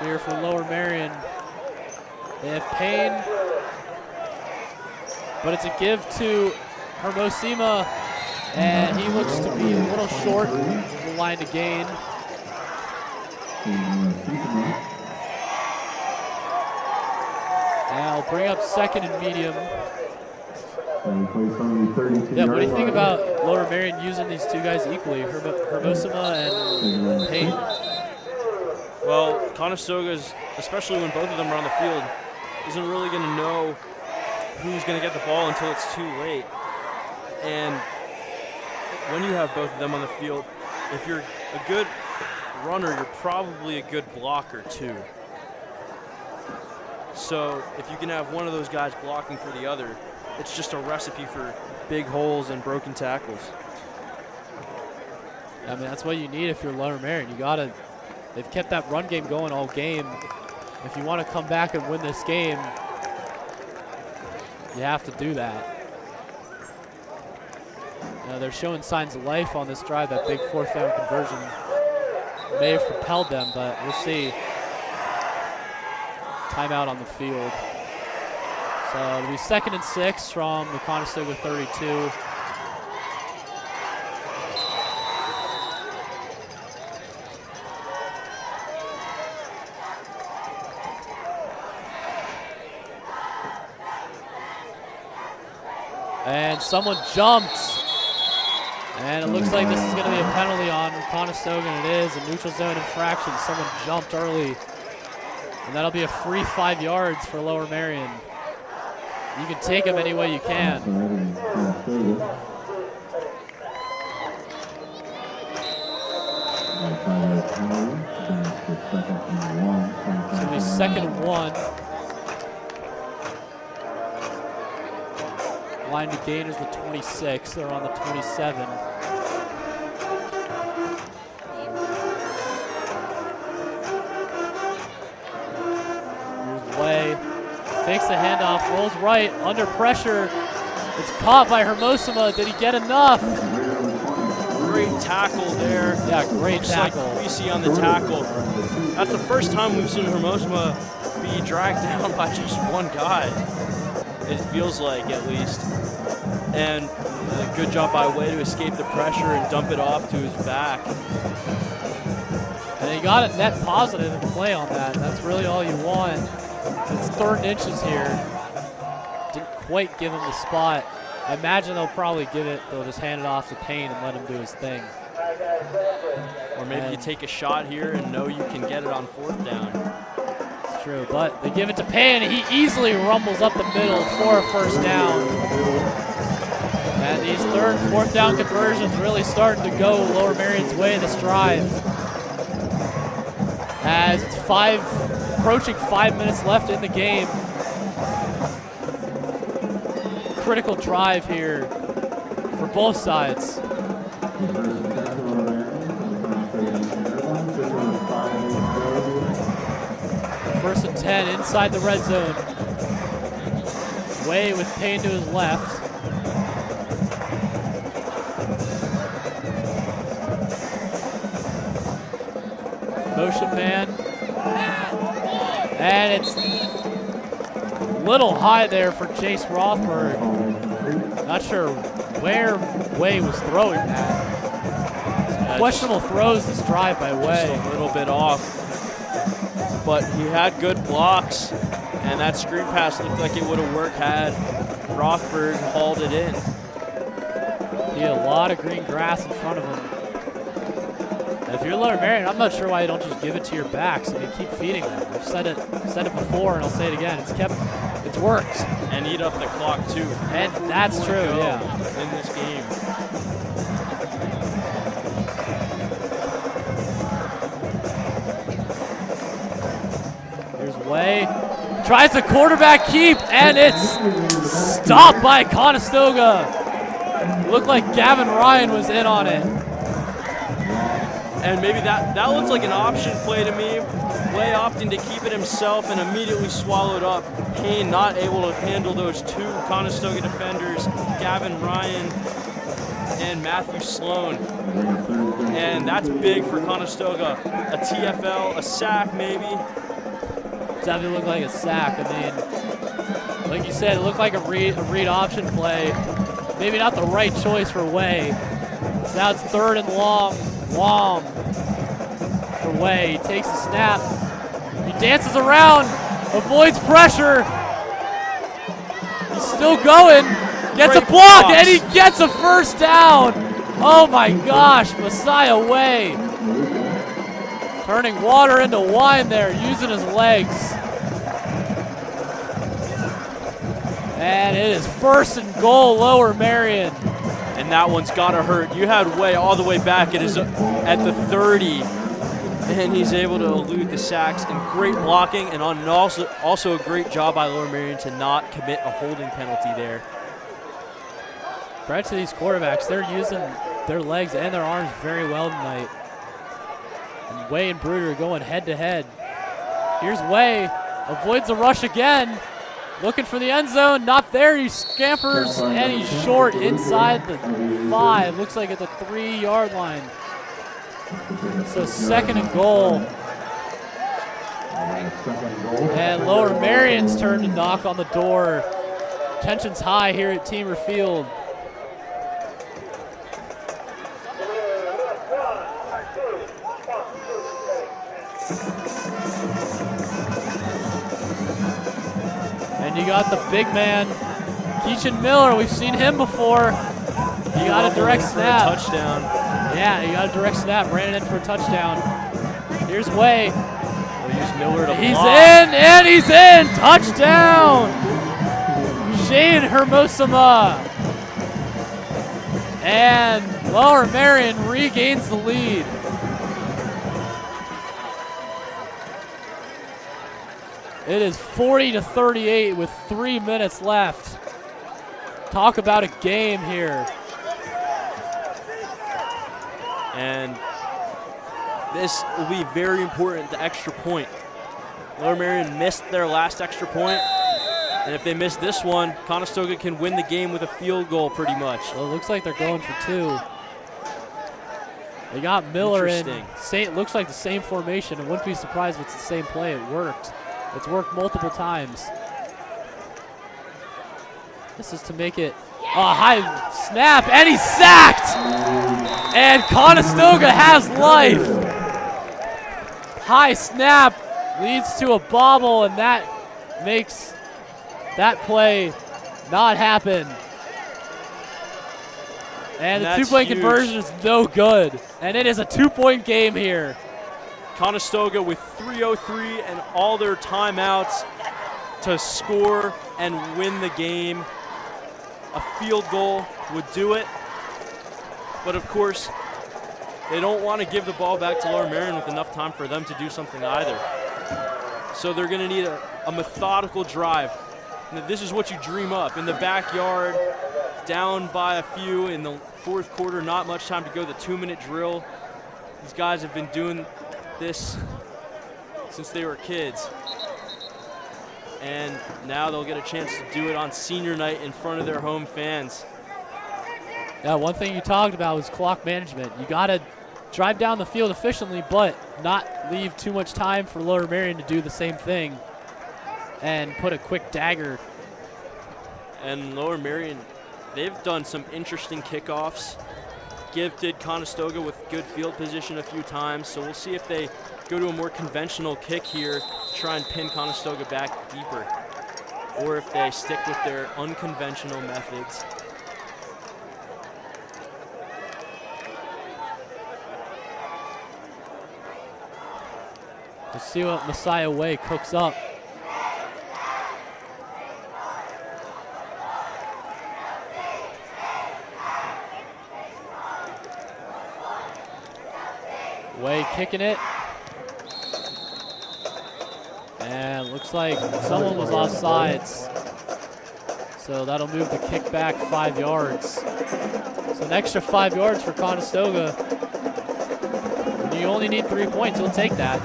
here for Lower Merion. They have Payne, but it's a give to Hermosima, and he looks to be a little short of the line to gain. Now bring up 2nd and medium. Yeah, what do you think about Lower Merion using these 2 guys equally, Hermosima and Payne? Well, Conestoga's, especially when both of them are on the field, isn't really going to know who's going to get the ball until it's too late. And when you have both of them on the field, if you're a good runner, you're probably a good blocker too. So if you can have one of those guys blocking for the other, it's just a recipe for big holes and broken tackles. I mean, that's what you need if you're Lower Merion. They've kept that run game going all game. If you want to come back and win this game, you have to do that. They're showing signs of life on this drive. That big 4th down conversion may have propelled them, but we'll see. Timeout on the field. So it'll be 2nd and 6 from the Conestoga 32. And someone jumps. And it looks like this is going to be a penalty on Conestoga, and it is a neutral zone infraction. Someone jumped early. And that'll be a free 5 yards for Lower Merion. You can take them any way you can. It's going to be 2nd and 1. Line to gain is the 26. They're on the 27. Here's Way. Fakes the handoff, rolls right, under pressure. It's caught by Hermosima. Did he get enough? Great tackle there. Yeah, great tackle. Like Creasy on the tackle. That's the first time we've seen Hermosima be dragged down by just one guy. It feels like, at least. And a good job by Way to escape the pressure and dump it off to his back. And he got a net positive play on that. That's really all you want. It's 3rd and inches here. Didn't quite give him the spot. I imagine they'll probably give it, they'll just hand it off to Payne and let him do his thing. Or maybe you take a shot here and know you can get it on 4th down. It's true, but they give it to Payne, and he easily rumbles up the middle for a 1st down. And these 3rd and 4th down conversions really starting to go Lower Merion's way this drive. As it's approaching 5 minutes left in the game. Critical drive here for both sides. 1st and 10 inside the red zone. Way with Payne to his left. Motion man. And it's a little high there for Jace Rothberg. Not sure where Way was throwing that. Questionable throws this drive by Way. Just a little bit off. But he had good blocks, and that screen pass looked like it would have worked had Rothberg hauled it in. He had a lot of green grass in front of him. And if you're Lower Merion, I'm not sure why you don't just give it to your backs. I mean, keep feeding them. I've said it before, and I'll say it again. It's worked. And eat up the clock too. And that's true, yeah. In this game. Here's Way. Tries the quarterback keep, and it's stopped by Conestoga. Looked like Gavin Ryan was in on it. And maybe that looks like an option play to me. Way opting to keep it himself and immediately swallowed up. Payne not able to handle those 2 Conestoga defenders, Gavin Ryan and Matthew Sloan. And that's big for Conestoga. A TFL, a sack maybe. Definitely looked like a sack. I mean, like you said, it looked like a read option play. Maybe not the right choice for Way. So now it's 3rd and long for Way. He takes a snap. He dances around, avoids pressure. He's still going. Gets a block, and he gets a 1st down. Oh my gosh, Messiah Way. Turning water into wine there, using his legs. And it is 1st and goal, Lower Merion. And that one's gotta hurt. You had Way all the way back at the 30, and he's able to elude the sacks. And great blocking, and also a great job by Lower Merion to not commit a holding penalty there. Credit to these quarterbacks. They're using their legs and their arms very well tonight. And Way and Bruder going head to head. Here's Way, avoids the rush again. Looking for the end zone, not there. He scampers, and he's short inside the 5. Looks like at the 3-yard line. So 2nd and goal. And Lower Merion's turn to knock on the door. Tension's high here at Teamer Field. And you got the big man Keishan Miller, we've seen him before. He got a direct snap. Touchdown. Yeah, he got a direct snap. Ran it in for a touchdown. Here's Way. We'll use Miller to He's block. in, and he's in. Touchdown. Shane Hermosima. And Lower Merion regains the lead. It is 40-38 with 3 minutes left. Talk about a game here. And this will be very important, the extra point. Lower Merion missed their last extra point, and if they miss this one, Conestoga can win the game with a field goal pretty much. Well, it looks like they're going for 2. They got Miller in. It looks like the same formation. I wouldn't be surprised if it's the same play. It worked. It's worked multiple times. This is to make it a high snap, and he's sacked! And Conestoga has life. High snap leads to a bobble, and that makes that play not happen. And the 2-point conversion is no good. And it is a 2-point game here. Conestoga with 3:03 and all their timeouts to score and win the game. A field goal would do it. But of course, they don't want to give the ball back to Lower Merion with enough time for them to do something either. So they're going to need a methodical drive. And this is what you dream up. In the backyard, down by a few in the fourth quarter, not much time to go, the 2-minute drill. These guys have been doing this since they were kids. And now they'll get a chance to do it on senior night in front of their home fans. Yeah, one thing you talked about was clock management. You got to drive down the field efficiently, but not leave too much time for Lower Merion to do the same thing and put a quick dagger. And Lower Merion, they've done some interesting kickoffs. Gifted Conestoga with good field position a few times, so we'll see if they go to a more conventional kick here to try and pin Conestoga back deeper, or if they stick with their unconventional methods. Let's see what Messiah Way cooks up. Way kicking it. And looks like someone was offsides. So that'll move the kick back 5 yards. So an extra 5 yards for Conestoga. You only need 3 points, we'll take that.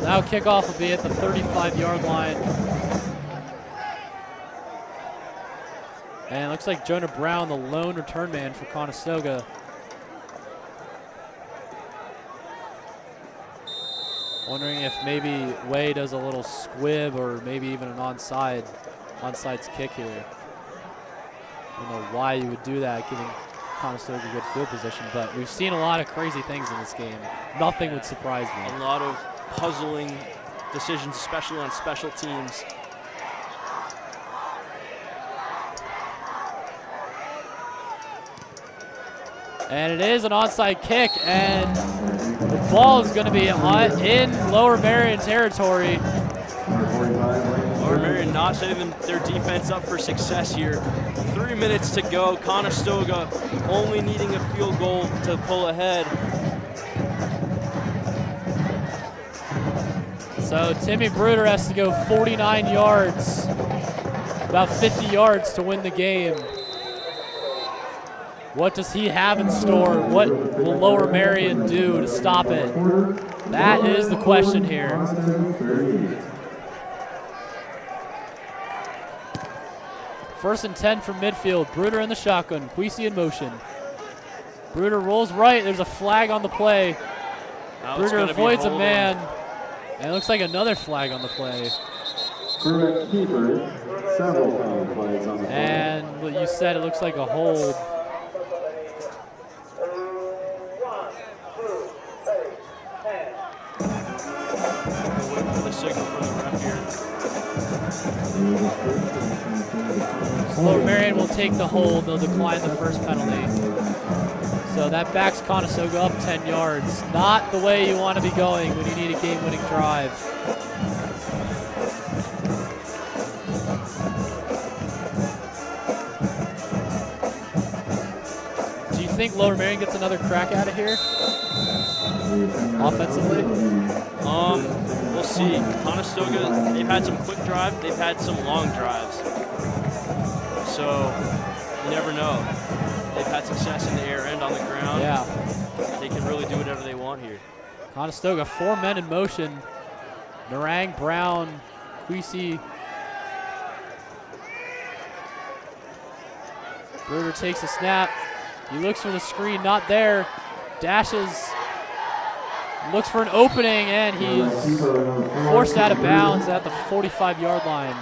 Now kickoff will be at the 35-yard line. And it looks like Jonah Brown, the lone return man for Conestoga. Wondering if maybe Way does a little squib or maybe even an onside kick here. I don't know why you would do that, giving Conestoga good field position, but we've seen a lot of crazy things in this game. Nothing would surprise me. A lot of puzzling decisions, especially on special teams. And it is an onside kick, and the ball is going to be in Lower Merion territory. Lower Merion not setting their defense up for success here. 3 minutes to go. Conestoga only needing a field goal to pull ahead. So Timmy Bruder has to go 49 yards, about 50 yards to win the game. What does he have in store? What will Lower Merion do to stop it? That is the question here. First and 10 from midfield. Bruder in the shotgun. Queasy in motion. Bruder rolls right. There's a flag on the play. Bruder avoids a man. And it looks like another flag on the play. And what you said, it looks like a hold. So Lower Merion will take the hold. They'll decline the first penalty. So that backs Conestoga up 10 yards. Not the way you want to be going when you need a game-winning drive. Do you think Lower Merion gets another crack out of here? Offensively? We'll see. Conestoga, they've had some quick drives, they've had some long drives. So you never know. They've had success in the air and on the ground. Yeah. They can really do whatever they want here. Conestoga, 4 men in motion. Narang, Brown, Queasy. Bruder takes a snap. He looks for the screen, not there. Dashes. Looks for an opening, and he's forced out of bounds at the 45-yard line.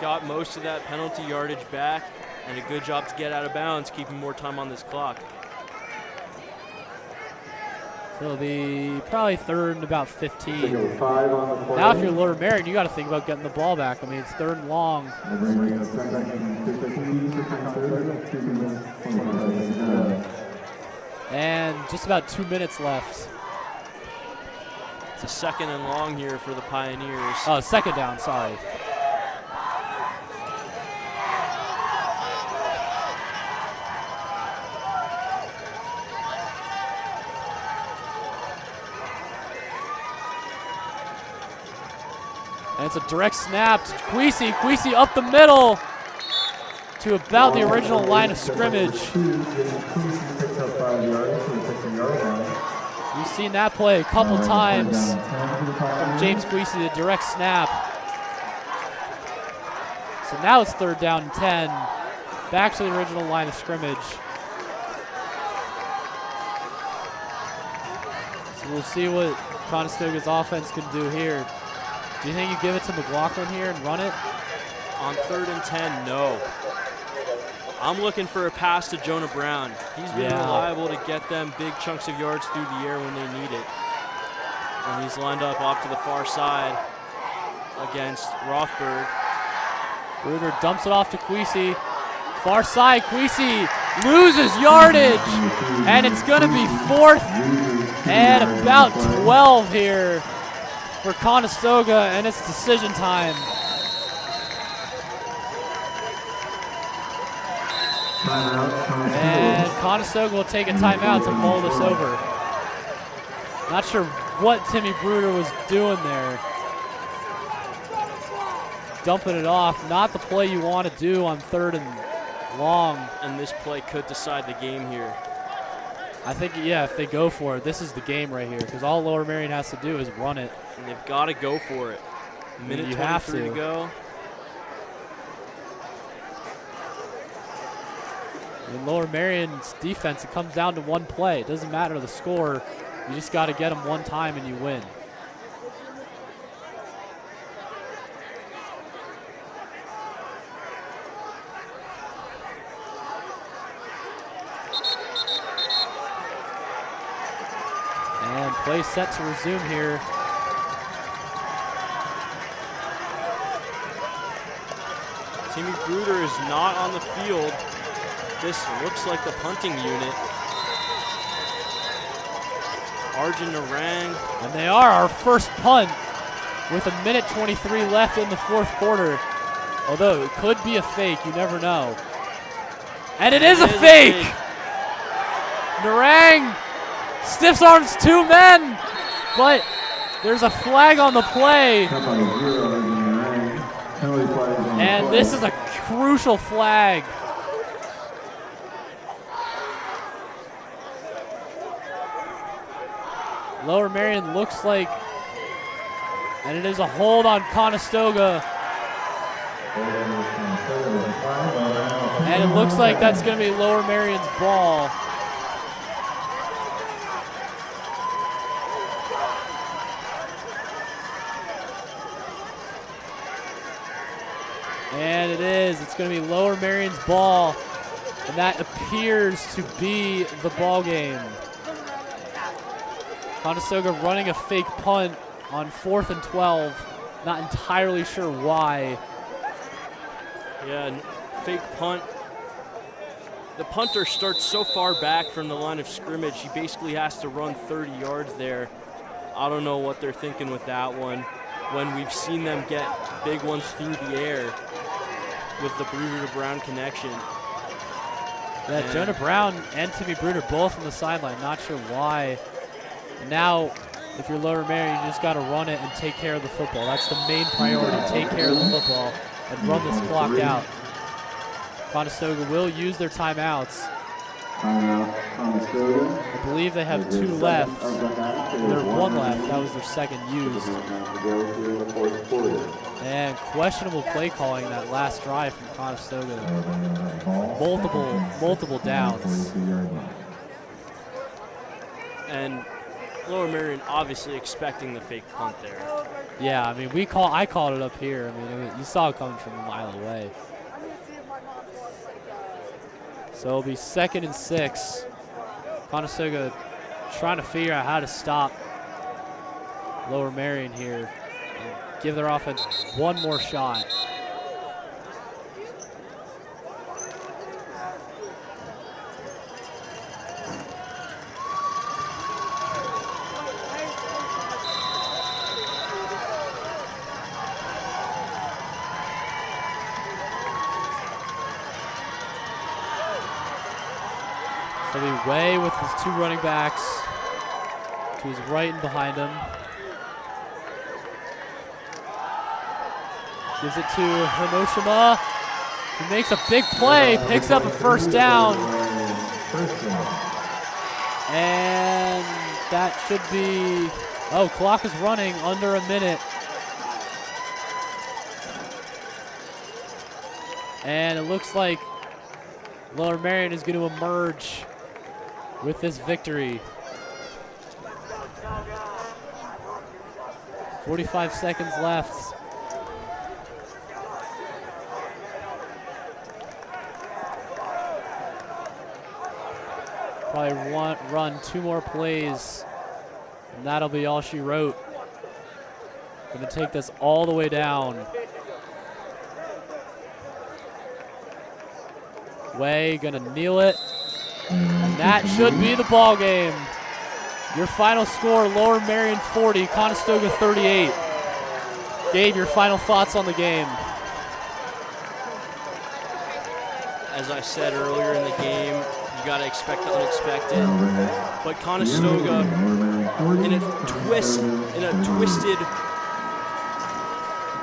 Got most of that penalty yardage back, and a good job to get out of bounds, keeping more time on this clock. So it'll be probably third and about 15. Now if you're Lower Merion, you got to think about getting the ball back. I mean, it's third and long. And just about 2 minutes left. It's a second and long here for the Pioneers. Oh, second down, sorry. And it's a direct snap to Queasy. Queasy up the middle to about the original line of scrimmage. You've seen that play a couple times from James Queasy, the direct snap. So now it's third down and 10. Back to the original line of scrimmage. So we'll see what Conestoga's offense can do here. Do you think you give it to McLaughlin here and run it? On third and 10, no. I'm looking for a pass to Jonah Brown. He's been reliable to get them big chunks of yards through the air when they need it. And he's lined up off to the far side against Rothberg. Bruder dumps it off to Queasy. Far side, Queasy loses yardage. And it's going to be fourth and about 12 here for Conestoga, and it's decision time. And Conestoga will take a timeout to mull this over. Not sure what Timmy Bruder was doing there. Dumping it off, not the play you want to do on third and long. And this play could decide the game here. I think, yeah, if they go for it, this is the game right here, because all Lower Merion has to do is run it. And they've got to go for it. Minute 23 to go. In Lower Merion's defense, it comes down to one play. It doesn't matter the score. You just got to get them one time and you win. And play set to resume here. Timmy Bruder is not on the field. This looks like the punting unit. Arjun Narang. And they are our first punt with a minute 23 left in the fourth quarter. Although it could be a fake, you never know. And it is a fake! Narang stiff arms two men, but there's a flag on the play. And this is a crucial flag. Lower Merion looks like, and it is a hold on Conestoga. And it looks like that's going to be Lower Merion's ball. And it is. It's going to be Lower Merion's ball. And that appears to be the ball game. Conestoga running a fake punt on 4th and 12. Not entirely sure why. Yeah, fake punt. The punter starts so far back from the line of scrimmage, he basically has to run 30 yards there. I don't know what they're thinking with that one when we've seen them get big ones through the air with the Bruder to Brown connection. Yeah, Jonah Brown and Timmy Bruder both on the sideline. Not sure why. Now, if you're Lower Merion, you just got to run it and take care of the football. That's the main priority, take care of the football and run this clock out. Conestoga will use their timeouts. I believe they have 2 left. There's 1 left. That was their second used. And questionable play calling that last drive from Conestoga. Multiple downs. And Lower Merion obviously expecting the fake punt there. Yeah, I mean, I called it up here. I mean, you saw it coming from a mile away. So it'll be 2nd and 6. Conestoga trying to figure out how to stop Lower Merion here and give their offense one more shot. So he'll be Way with his 2 running backs to his right and behind him. Gives it to Hinoshima. He makes a big play, picks up a first down. And that should be, clock is running under a minute. And it looks like Lower Merion is going to emerge with this victory. 45 seconds left. Probably run 2 more plays, and that'll be all she wrote. Going to take this all the way down. Way gonna kneel it, and that should be the ball game. Your final score: Lower Merion 40, Conestoga 38. Gabe, your final thoughts on the game? As I said earlier in the game, you gotta expect the unexpected. But Conestoga, in a twisted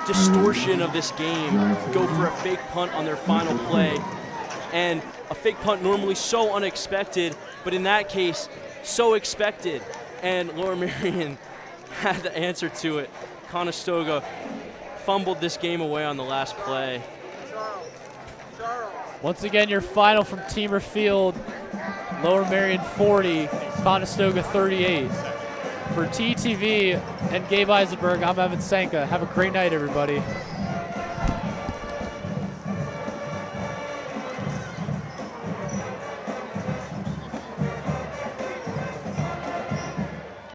distortion of this game, go for a fake punt on their final play. And a fake punt normally so unexpected, but in that case, so expected. And Lower Merion had the answer to it. Conestoga fumbled this game away on the last play. Once again, your final from Teamer Field: Lower Merion 40, Conestoga 38. For TTV and Gabe Eisenberg, I'm Evan Sanka. Have a great night, everybody.